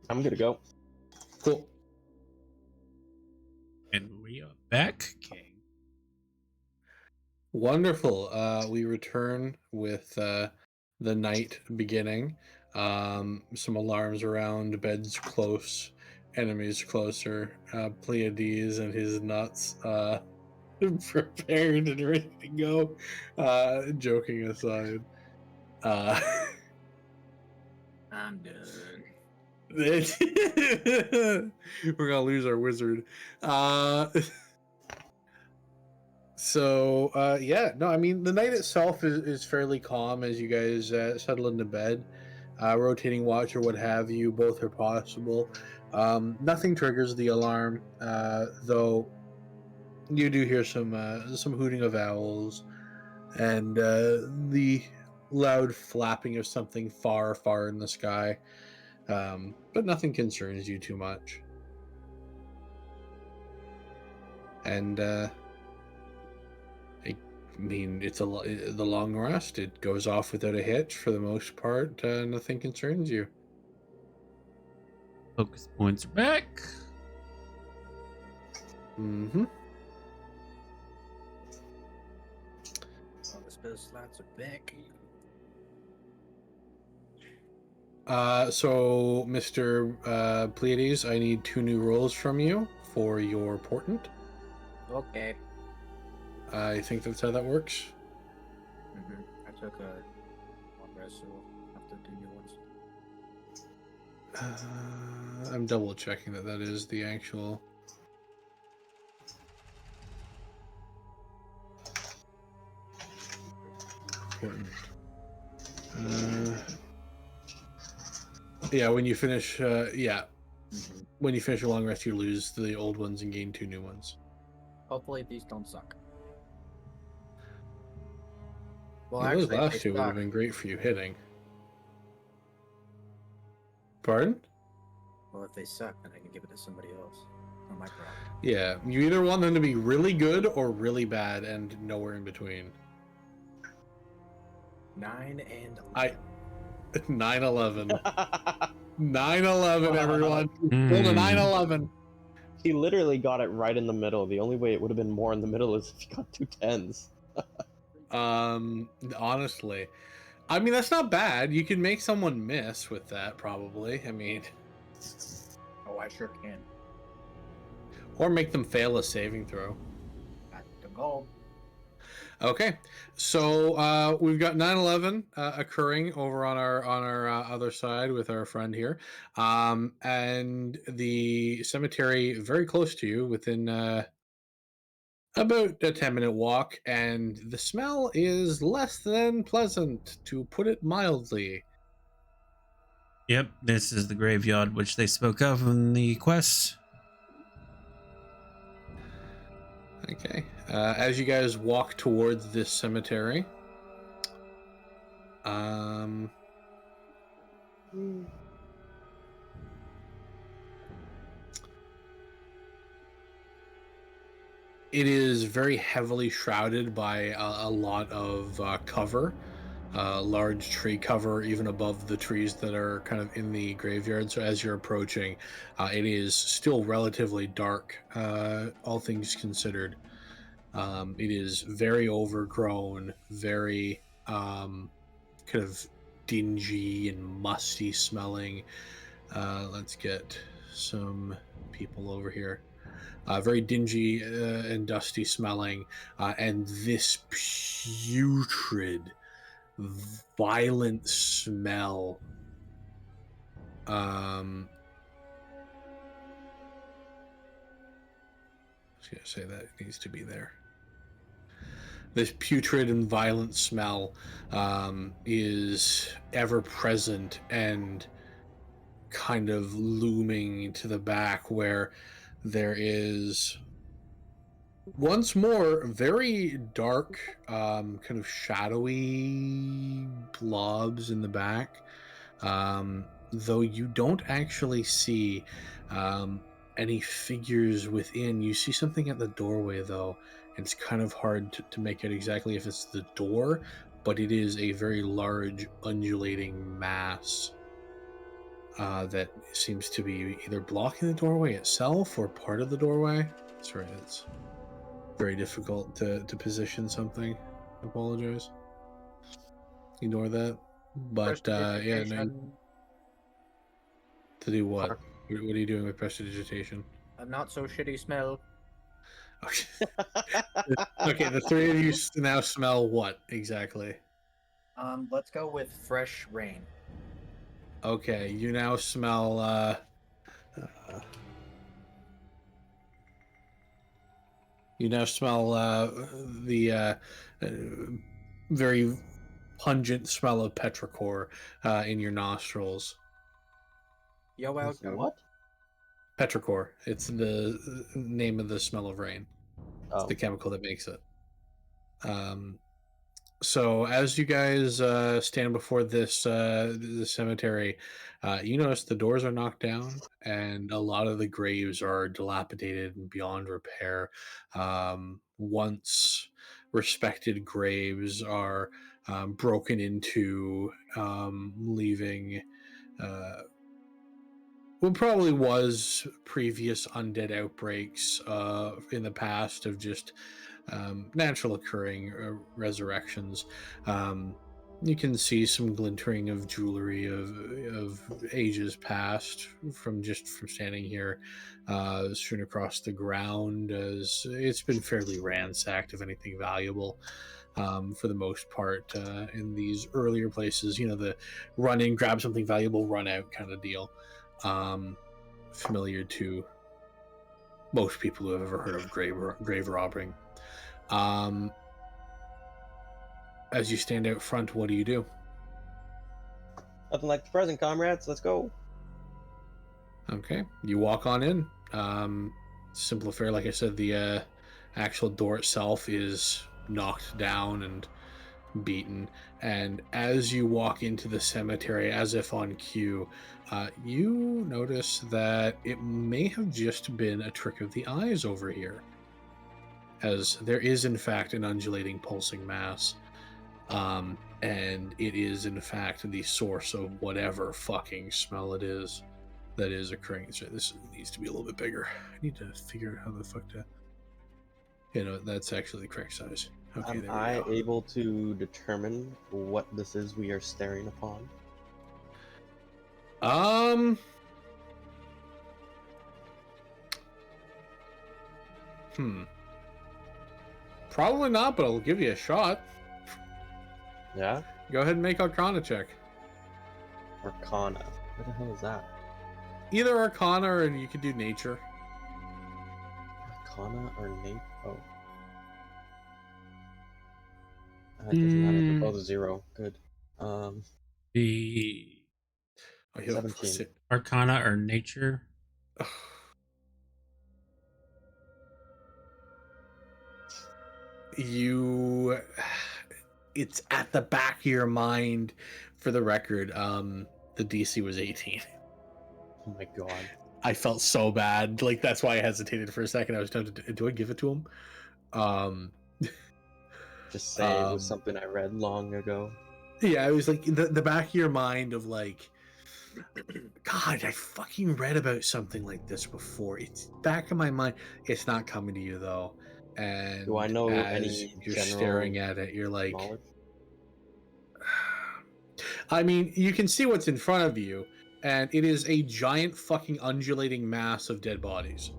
I'm gonna go. Cool. And we are back, King. Wonderful. We return with the night beginning. Some alarms around, beds close, enemies closer. Pleiades and his nuts prepared and ready to go. Joking aside. I'm done. We're gonna lose our wizard. Yeah, no, I mean the night itself is fairly calm as you guys settle into bed. Rotating watch or what have you, both are possible. Nothing triggers the alarm, though you do hear some hooting of owls and the loud flapping of something far, far in the sky. But nothing concerns you too much. And I mean, the long rest. It goes off without a hitch for the most part. Nothing concerns you. Focus points are back. Mm-hmm. All the spell slots are back. So, Mr. Pleiades, I need 2 new rolls from you for your portent. Okay. I think that's how that works. I took a long rest, so I'll have to do new ones. I'm double checking that is the actual. Portent. Yeah, when you finish, when you finish a long rest, you lose the old ones and gain 2 new ones. Hopefully these don't suck. Well, Well, actually, those last they 2 would have suck. been great for you hitting. Pardon? Well, if they suck, then I can give it to somebody else. Not my problem. Yeah, you either want them to be really good or really bad, and nowhere in between. 9 and 11. 9/11. 9/11, everyone. Hmm. Roll a 9/11. He literally got it right in the middle. The only way it would have been more in the middle is if he got 2 10s. Honestly, I mean that's not bad. You can make someone miss with that, probably. I mean, Oh, I sure can. or make them fail a saving throw. Got the gold. Okay, so we've got 9/11 occurring over on our other side with our friend here, and the cemetery very close to you, within about a 10-minute walk, and the smell is less than pleasant, to put it mildly. Yep, this is the graveyard which they spoke of in the quest. Okay, as you guys walk towards this cemetery, it is very heavily shrouded by a lot of cover, large tree cover, even above the trees that are kind of in the graveyard. So as you're approaching, it is still relatively dark, all things considered. It is very overgrown, very kind of dingy and musty smelling. Let's get some people over here. Very dingy and dusty smelling, and this putrid, violent smell. I was gonna say that it needs to be there. This putrid and violent smell is ever present and kind of looming to the back, where there is once more very dark, kind of shadowy blobs in the back, though you don't actually see any figures within. You see something at the doorway, though. It's kind of hard to make out exactly if it's the door, but it is a very large undulating mass. that seems to be either blocking the doorway itself or part of the doorway. That's right. It's very difficult to position something. I apologize. Ignore that. But yeah, no, Prestidigitation. to do what? Park. What are you doing with prestidigitation? A not so shitty smell. Okay. Okay, the three of you now smell what exactly? Let's go with fresh rain. Okay, you now smell the very pungent smell of petrichor in your nostrils. You're With welcome. what? Petrichor. It's the name of the smell of rain. It's Oh, the chemical that makes it. So as you guys stand before the cemetery, you notice the doors are knocked down, and a lot of the graves are dilapidated and beyond repair. Once respected graves are broken into, leaving what probably was previous undead outbreaks in the past of just natural occurring resurrections. Um, you can see some glintering of jewelry of ages past from standing here, strewn across the ground. As it's been fairly ransacked of anything valuable, for the most part. In these earlier places, the run in, grab something valuable, run out kind of deal. Familiar to most people who have ever heard of grave robbing. Um, as you stand out front, what do you do? nothing like the present, comrades. Let's go. Okay, you walk on in. Simple affair, like I said, the actual door itself is knocked down and beaten. And as you walk into the cemetery, as if on cue, you notice that it may have just been a trick of the eyes over here, as there is, in fact, an undulating pulsing mass. And it is, in fact, the source of whatever fucking smell it is that is occurring. So this needs to be a little bit bigger. I need to figure out how the fuck to. That's actually the correct size. Okay, Am there we I go. able to determine what this is we are staring upon? Um. Probably not, but I'll give you a shot. Yeah? Go ahead and make Arcana check. Arcana. What the hell is that? Either Arcana or you could do Nature. Arcana or Nate? Oh. It doesn't matter. They're both 0. Good. The Oh, you have 17. Arcana or Nature. You. It's at the back of your mind. For the record, the DC was 18. Oh my god. I felt so bad. Like that's why I hesitated for a second. I was tempted to, do I give it to him? Just say it was something I read long ago. Yeah, I was like the back of your mind of like, God, I fucking read about something like this before. It's back of my mind. It's not coming to you though. And Do I know as any you're general staring at it, you're like, knowledge? I mean, you can see what's in front of you, and it is a giant fucking undulating mass of dead bodies.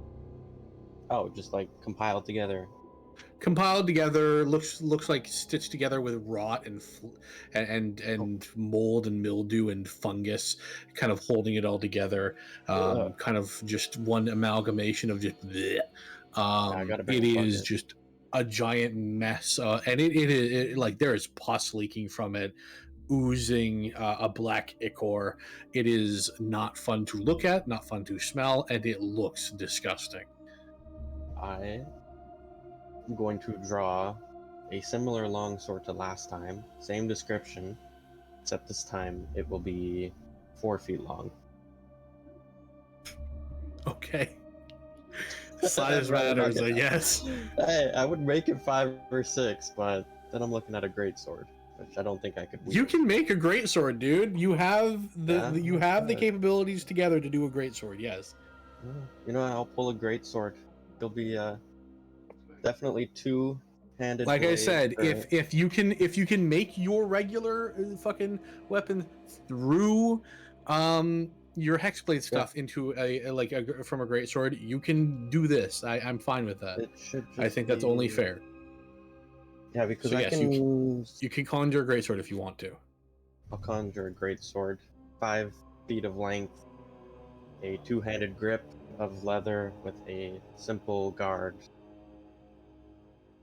Oh, just like compiled together. Compiled together, looks like stitched together with rot and mold and mildew and fungus, kind of holding it all together. Kind of just one amalgamation of just bleh. I gotta bring It a is bucket. just a giant mess, and it like there is pus leaking from it, oozing a black ichor. It is not fun to look at, not fun to smell, and it looks disgusting. I am going to draw a similar longsword to last time. Same description, except this time it will be 4 feet long. Okay. Size matters, I guess. Hey, I would make it 5 or 6, but then I'm looking at a great sword. which I don't think I could. You Wield. can make a great sword, dude. You have you have the Yeah. capabilities together to do a great sword. Yes. You know, I'll pull a great sword. It'll be definitely two-handed Like I blade. said, if you can make your regular fucking weapon through your hexblade stuff into from a great sword, you can do this. I'm fine with that. It should just I think that's only be- fair. Yeah, because So I yes, can. you can conjure a great sword if you want to. I'll conjure a great sword, 5 feet of length, a two-handed grip of leather with a simple guard.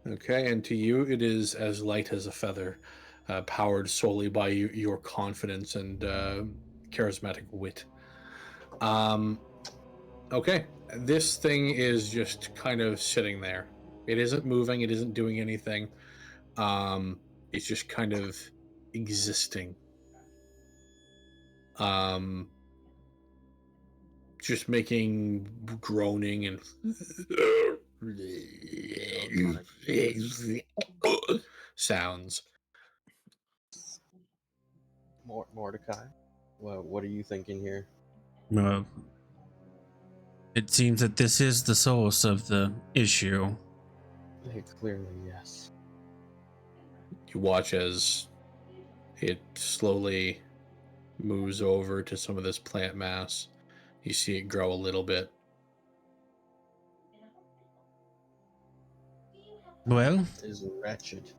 Okay, and to you, it is as light as a feather, powered solely by your confidence and charismatic wit. Um, okay, this thing is just kind of sitting there. It isn't moving. It isn't doing anything. It's just kind of existing. Um, just making groaning and sounds. Mordecai, what are you thinking here? Well, it seems that this is the source of the issue. Clearly, yes. You watch as it slowly moves over to some of this plant mass. You see it grow a little bit. Well, It is wretched.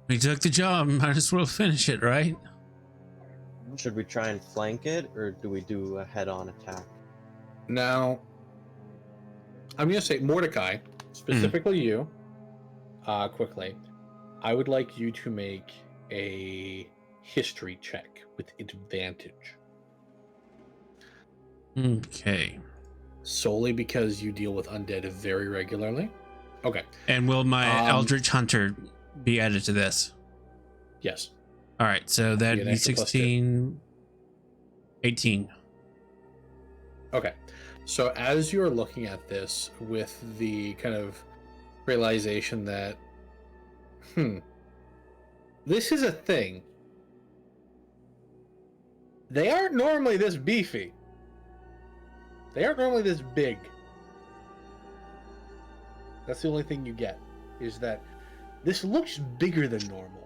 we took the job. Might as well finish it, right? Should we try and flank it, or do we do a head-on attack? Now, I'm going to say, Mordecai, specifically you, quickly, I would like you to make a history check with advantage. Okay. Solely because you deal with undead very regularly. Okay. And will my Eldritch Hunter be added to this? Yes. All right, so that'd an be extra +2. 16, 18. Okay. So as you're looking at this with the kind of realization that, this is a thing. They aren't normally this beefy. They aren't normally this big. That's the only thing you get, is that this looks bigger than normal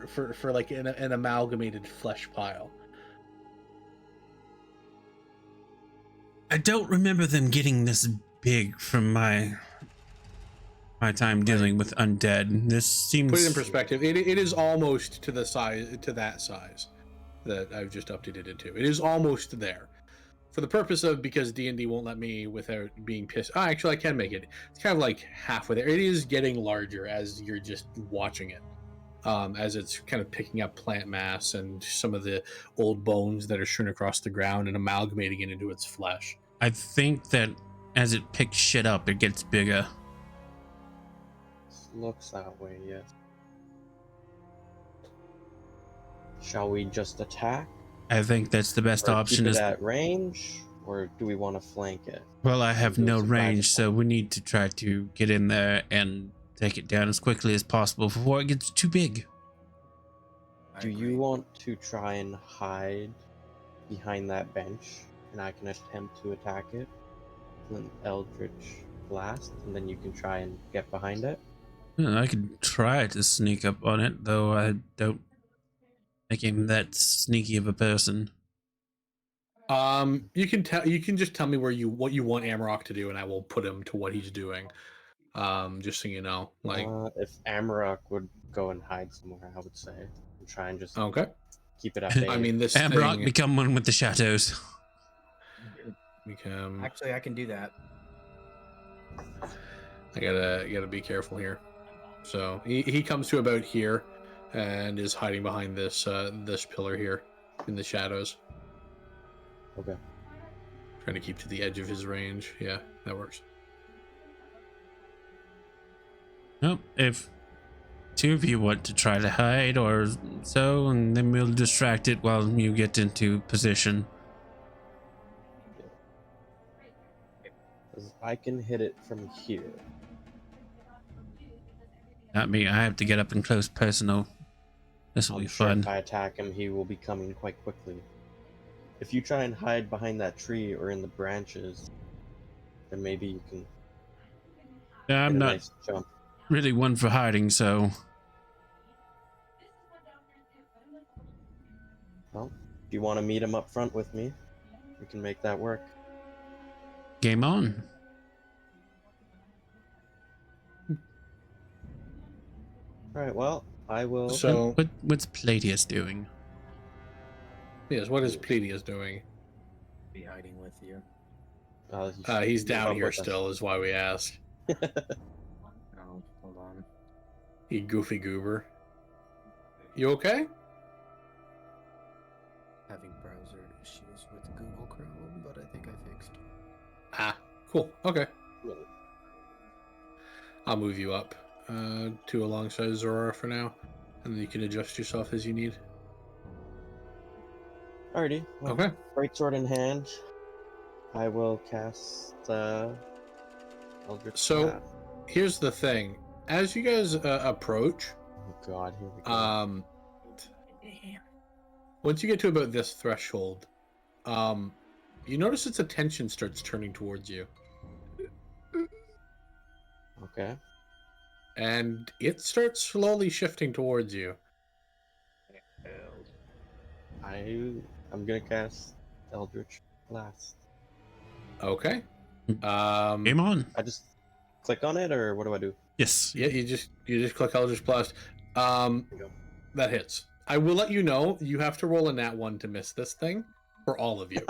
for like an amalgamated flesh pile. I don't remember them getting this big from my time dealing with undead. This seems. Put it in perspective. It is almost to the size, to that size that I've just updated it to. It is almost there. For the purpose of, because D&D won't let me without being pissed. Oh, actually, I can make it. It's kind of like halfway there. It is getting larger as you're just watching it. As it's kind of picking up plant mass and some of the old bones that are strewn across the ground and amalgamating it into its flesh. I think that as it picks shit up, it gets bigger. Looks that way, yes. Shall we just attack? I think that's the best Or option. keep it at range, or do we want to flank it? Well, I have Do a no surprise range, so attack. we need to try to get in there and take it down as quickly as possible before it gets too big. Do you want to try and hide behind that bench, and I can attempt to attack it with an Eldritch Blast, and then you can try and get behind it? I could try to sneak up on it, though I don't think I'm that sneaky of a person. You can tell. You can just tell me what you want Amarok to do, and I will put him to what he's doing. Just so you know, like, If Amarok would go and hide somewhere, I would say, and try and just okay. keep it at bay. I mean, this Amrock, thing. become one with the shadows. Become. Actually, I can do that. I gotta be careful here. So he comes to about here, and is hiding behind this this pillar here, in the shadows. Okay. Trying to keep to the edge of his range. Yeah, that works. Well, if two of you want to try to hide or so, and then we'll distract it while you get into position. 'Cause I can hit it from here. Not me. I have to get up and close personal. This will be I'm sure fun. if I attack him, he will be coming quite quickly. If you try and hide behind that tree or in the branches, then maybe you can Yeah, get I'm a not nice jump. really one for hiding, so Well, if you want to meet him up front with me, we can make that work. game on. Alright, well, I will... So, What's Palladius doing? yes, what is Pleiadius doing? Be hiding with you. He's gave down up here with us. still, is why we ask. Oh, hold on. You goofy goober. You okay? Having browser issues with Google Chrome, but I think I fixed. Ah, cool. Okay. I'll move you up to alongside Zora for now, and then you can adjust yourself as you need. Alrighty, well, Okay. great sword in hand. I will cast Eldritch So, Blast. here's the thing. As you guys approach, Oh god, here we go. once you get to about this threshold, you notice its attention starts turning towards you, Okay. and it starts slowly shifting towards you. I'm gonna cast Eldritch Blast. Okay. Game on. I just click on it, or what do I do? Yes. Yeah, you just click Eldritch Blast. That hits. I will let you know you have to roll a nat 1 to miss this thing for all of you.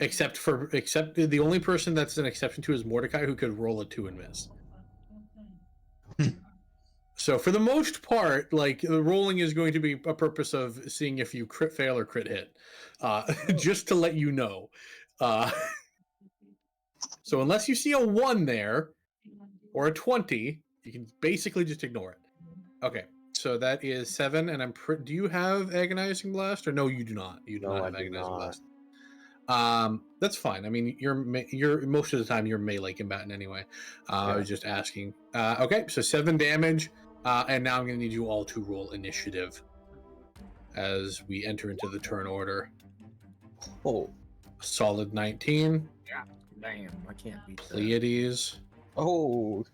except the only person that's an exception to is Mordecai, who could roll a 2 and miss. So for the most part, like, the rolling is going to be a purpose of seeing if you crit fail or crit hit. Just to let you know. So unless you see a 1 there or a 20, you can basically just ignore it. Okay. So that is 7, and do you have Agonizing Blast, or no? You do not. You do No, not I have do Agonizing not. Blast. That's fine. I mean, you're most of the time you're melee combatant anyway. I was just asking. Okay, so 7 damage, and now I'm going to need you all to roll initiative as we enter into the turn order. Oh. Solid 19. Yeah. Damn, I can't beat that. Pleiades. Oh,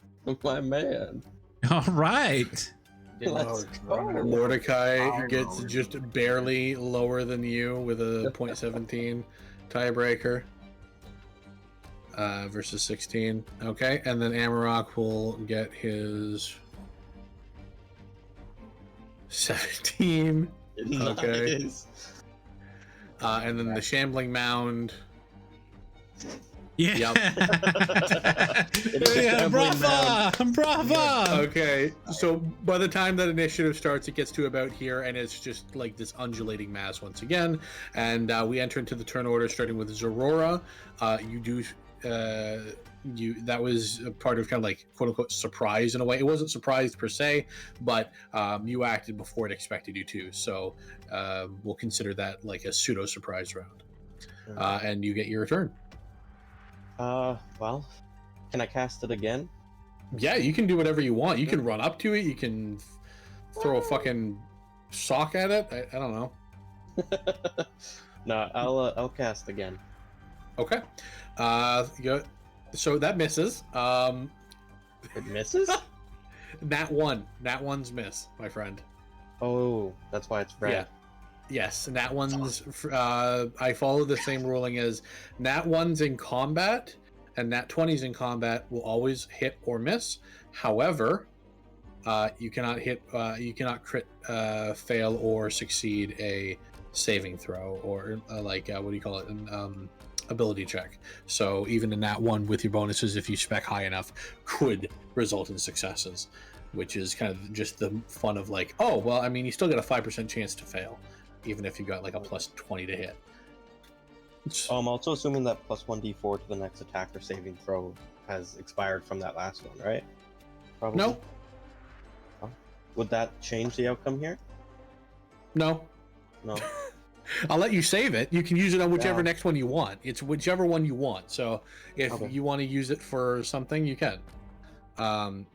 my man. All right. Let's go. Mordecai gets just barely lower than you with a 0.17 tiebreaker versus 16. Okay, and then Amarok will get his 17. Okay. Nice. And then the Shambling Mound. Yeah. Yep. Yeah, brava. Okay, so by the time that initiative starts, it gets to about here, and it's just like this undulating mass once again. And we enter into the turn order, starting with Zorora. That was a part of kind of like quote unquote surprise in a way. It wasn't surprised per se, but you acted before it expected you to. So we'll consider that like a pseudo surprise round. And you get your turn. Well, can I cast it again? Yeah, you can do whatever you want. You can run up to it. You can throw a fucking sock at it. I don't know. No, I'll cast again. Okay. So that misses. It misses? Nat 1. Nat 1's miss, my friend. Oh, that's why it's red. Yeah. Yes, Nat 1's. I follow the same ruling as Nat 1's in combat and Nat 20's in combat will always hit or miss. However, you cannot crit, fail, or succeed a saving throw or what do you call it? An ability check. So even a Nat 1 with your bonuses, if you spec high enough, could result in successes, which is kind of just the fun of like, oh, well, I mean, you still get a 5% chance to fail, even if you got like a plus 20 to hit. I'm also assuming that plus 1d4 to the next attack or saving throw has expired from that last one, right? Probably. No. Oh. Would that change the outcome here? No. No. I'll let you save it. You can use it on whichever Yeah. next one you want. It's whichever one you want. So if Okay. you want to use it for something, you can. So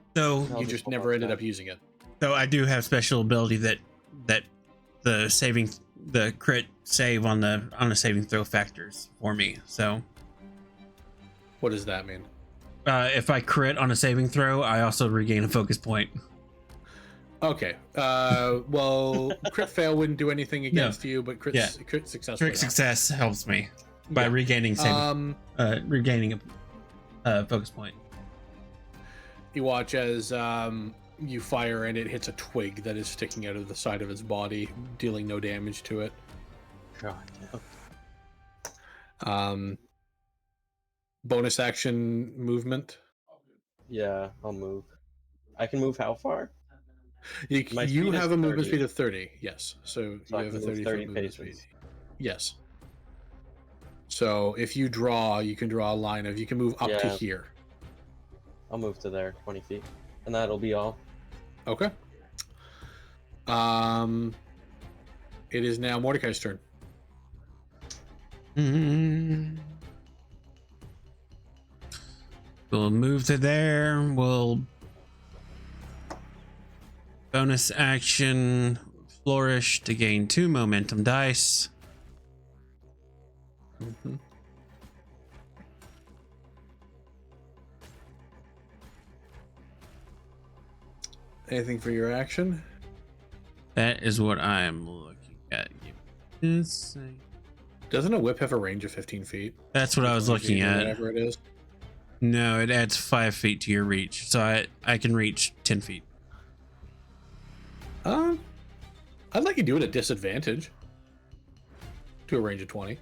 You just never ended up using it. I do have special ability that the crit save on the saving throw factors for me. So What does that mean? if I crit on a saving throw, I also regain a focus point. Okay. Well, crit fail wouldn't do anything against you, but crit success. Crit would success helps me by Yeah. regaining regaining a focus point. You watch as you fire and it hits a twig that is sticking out of the side of its body, dealing no damage to it. God damn. Bonus action movement. Yeah, I'll move. I can move how far? My You speed is have a movement 30. speed of 30. Yes. So So you I have can a move 30 30 foot movement paces. speed. Yes. So if you draw, you can draw a line of you can move up to Yeah. here. I'll move to there, 20 feet. And that'll be all. Okay. It is now Mordecai's turn. We'll move to there. We'll bonus action flourish to gain 2 momentum dice. Mm-hmm. Anything for your action? That is what I'm looking at. Doesn't a whip have a range of 15 feet? That's what I was 20 looking feet or at. Whatever it is. No, it adds 5 feet to your reach, so I can reach 10 feet. I'd like you to do it at disadvantage. To a range of 20.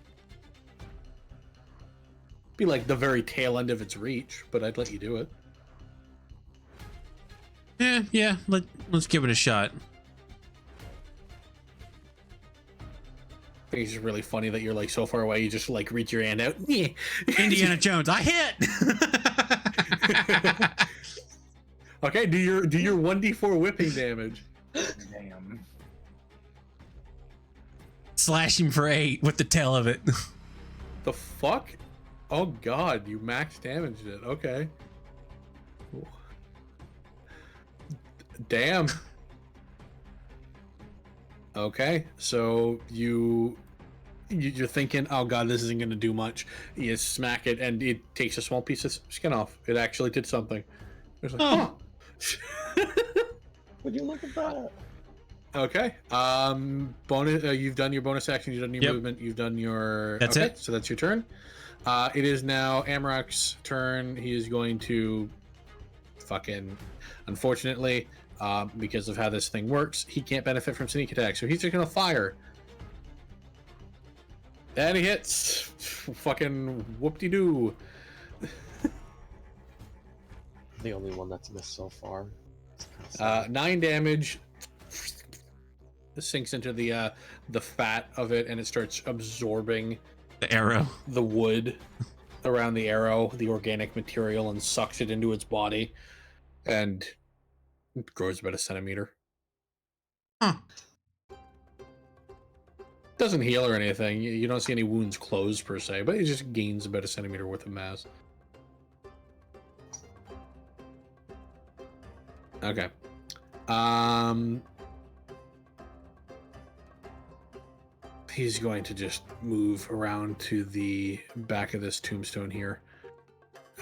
Be like the very tail end of its reach, but I'd let you do it. Yeah. Let's give it a shot. I think it's just really funny that you're like so far away, you just like reach your hand out. Yeah. Indiana Jones, I hit. Okay, do your 1d4 whipping damage. Damn. Slash him for 8 with the tail of it. The fuck? Oh god, you max damaged it. Okay. Damn. Okay, so you're thinking, oh god, this isn't gonna do much. You smack it, and it takes a small piece of skin off. It actually did something. It's like, Oh. Would you look at that? Okay. Bonus. You've done your bonus action. You've done your Yep. movement. You've done your. That's okay, it. So that's your turn. It is now Amrak's turn. He is going to fucking, unfortunately, because of how this thing works, he can't benefit from sneak attack. So he's just gonna fire. And he hits. Fucking whoop-de-doo. The only one that's missed so far. 9 damage. This sinks into the fat of it, and it starts absorbing The arrow. the wood around the arrow, the organic material, and sucks it into its body, and it grows about a centimeter. Huh. Doesn't heal or anything. You don't see any wounds closed per se, but it just gains about a centimeter worth of mass. Okay. He's going to just move around to the back of this tombstone here.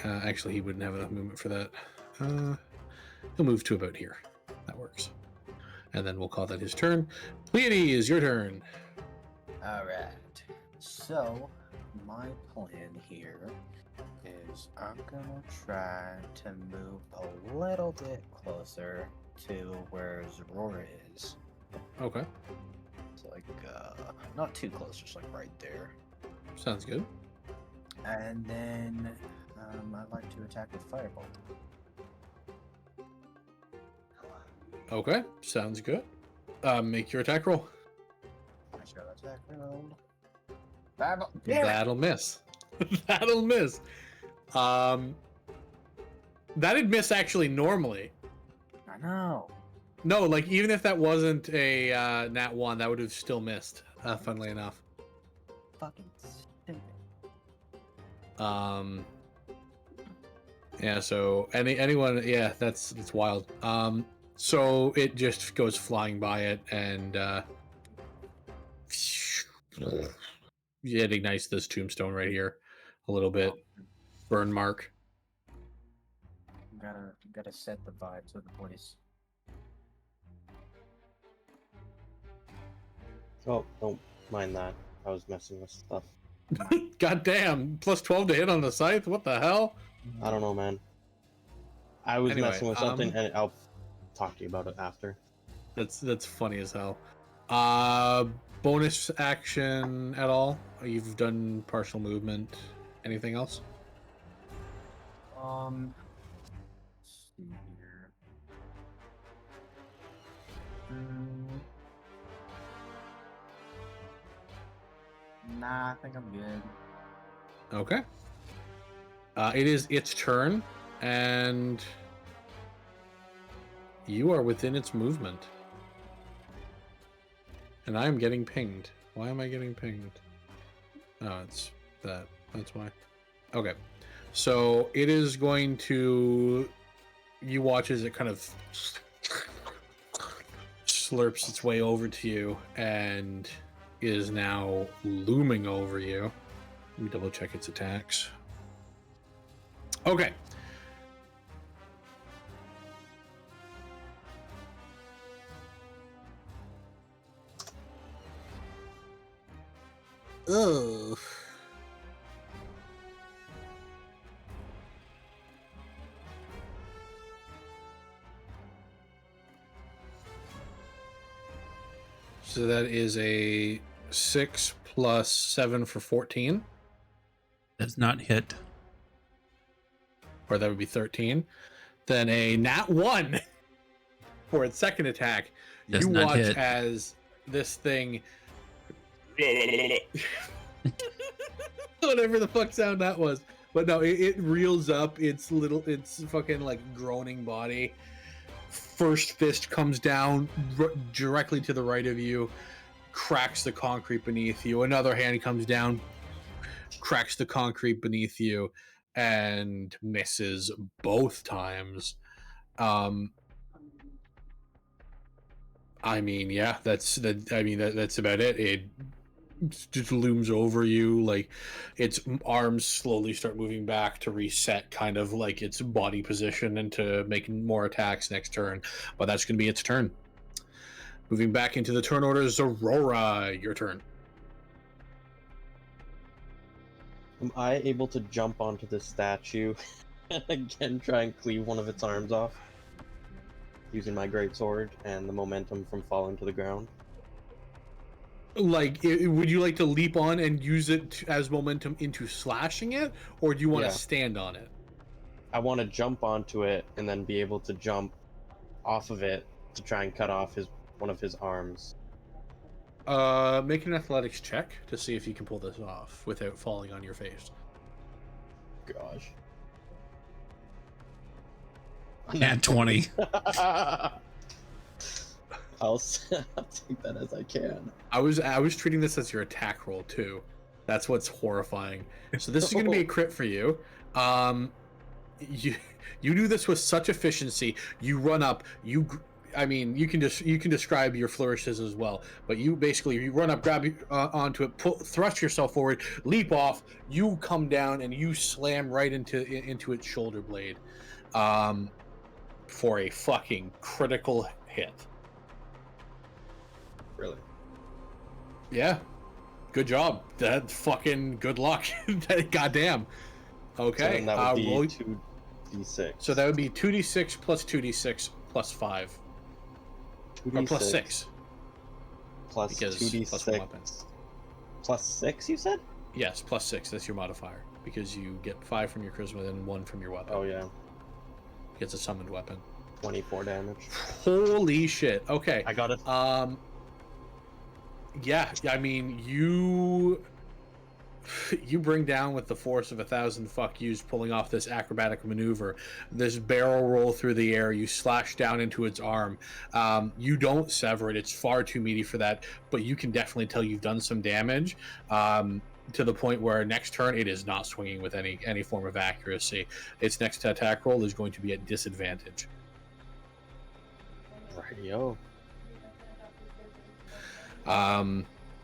Actually, he wouldn't have enough movement for that. He'll move to about here. That works. And then we'll call that his turn. Pleiades, your turn. Alright. So, my plan here is I'm gonna try to move a little bit closer to where Zorora is. Okay. So, like, not too close, just like right there. Sounds good. And then, I'd like to attack with Firebolt. Okay. Sounds good. Make your attack roll. I shall attack roll. Firebolt. Damn it! That'll miss. That'll miss. That'd miss actually normally. I know. No, like even if that wasn't a nat 1, that would have still missed. Funnily enough. Fucking stupid. Yeah. So anyone, yeah, that's wild. So it just goes flying by it, and Yeah, it ignites this tombstone right here a little bit. Burn mark. Gotta set the vibes of the place. Oh, don't mind that. I was messing with stuff. God damn, plus 12 to hit on the scythe? What the hell? I don't know, man. I was Anyway, messing with something, and I'll talk to you about it after. That's funny as hell. Bonus action at all? You've done partial movement. Anything else? Let's see here. Nah, I think I'm good. Okay. It is its turn, and you are within its movement. And I am getting pinged. Why am I getting pinged? Oh, it's that. That's why. Okay. So it is going to... You watch as it kind of slurps its way over to you and is now looming over you. Let me double check its attacks. Okay. Ugh. So that is a 6 plus 7 for 14. Does not hit. Or that would be 13. Then a nat 1 for its second attack. Does you not watch hit. as this thing... Whatever the fuck sound that was. But no, it reels up its fucking like groaning body. First fist comes down directly to the right of you, cracks the concrete beneath you. Another hand comes down, cracks the concrete beneath you, and misses both times. I mean, yeah, that's about it. It just looms over you, like its arms slowly start moving back to reset kind of like its body position and to make more attacks next turn. But that's going to be its turn. Moving back into the turn order is Aurora. Your turn. Am I able to jump onto the statue and again try and cleave one of its arms off? Using my greatsword and the momentum from falling to the ground? Like, would you like to leap on and use it as momentum into slashing it, or do you want to stand on it? I want to jump onto it and then be able to jump off of it to try and cut off one of his arms. Make an athletics check to see if you can pull this off without falling on your face. Gosh. Nat 20. I'll take that as I can. I was treating this as your attack roll too. That's what's horrifying. So this is going to be a crit for you. You do this with such efficiency. You run up. You can describe your flourishes as well. But you run up, grab onto it, thrust yourself forward, leap off. You come down and you slam right into its shoulder blade, for a fucking critical hit. Really? Yeah. Good job. That fucking good luck. Goddamn. Okay. So then that would be roll 2d6. So that would be 2d6 plus 2d6 plus 5. 2d6 Or plus 6. Plus Because 2d6 plus one weapon. Plus 6, you said? Yes, plus 6. That's your modifier. Because you get 5 from your charisma and 1 from your weapon. Oh, yeah. It's a summoned weapon. 24 damage. Holy shit. Okay. I got it. Yeah, I mean, you bring down with the force of 1,000 fuck yous, pulling off this acrobatic maneuver, this barrel roll through the air. You slash down into its arm. You don't sever it. It's far too meaty for that, but you can definitely tell you've done some damage, to the point where next turn it is not swinging with any form of accuracy. Its next attack roll is going to be at disadvantage. Radio.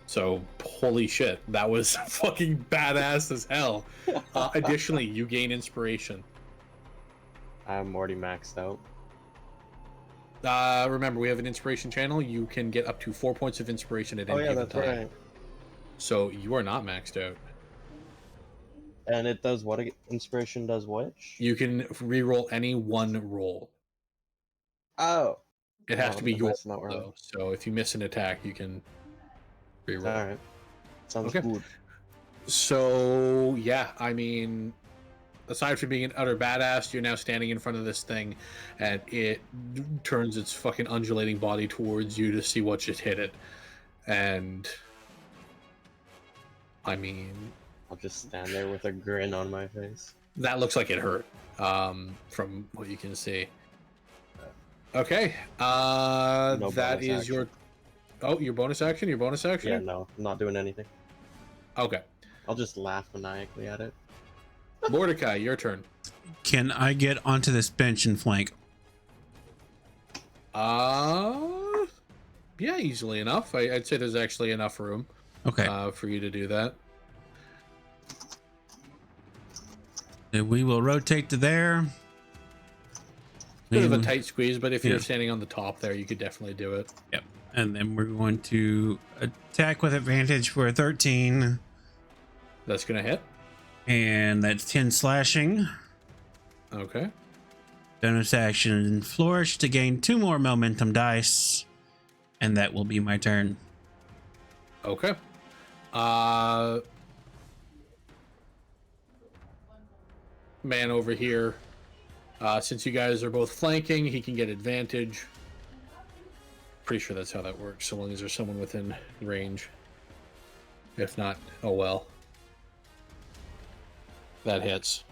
So, holy shit, that was fucking badass as hell. Additionally, you gain inspiration. I'm already maxed out. Remember, we have an inspiration channel. You can get up to 4 points of inspiration at Oh any yeah, given that's time. right. So you are not maxed out. And it does what? Inspiration does which? You can re-roll any one roll. Oh. It has to be I'm your messing up roll, wrong. though. So if you miss an attack, you can re-roll. All right. Sounds Okay. good. So yeah, I mean, aside from being an utter badass, you're now standing in front of this thing, and it turns its fucking undulating body towards you to see what just hit it. And I mean, I'll just stand there with a grin on my face. that looks like it hurt, from what you can see. Okay, No that bonus is action. your. Oh, your bonus action. Your bonus action. Yeah, no, I'm not doing anything. Okay, I'll just laugh maniacally at it. Mordecai, your turn. Can I get onto this bench and flank? Yeah, easily enough. I'd say there's actually enough room. Okay. For you to do that. And we will rotate to there. Bit of a And- tight squeeze, but if Yeah. you're standing on the top there, you could definitely do it. Yep. And then we're going to attack with advantage for a 13. That's gonna hit. And that's 10 slashing. Okay. Bonus action flourish to gain 2 more momentum dice. And that will be my turn. Okay. Man over here. Since you guys are both flanking, he can get advantage. Pretty sure that's how that works, so long as there's someone within range. If not, oh well. That hits.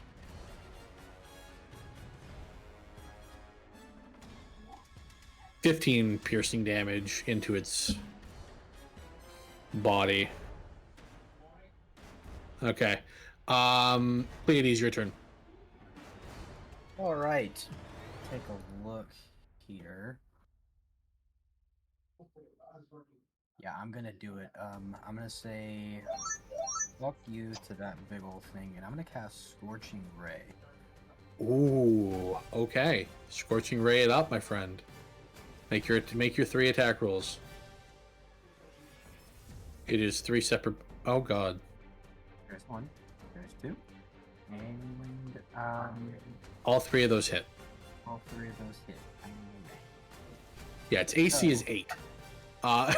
$15 piercing damage into its body. Okay. Pleiades, your turn. All right. Take a look here. Yeah, I'm gonna do it. I'm gonna say, fuck you to that big old thing, and I'm gonna cast Scorching Ray. Ooh, okay. Scorching Ray it up, my friend. Make your 3 attack rolls. It is 3 separate. Oh god. There's 1. There's 2. And All 3 of those hit. all 3 of those hit. Yeah, its AC is 8. Alright.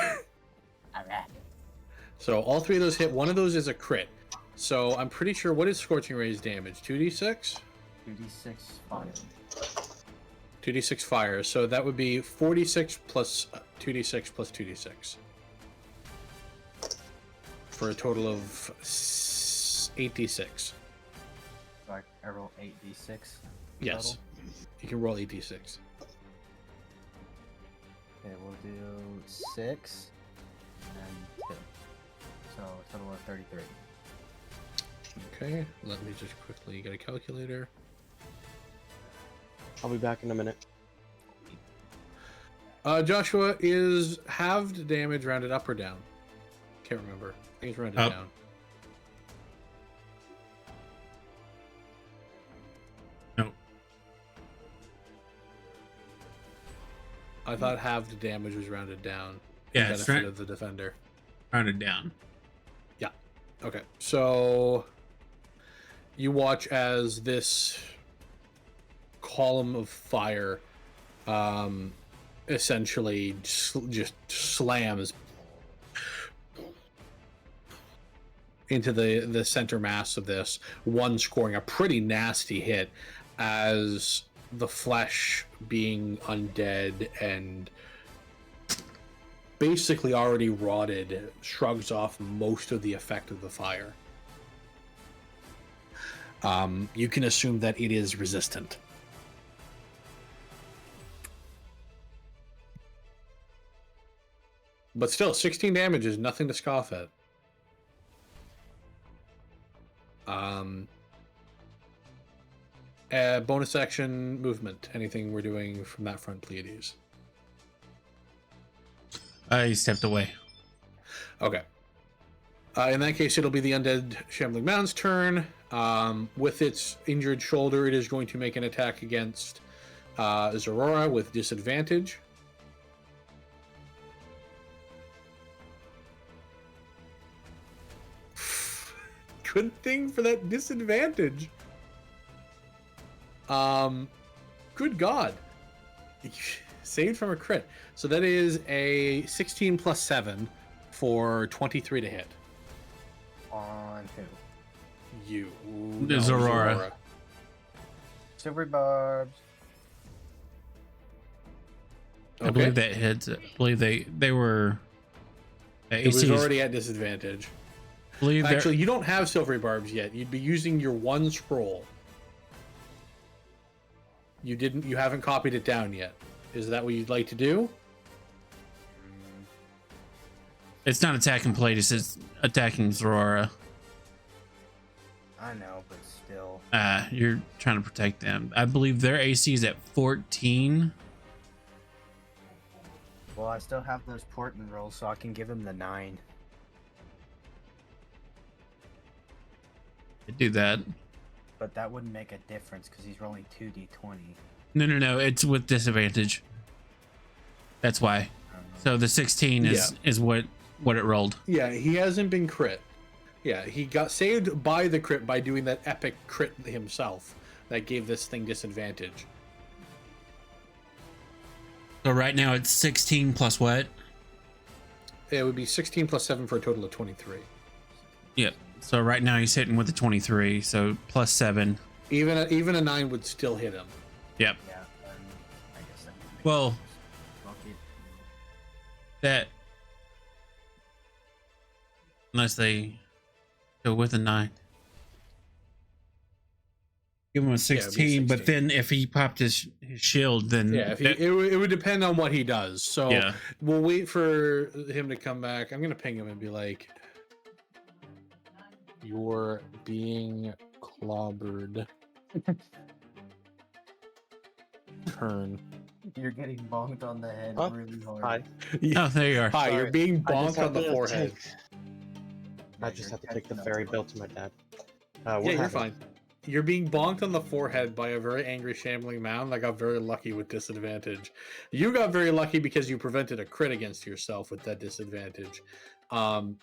So all 3 of those hit. One of those is a crit. So I'm pretty sure, what is Scorching Ray's damage? 2d6? 2d6 fire. 2d6 fire. So that would be 46 plus 2d6 plus 2d6. For a total of 8d6. So I roll 8d6. Yes. Total? You can roll 8d6. Okay, we'll do 6 and 2. So a total of 33. Okay, let me just quickly get a calculator. I'll be back in a minute. Joshua, is halved damage rounded up or down? Can't remember. I think it's rounded Up. down. No. I thought halved damage was rounded down. Yeah, For it's benefit right. of the defender. Rounded down. Okay, so you watch as this column of fire essentially just slams into the center mass of this, one scoring a pretty nasty hit as the flesh being undead and basically already rotted shrugs off most of the effect of the fire. You can assume that it is resistant. But still, 16 damage is nothing to scoff at. Bonus action movement. Anything we're doing from that front, Pleiades? I stepped away. Okay. In that case, it'll be the undead Shambling Mound's turn. With its injured shoulder, it is going to make an attack against Zorora with disadvantage. Good thing for that disadvantage. Good God. Saved from a crit. So that is a 16 plus 7 for 23 to hit. On who? You. The Zorora. Silver barbs. I believe that hits. I believe they were. It was already at disadvantage. Believe Actually, you don't have silvery barbs yet. You'd be using your one scroll. You didn't. You haven't copied it down yet. Is that what you'd like to do? it's not attacking Palladius, it's attacking Zorora. I know, but still. You're trying to protect them. I believe their AC is at 14. Well, I still have those portent rolls, so I can give him the 9. Do that. But that wouldn't make a difference because he's rolling 2d20. No. It's with disadvantage. That's why. So the 16 is what it rolled. Yeah, he hasn't been crit. Yeah, he got saved by the crit by doing that epic crit himself that gave this thing disadvantage. So right now it's 16 plus what? It would be 16 plus 7 for a total of 23. Yep. So right now he's hitting with the 23, so plus 7. Even a 9 would still hit him. Yep. Yeah, I guess that would make Well, sense. Okay. that unless they go with a 9. Give him a 16, but 16. then if he popped his shield, then Yeah, it would depend on what he does. So yeah. we'll wait for him to come back. I'm going to ping him and be like, you're being clobbered. Turn. You're getting bonked on the head Huh? really hard. Hi. Oh, there you are. Hi, you're Sorry. being I just bonked on had the to forehead. I just have to take the catching up ferry to bill us. to my dad. Yeah, What you're happened? fine. You're being bonked on the forehead by a very angry shambling mound. I got very lucky with disadvantage. You got very lucky because you prevented a crit against yourself with that disadvantage,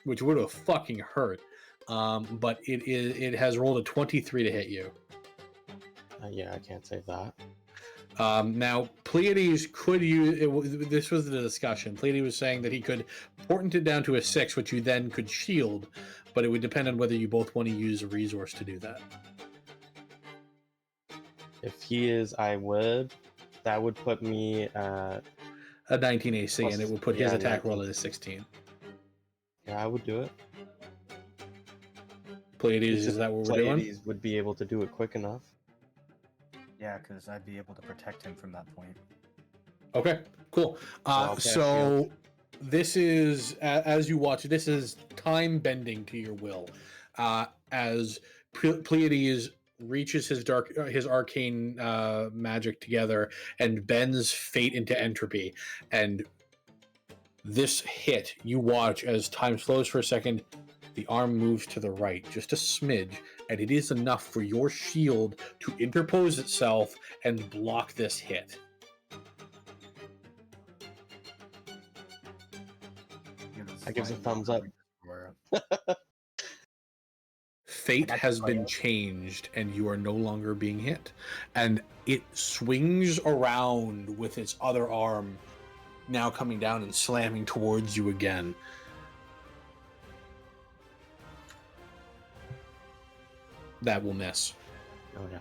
which would have fucking hurt. But it has rolled a 23 to hit you. Yeah, I can't save that. Now, Pleiades could use... this was the discussion. Pleiades was saying that he could portent it down to a 6, which you then could shield, but it would depend on whether you both want to use a resource to do that. If he is, I would. That would put me at... A 19 AC, Plus- and it would put his yeah, attack 19. roll at a 16. Yeah, I would do it. Pleiades, It's is that what just we're doing? Pleiades would be able to do it quick enough. Yeah, because I'd be able to protect him from that point. Okay, cool. I'll cast So this is, as you watch, this is time bending to your will. As Pleiades reaches his arcane magic together and bends fate into entropy. And this hit, you watch as time slows for a second, the arm moves to the right, just a smidge, and it is enough for your shield to interpose itself and block this hit. I gives a thumbs up. Fate has been changed and you are no longer being hit. And it swings around with its other arm, now coming down and slamming towards you again. That will miss. Oh yeah.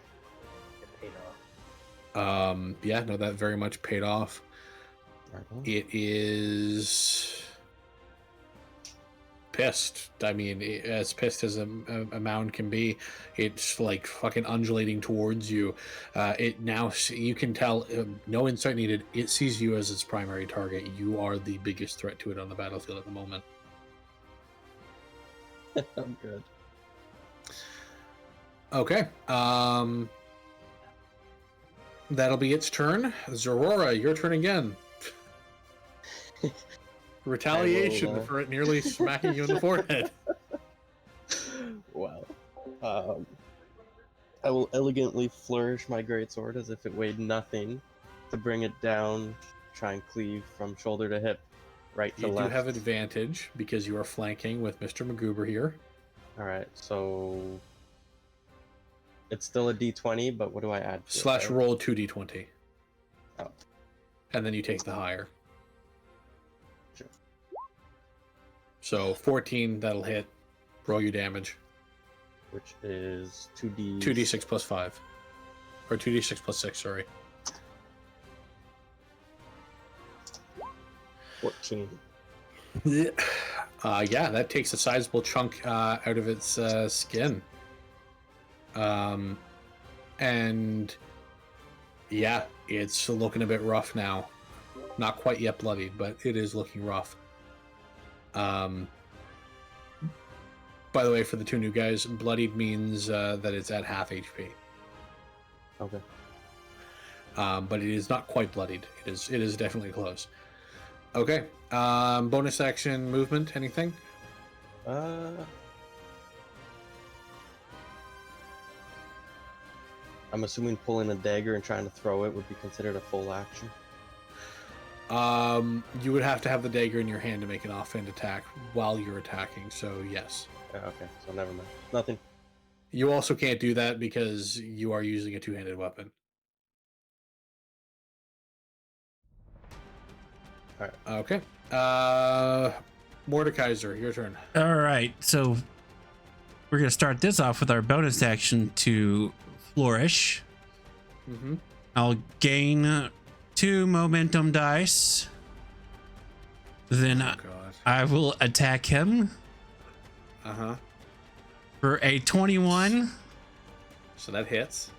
It paid off. Yeah, no, that very much paid off. Right on. It is pissed. I mean, as pissed as a mound can be. It's like fucking undulating towards you. It now, you can tell, no insight needed. It sees you as its primary target. You are the biggest threat to it on the battlefield at the moment. I'm good. Okay. That'll be its turn. Zorora, your turn again. Retaliation I will, for it nearly smacking you in the forehead. Um, I will elegantly flourish my greatsword as if it weighed nothing to bring it down, try and cleave from shoulder to hip, right to You do left. have advantage because you are flanking with Mr. McGoober here. Alright, so it's still a d20, but what do I add to Slash it? Right? roll 2d20. Oh. And then you take the higher. Sure. So 14, that'll hit. Roll your damage. Which is 2d... 2d6 plus 5. Or 2d6 plus 6, sorry. 14. Yeah, that takes a sizable chunk out of its skin. And yeah, it's looking a bit rough now. Not quite yet bloodied, but it is looking rough. By the way, for the two new guys, bloodied means that it's at half HP. Okay. But it is not quite bloodied. It is definitely close. Okay. Bonus action movement, anything? I'm assuming pulling a dagger and trying to throw it would be considered a full action. You would have to have the dagger in your hand to make an offhand attack while you're attacking, so yes. Okay, so never mind. Nothing. You also can't do that because you are using a two-handed weapon. Alright. Okay. Mordekaiser, your turn. All right, so we're gonna start this off with our bonus action to flourish. Mm-hmm. I'll gain 2 momentum dice. Then Oh, God. I will attack him Uh-huh. for a 21 So that hits.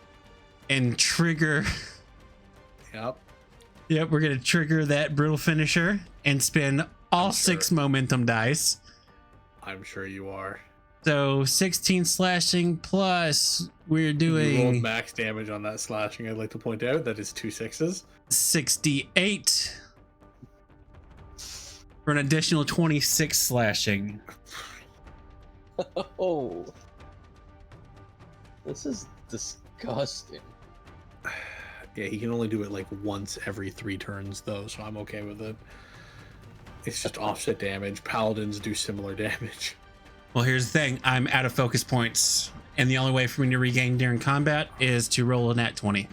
and trigger. Yep. Yep, we're gonna trigger that brutal finisher and spend all I'm 6 sure. momentum dice. I'm sure you are. So 16 slashing plus we're You rolled doing max damage on that slashing. I'd like to point out that is 2 6s. 68 for an additional 26 slashing. Oh. This is disgusting. Yeah, he can only do it like once every 3 turns, though, so I'm okay with it. It's just offset damage. Paladins do similar damage. Well, here's the thing. I'm out of focus points, and the only way for me to regain during combat is to roll a nat 20.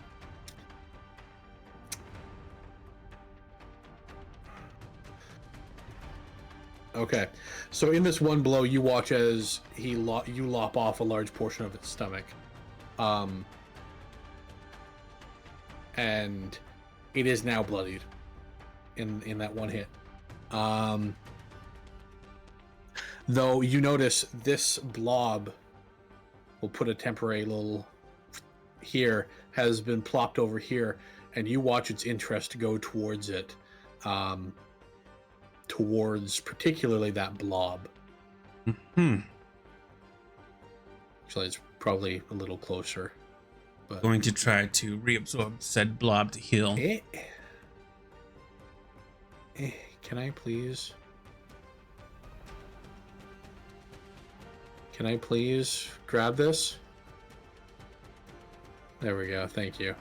Okay, so in this one blow, you watch as you lop off a large portion of its stomach, and it is now bloodied in that one hit. Though you notice this blob, we'll put a temporary little here, has been plopped over here, and you watch its interest go towards it. Towards particularly that blob. Hmm. Actually, it's probably a little closer. But Going to try to reabsorb said blob to heal. Can I please? Can I please grab this? There we go. Thank you.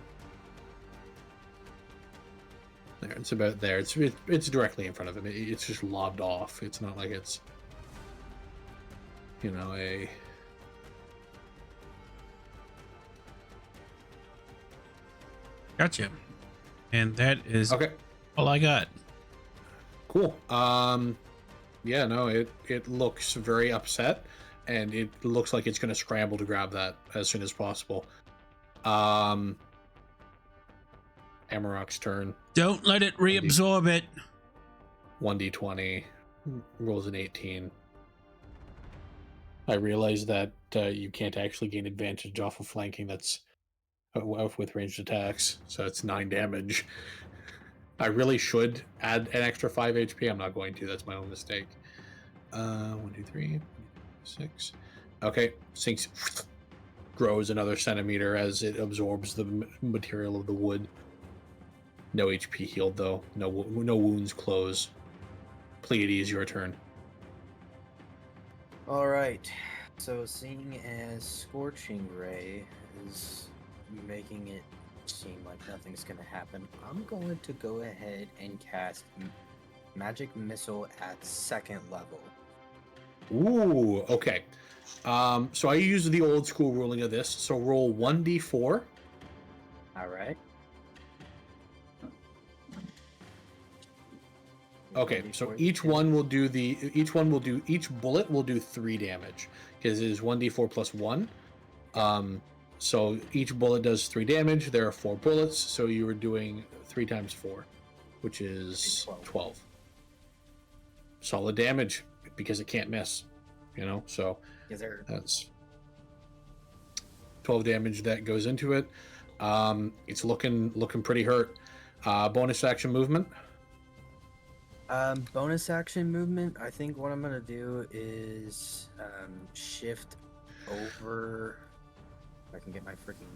There, it's about there. It's directly in front of him. It's just lobbed off. It's not like it's, you know, a. Gotcha. And that is Okay. all I got. Cool. Yeah, no, it looks very upset, and it looks like it's going to scramble to grab that as soon as possible. Amarok's turn. Don't let it reabsorb it. 1d20 rolls an 18. I realize that you can't actually gain advantage off of flanking. That's with ranged attacks, so it's 9 damage. I really should add an extra 5 HP. I'm not going to. That's my own mistake. 1, 2, 3, 6. Okay, sinks, grows another centimeter as it absorbs the material of the wood. No HP healed though. No wounds close. Pleiades, your turn. All right. So seeing as Scorching Ray is making it seem like nothing's gonna happen, I'm going to go ahead and cast Magic Missile at 2nd level. Ooh, okay. So I use the old school ruling of this. So roll 1d4. Alright. Okay, so each bullet will do 3 damage because it is 1d4 plus 1. So each bullet does 3 damage. There are 4 bullets, so you are doing 3 times 4, which is 12. Solid damage because it can't miss, so Yes, sir. that's 12 damage that goes into it. It's looking pretty hurt. Bonus action movement. Bonus action movement. I think what I'm gonna do is shift over. If I can get my freaking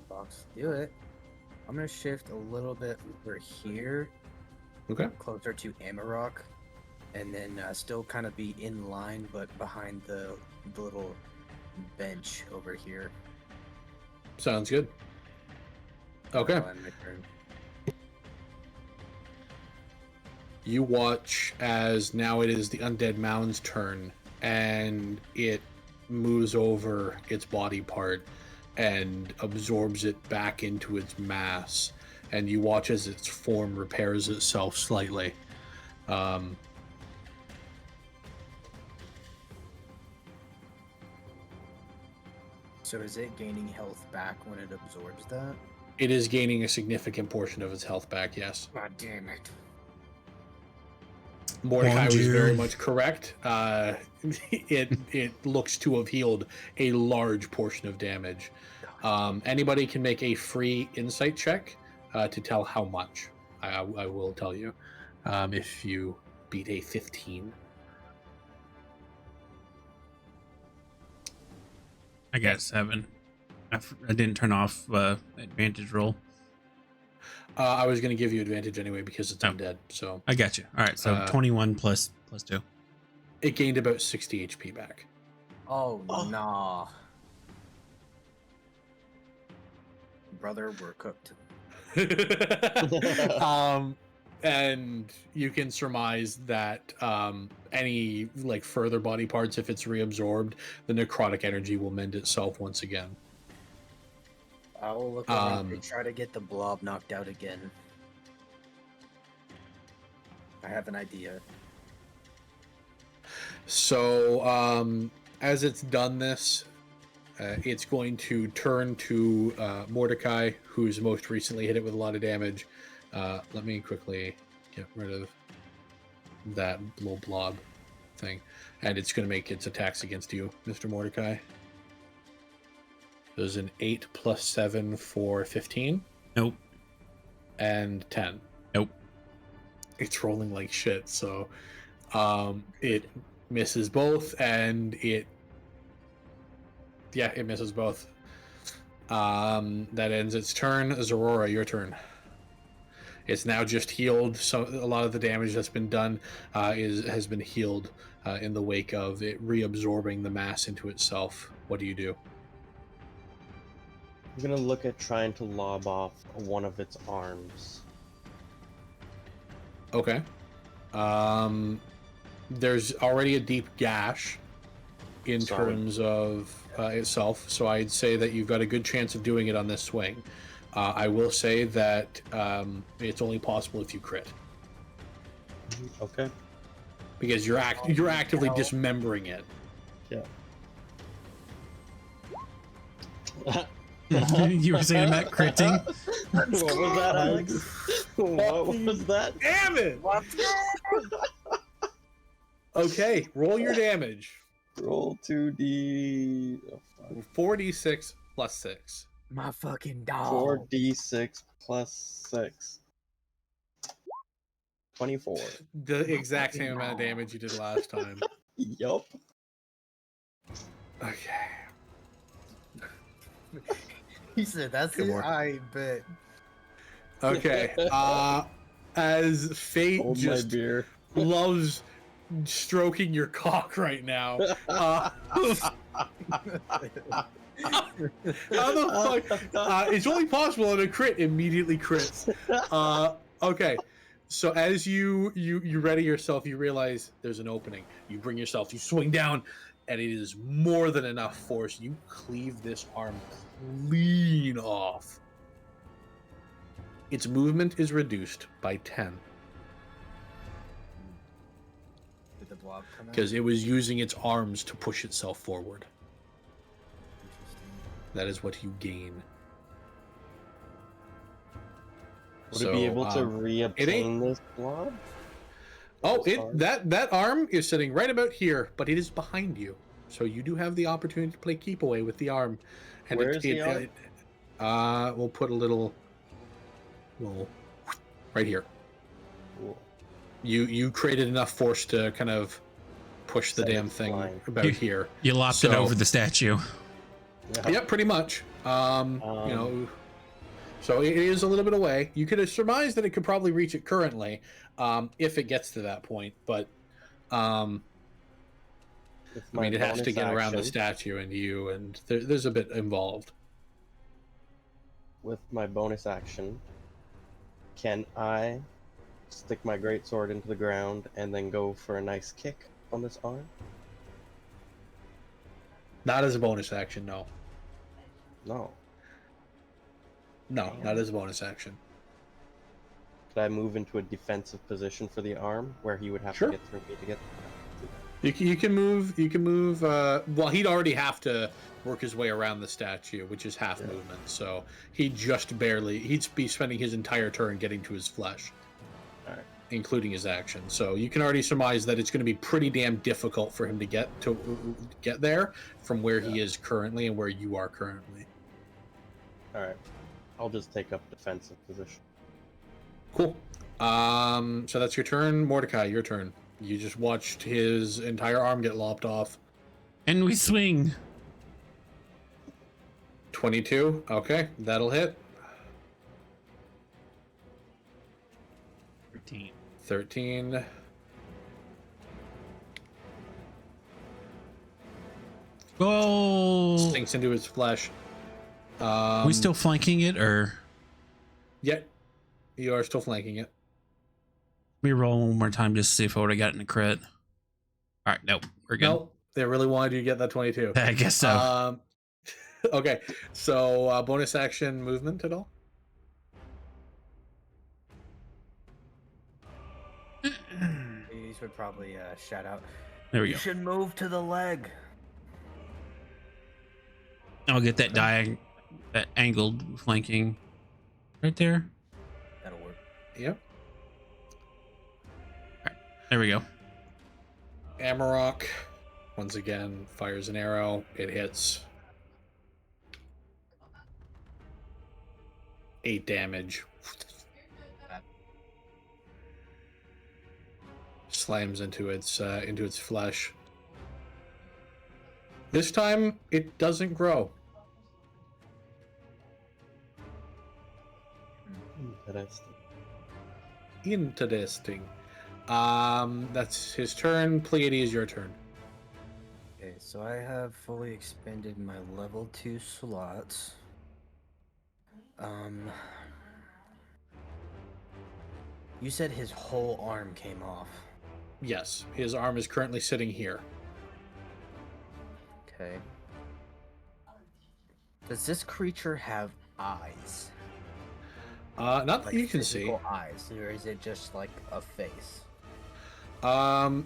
box to do it, I'm gonna shift a little bit over here, Okay. closer to Amarok, and then still kind of be in line, but behind the little bench over here. Sounds good. Okay. I'll end my turn. You watch as now it is the Undead Mound's turn, and it moves over its body part and absorbs it back into its mass. And you watch as its form repairs itself slightly. So is it gaining health back when it absorbs that? It is gaining a significant portion of its health back, yes. God damn it. Mordecai was Bonjour. very much correct. It looks to have healed a large portion of damage. Anybody can make a free insight check to tell how much. I will tell you if you beat a 15. I got 7. I didn't turn off advantage roll. I was going to give you advantage anyway because it's Oh. undead. So I got you. All right, so 21 plus 2. it gained about 60 HP back. Oh, nah. Brother, we're cooked. And you can surmise that any further body parts, if it's reabsorbed, the necrotic energy will mend itself once again. I will look around and try to get the blob knocked out again. I have an idea. So as it's done this, it's going to turn to Mordecai, who's most recently hit it with a lot of damage. Let me quickly get rid of that little blob thing. And it's going to make its attacks against you, Mr. Mordecai. There's an 8 plus 7 for 15. Nope. And 10. Nope. It's rolling like shit, so it misses both, and it misses both. That ends its turn. Aurora, your turn. It's now just healed, so a lot of the damage that's been done has been healed in the wake of it reabsorbing the mass into itself. What do you do? I'm gonna look at trying to lob off one of its arms. Okay. There's already a deep gash in terms of itself, so I'd say that you've got a good chance of doing it on this swing. I will say that it's only possible if you crit, Okay. because you're actively dismembering it. Yeah. You were saying that critting? What was that, Alex? What was that? Damn it! Okay, roll your damage. Roll 2d... 4d6 plus 6. My fucking dog. 4d6 plus 6. 24. The exact same amount of damage you did last time. Yup. Okay. He said, "That's Good it." work. I bet. Okay. As fate Hold my just beer. loves stroking your cock right now. How the fuck? It's only possible on a crit. Immediately crits. Okay. So as you ready yourself, you realize there's an opening. You bring yourself. You swing down, and it is more than enough force. You cleave this arm clean off. Its movement is reduced by 10 Did the blob come out? because it was using its arms to push itself forward. Interesting. That is what you gain. Would it be able to reobtain this blob? Oh, This arm? that arm is sitting right about here, but it is behind you. So you do have the opportunity to play keep away with the arm. And Where is the arm? We'll put a little right here. Cool. You created enough force to kind of push the Send it damn thing flying. about here. You lopped it So- over the statue. Yeah. Yep, pretty much. You know, so it is a little bit away. You could have surmised that it could probably reach it currently, if it gets to that point. But With I my mean, it has to bonus get around the action- statue and you, and there's a bit involved. With my bonus action, can I stick my greatsword into the ground and then go for a nice kick on this arm? Not as a bonus action, no. No. No, not as a bonus action. Could I move into a defensive position for the arm where he would have Sure. to get through me to get? You can move. You can move. Well, he'd already have to work his way around the statue, which is half Yeah. movement. So he'd just barely. He'd be spending his entire turn getting to his flesh, Alright. including his action. So you can already surmise that it's going to be pretty damn difficult for him to get there from where he is currently and where you are currently. All right. I'll just take up defensive position. Cool. So that's your turn, Mordecai. Your turn. You just watched his entire arm get lopped off. And we swing. 22. Okay, that'll hit. 13. 13. Oh. Sinks into his flesh. We still flanking it, or Yeah, you are still flanking it. let me roll one more time just to see if I would have gotten a crit. All right, nope, we're good. Nope, they really wanted you to get that 22. I guess so. Okay, so bonus action movement at all? These would probably shout out. There we You go. should move to the leg. I'll get that that angled flanking right there. That'll work. Yep. There we go. Amarok, once again, fires an arrow. It hits. 8 damage. Slams into its flesh. This time, it doesn't grow. Interesting. Interesting. That's his turn. Pleiades, your turn. Okay, so I have fully expended my level 2 slots. You said his whole arm came off. Yes, his arm is currently sitting here. Okay. Does this creature have eyes? Not that Like you can see. physical eyes, or is it just like a face?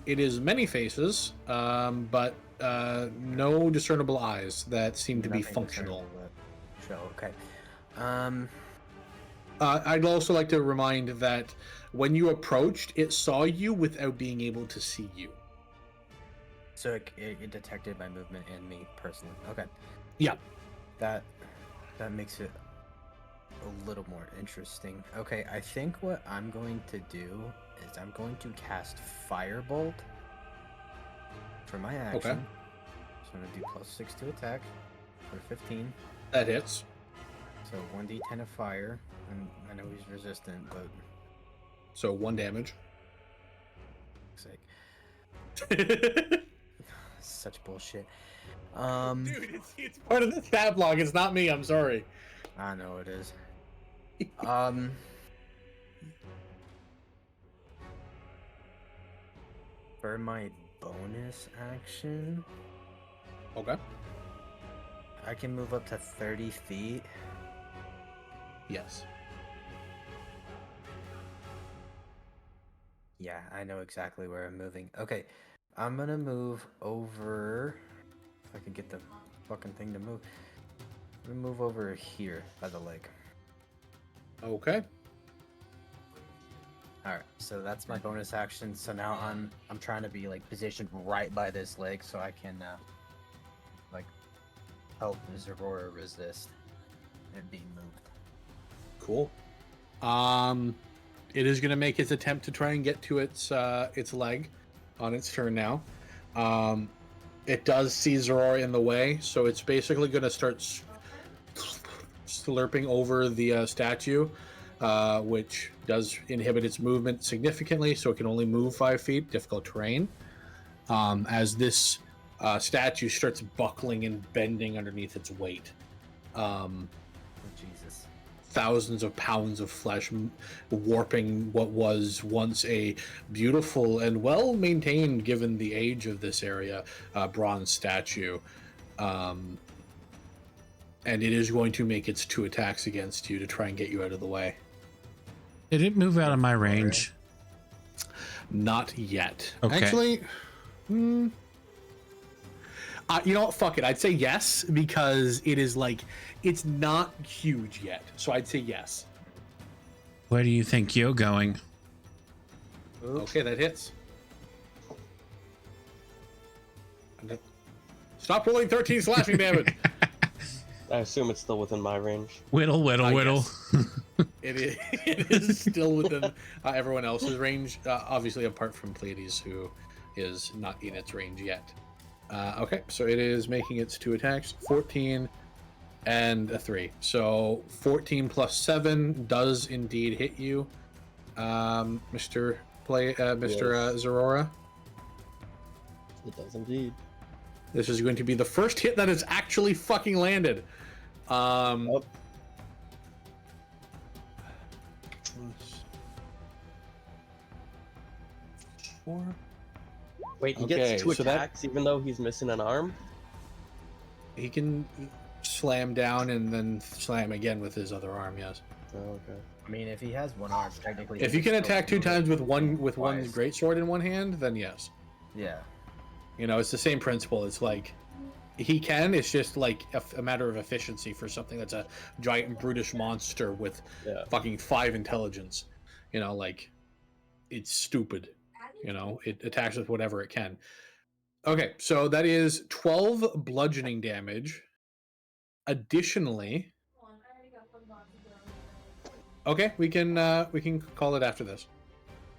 It is many faces, but no discernible eyes that seem to be Nothing functional. discernible that show. Okay. I'd also like to remind that when you approached, it saw you without being able to see you. So it detected my movement and me personally. Okay. Yeah. That makes it a little more interesting. Okay, I think what I'm going to do is I'm going to cast Firebolt for my action. Okay. So I'm gonna do +6 to attack for 15. That hits. So 1d10 of fire. I know he's resistant, but So 1 damage. looks like such bullshit. Dude, it's part of the stat block. It's not me. I'm sorry. I know it is. For my bonus action, Okay. I can move up to 30 feet. Yes. Yeah, I know exactly where I'm moving. Okay, I'm gonna move over. If I can get the fucking thing to move. I'm gonna move over here by the lake. Okay. All right, so that's my bonus action. So now I'm trying to be like positioned right by this lake so I can like help Zerora resist it being moved. Cool. It is going to make its attempt to try and get to its leg on its turn now. It does see Zerora in the way, so it's basically going to start slurping over the statue, which does inhibit its movement significantly, so it can only move 5 feet, difficult terrain. As this statue starts buckling and bending underneath its weight. Oh, Jesus. Thousands of pounds of flesh warping what was once a beautiful and well maintained, given the age of this area, bronze statue. And it is going to make its 2 attacks against you to try and get you out of the way. Did it move out of my range? Not yet. Okay. Actually, you know what? Fuck it. I'd say yes, because it is like, it's not huge yet. So I'd say yes. Where do you think you're going? Okay, that hits. Stop rolling 13 slashing damage. I assume it's still within my range. Whittle. Yes. It is still within everyone else's range, obviously apart from Pleiades, who is not in its range yet. Okay, so it is making its 2 attacks, 14 and a 3. So 14 plus 7 does indeed hit you, Mr. Zerora. It does indeed. This is going to be the first hit that has actually fucking landed. Oh. Four. Wait, he Okay, gets 2 so that- attacks even though he's missing an arm? He can slam down and then slam again with his other arm. Yes. Oh, okay. I mean, if he has one arm, technically. If he you can still attack 2 move it times with one twice. greatsword in one hand, then yes. Yeah. You know, it's the same principle. It's like he can. It's just like a matter of efficiency for something that's a giant brutish monster with fucking 5 intelligence. You know, like it's stupid. You know, it attacks with whatever it can. Okay, so that is 12 bludgeoning damage. Additionally, okay, we can call it after this.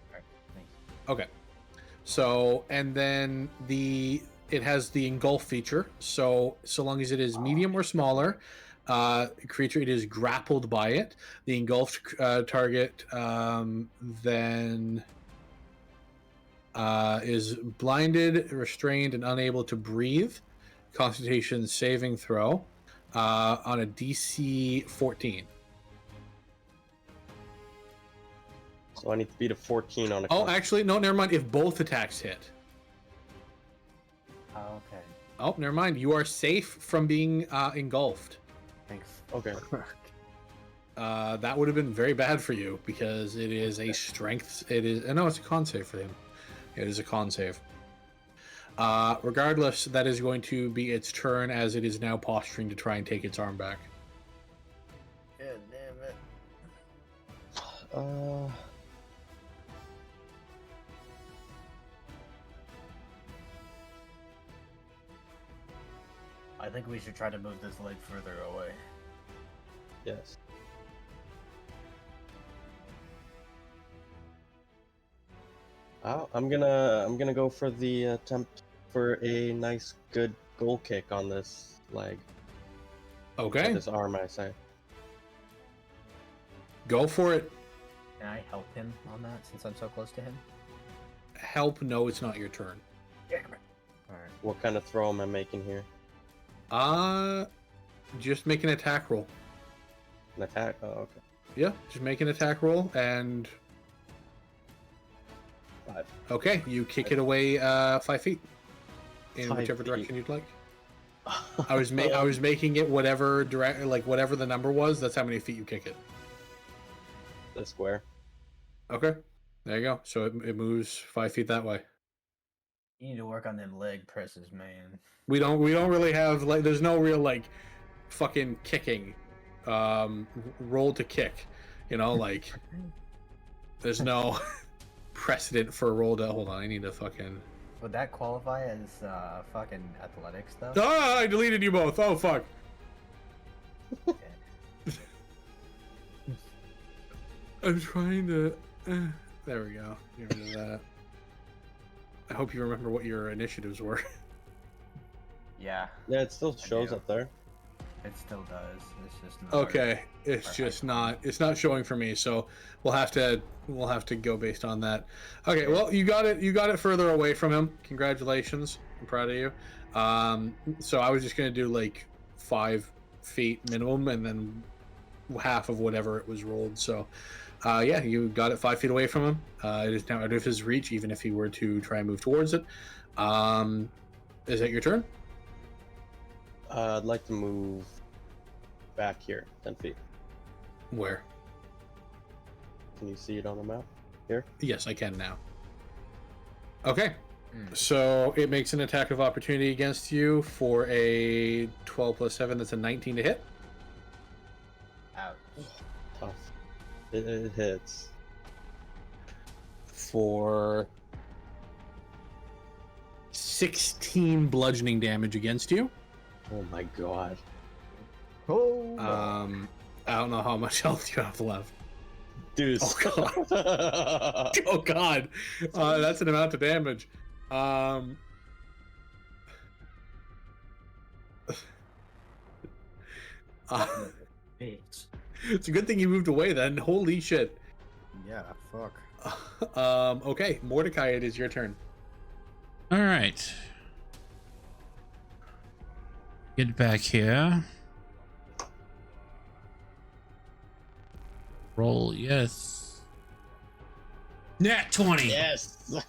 Alright, thanks. Okay. So, and then it has the engulf feature. So long as it is medium or smaller, creature, it is grappled by it. The engulfed target then is blinded, restrained, and unable to breathe. Constitution saving throw on a DC 14. So I need to beat a 14 on a. Oh, actually, no, never mind. If both attacks hit. Oh, okay. Oh, never mind. You are safe from being engulfed. Thanks. Okay. That would have been very bad for you because it is a strength. It is. No, it's a con save for him. It is a con save. Regardless, that is going to be its turn as it is now posturing to try and take its arm back. God damn it. I think we should try to move this leg further away. Yes. I'm gonna go for the attempt for a nice good goal kick on this leg. Okay, This arm, I say. go for it. Can I help him on that since I'm so close to him? Help? No, it's not your turn. Yeah, come here. Alright. What kind of throw am I making here? Just make an attack roll. An attack? Oh, okay. Yeah, just make an attack roll and 5. okay, you kick it away 5 feet in 5 whichever feet. direction you'd like. I was making it whatever whatever the number was. That's how many feet you kick it. The square. Okay, there you go. So it moves 5 feet that way. You need to work on them leg presses, man. We don't really have like there's no real like fucking kicking, roll to kick. You know, like there's no precedent for a roll to. Hold on, I need to fucking. Would that qualify as fucking athletics though? Ah, I deleted you both. Oh fuck. Okay. I'm trying to. There we go. Get rid of that. I hope you remember what your initiatives were. Yeah, Yeah, it still shows do. up there. it still does. It's just not Okay, it's our just icon. not. It's not showing for me, so we'll have to go based on that. Okay, well you got it. You got it further away from him. Congratulations. I'm proud of you. So I was just gonna do like 5 feet minimum, and then half of whatever it was rolled. So, yeah, you got it 5 feet away from him. It is now out of his reach, even if he were to try and move towards it. Is it your turn? I'd like to move back here, 10 feet. Where? Can you see it on the map? Yes, I can now. Okay, Mm. so it makes an attack of opportunity against you for a 12 plus 7. That's a 19 to hit. Ouch. Tough. It hits. For 16 bludgeoning damage against you. Oh my god. Oh. I don't know how much health you have left. Dude. Oh god. Oh god. That's an amount of damage. Bitch. It's a good thing you moved away then. Holy shit. Yeah. Fuck. Okay, Mordecai, it is your turn. All right. Get back here. Roll, yes. Nat 20. Yes.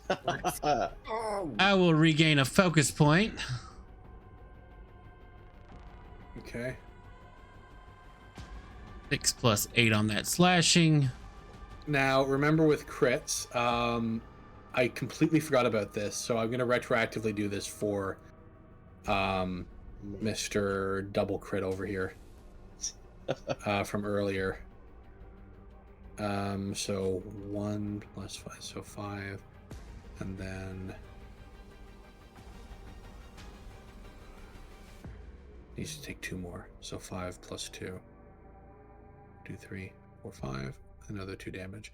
Oh. I will regain a focus point. Okay. 6 plus 8 on that slashing. Now, remember with crits, I completely forgot about this, so I'm going to retroactively do this for Mr. Double Crit over here from earlier. So 1 plus 5, so 5, and then needs to take 2 more, so 5 plus 2, 2, 3, 4, 5. Another 2 damage.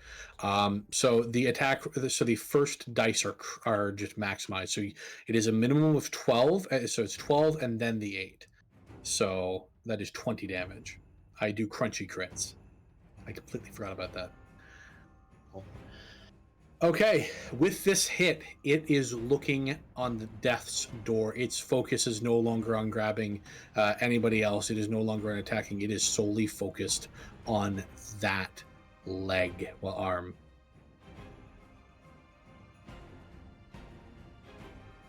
So the attack, so the first dice are just maximized. So it is a minimum of 12. So it's 12 and then the 8. So that is 20 damage. I do crunchy crits. I completely forgot about that. Okay, with this hit, it is looking on the death's door. Its focus is no longer on grabbing anybody else. It is no longer on attacking. It is solely focused on that leg, well, arm.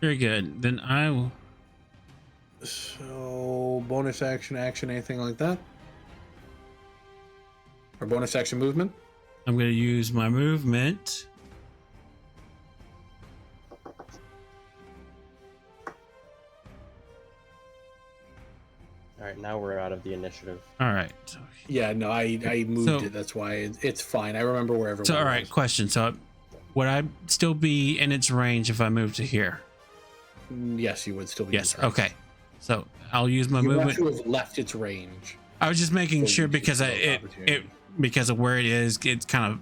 Very good. Then I will. So bonus action, anything like that? Or bonus action movement? I'm going to use my movement. All right, now we're out of the initiative. All right. Yeah, no, I moved So- it. That's why it's fine. I remember where everyone So, all right, was. question. So, would I still be in its range if I move to here? Yes, you would still be. Yes. in range. Okay. So, I'll use my You have movement. to have left its range. I was just making So sure you get because bonus it opportunity. because of where it is, it's kind of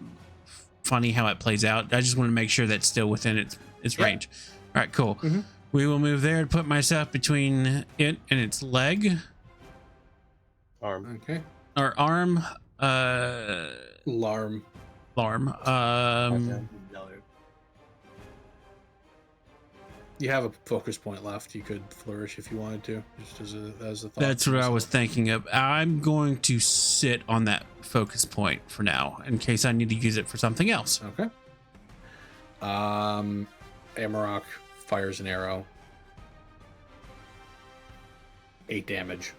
funny how it plays out. I just want to make sure that's still within its Yeah. range. All right, cool. Mhm. We will move there and put myself between it and its leg Arm. Okay. or arm. Larm. Arm. Okay. You have a focus point left. You could flourish if you wanted to, just as a thought. That's what I was thinking of. I'm going to sit on that focus point for now in case I need to use it for something else. Okay. Amarok fires an arrow. 8 damage.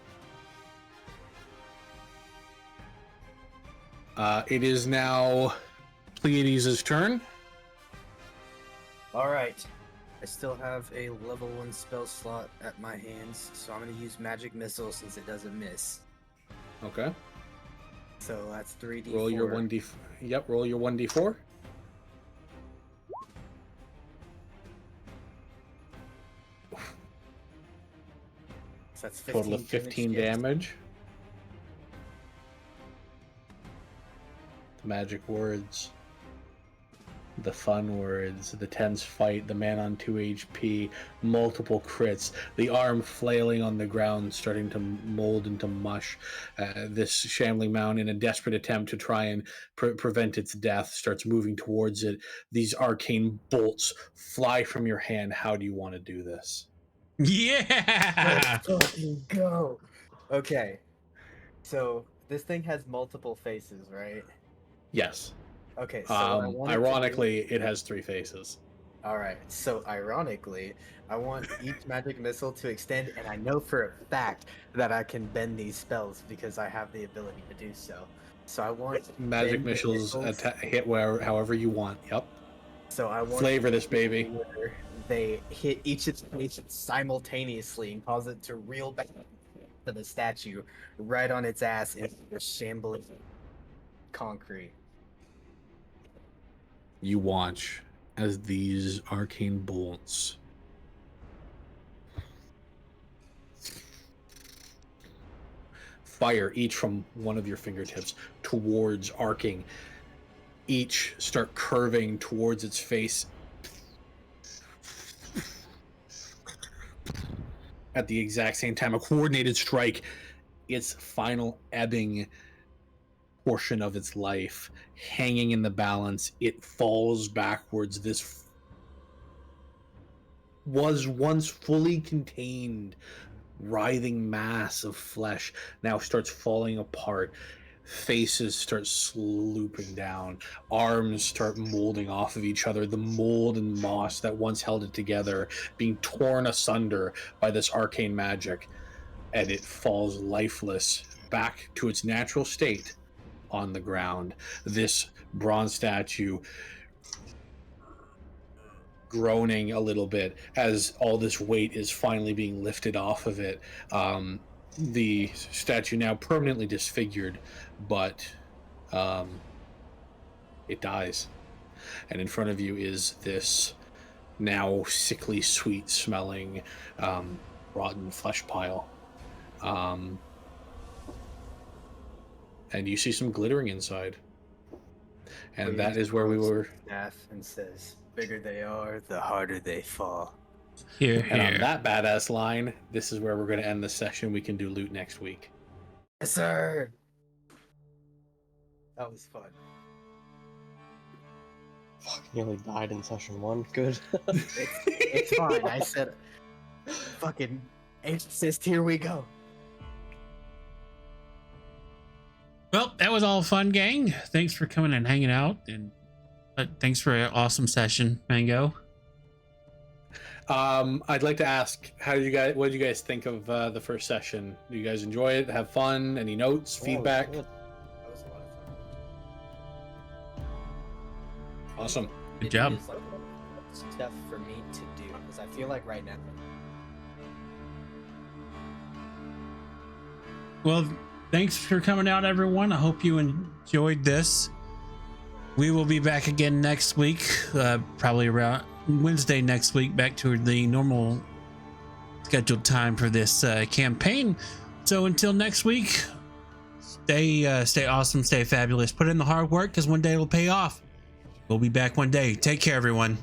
It is now Pleiades' turn. All right. I still have a level 1 spell slot at my hands, so I'm going to use Magic Missile since it doesn't miss. Okay. So that's 3d4. Roll your 1d. Yep, roll your 1d4. So that's 15 Total of 15 damage. The magic words. The fun words, the tense fight, the man on 2 HP, multiple crits, the arm flailing on the ground, starting to mold into mush. This shambling mound, in a desperate attempt to try and prevent its death, starts moving towards it. These arcane bolts fly from your hand. How do you want to do this? Yeah! Let's fucking go! Okay. So, this thing has multiple faces, right? Yes. Okay, so ironically, it has 3 faces. Alright, so ironically, I want each magic missile to extend, and I know for a fact that I can bend these spells because I have the ability to do so. So I want magic missiles hit however you want. Yep. So I want flavor this baby. Where they hit each of its faces simultaneously and cause it to reel back to the statue right on its ass in the shambling concrete. You watch as these arcane bolts fire each from one of your fingertips towards arcing. Each start curving towards its face. At the exact same time, a coordinated strike, its final ebbing portion of its life hanging in the balance, it falls backwards. This was once fully contained writhing mass of flesh now starts falling apart. Faces start slooping down, arms start molding off of each other, the mold and moss that once held it together being torn asunder by this arcane magic, and it falls lifeless back to its natural state on the ground. This bronze statue groaning a little bit as all this weight is finally being lifted off of it. The statue now permanently disfigured, but it dies. And in front of you is this now sickly sweet smelling rotten flesh pile. And you see some glittering inside. And that is where we were. And says, bigger they are, the harder they fall. Here. And on that badass line, this is where we're going to end the session. We can do loot next week. Yes, sir. That was fun. Fuck, he only died in session 1. Good. It's fine. I said, fucking assist, here we go. Well, that was all fun, gang. Thanks for coming and hanging out, and thanks for an awesome session, Mango. I'd like to ask, what did you guys think of the first session? Do you guys enjoy it? Have fun? Any notes? Feedback? That was a lot of fun. Awesome. Good job. It's like stuff for me to do because I feel like right now. Well, thanks for coming out, everyone. I hope you enjoyed this. We will be back again next week, probably around Wednesday next week, back to the normal scheduled time for this campaign. So until next week, stay awesome, stay fabulous, put in the hard work, because one day it'll pay off. We'll be back one day. Take care, everyone.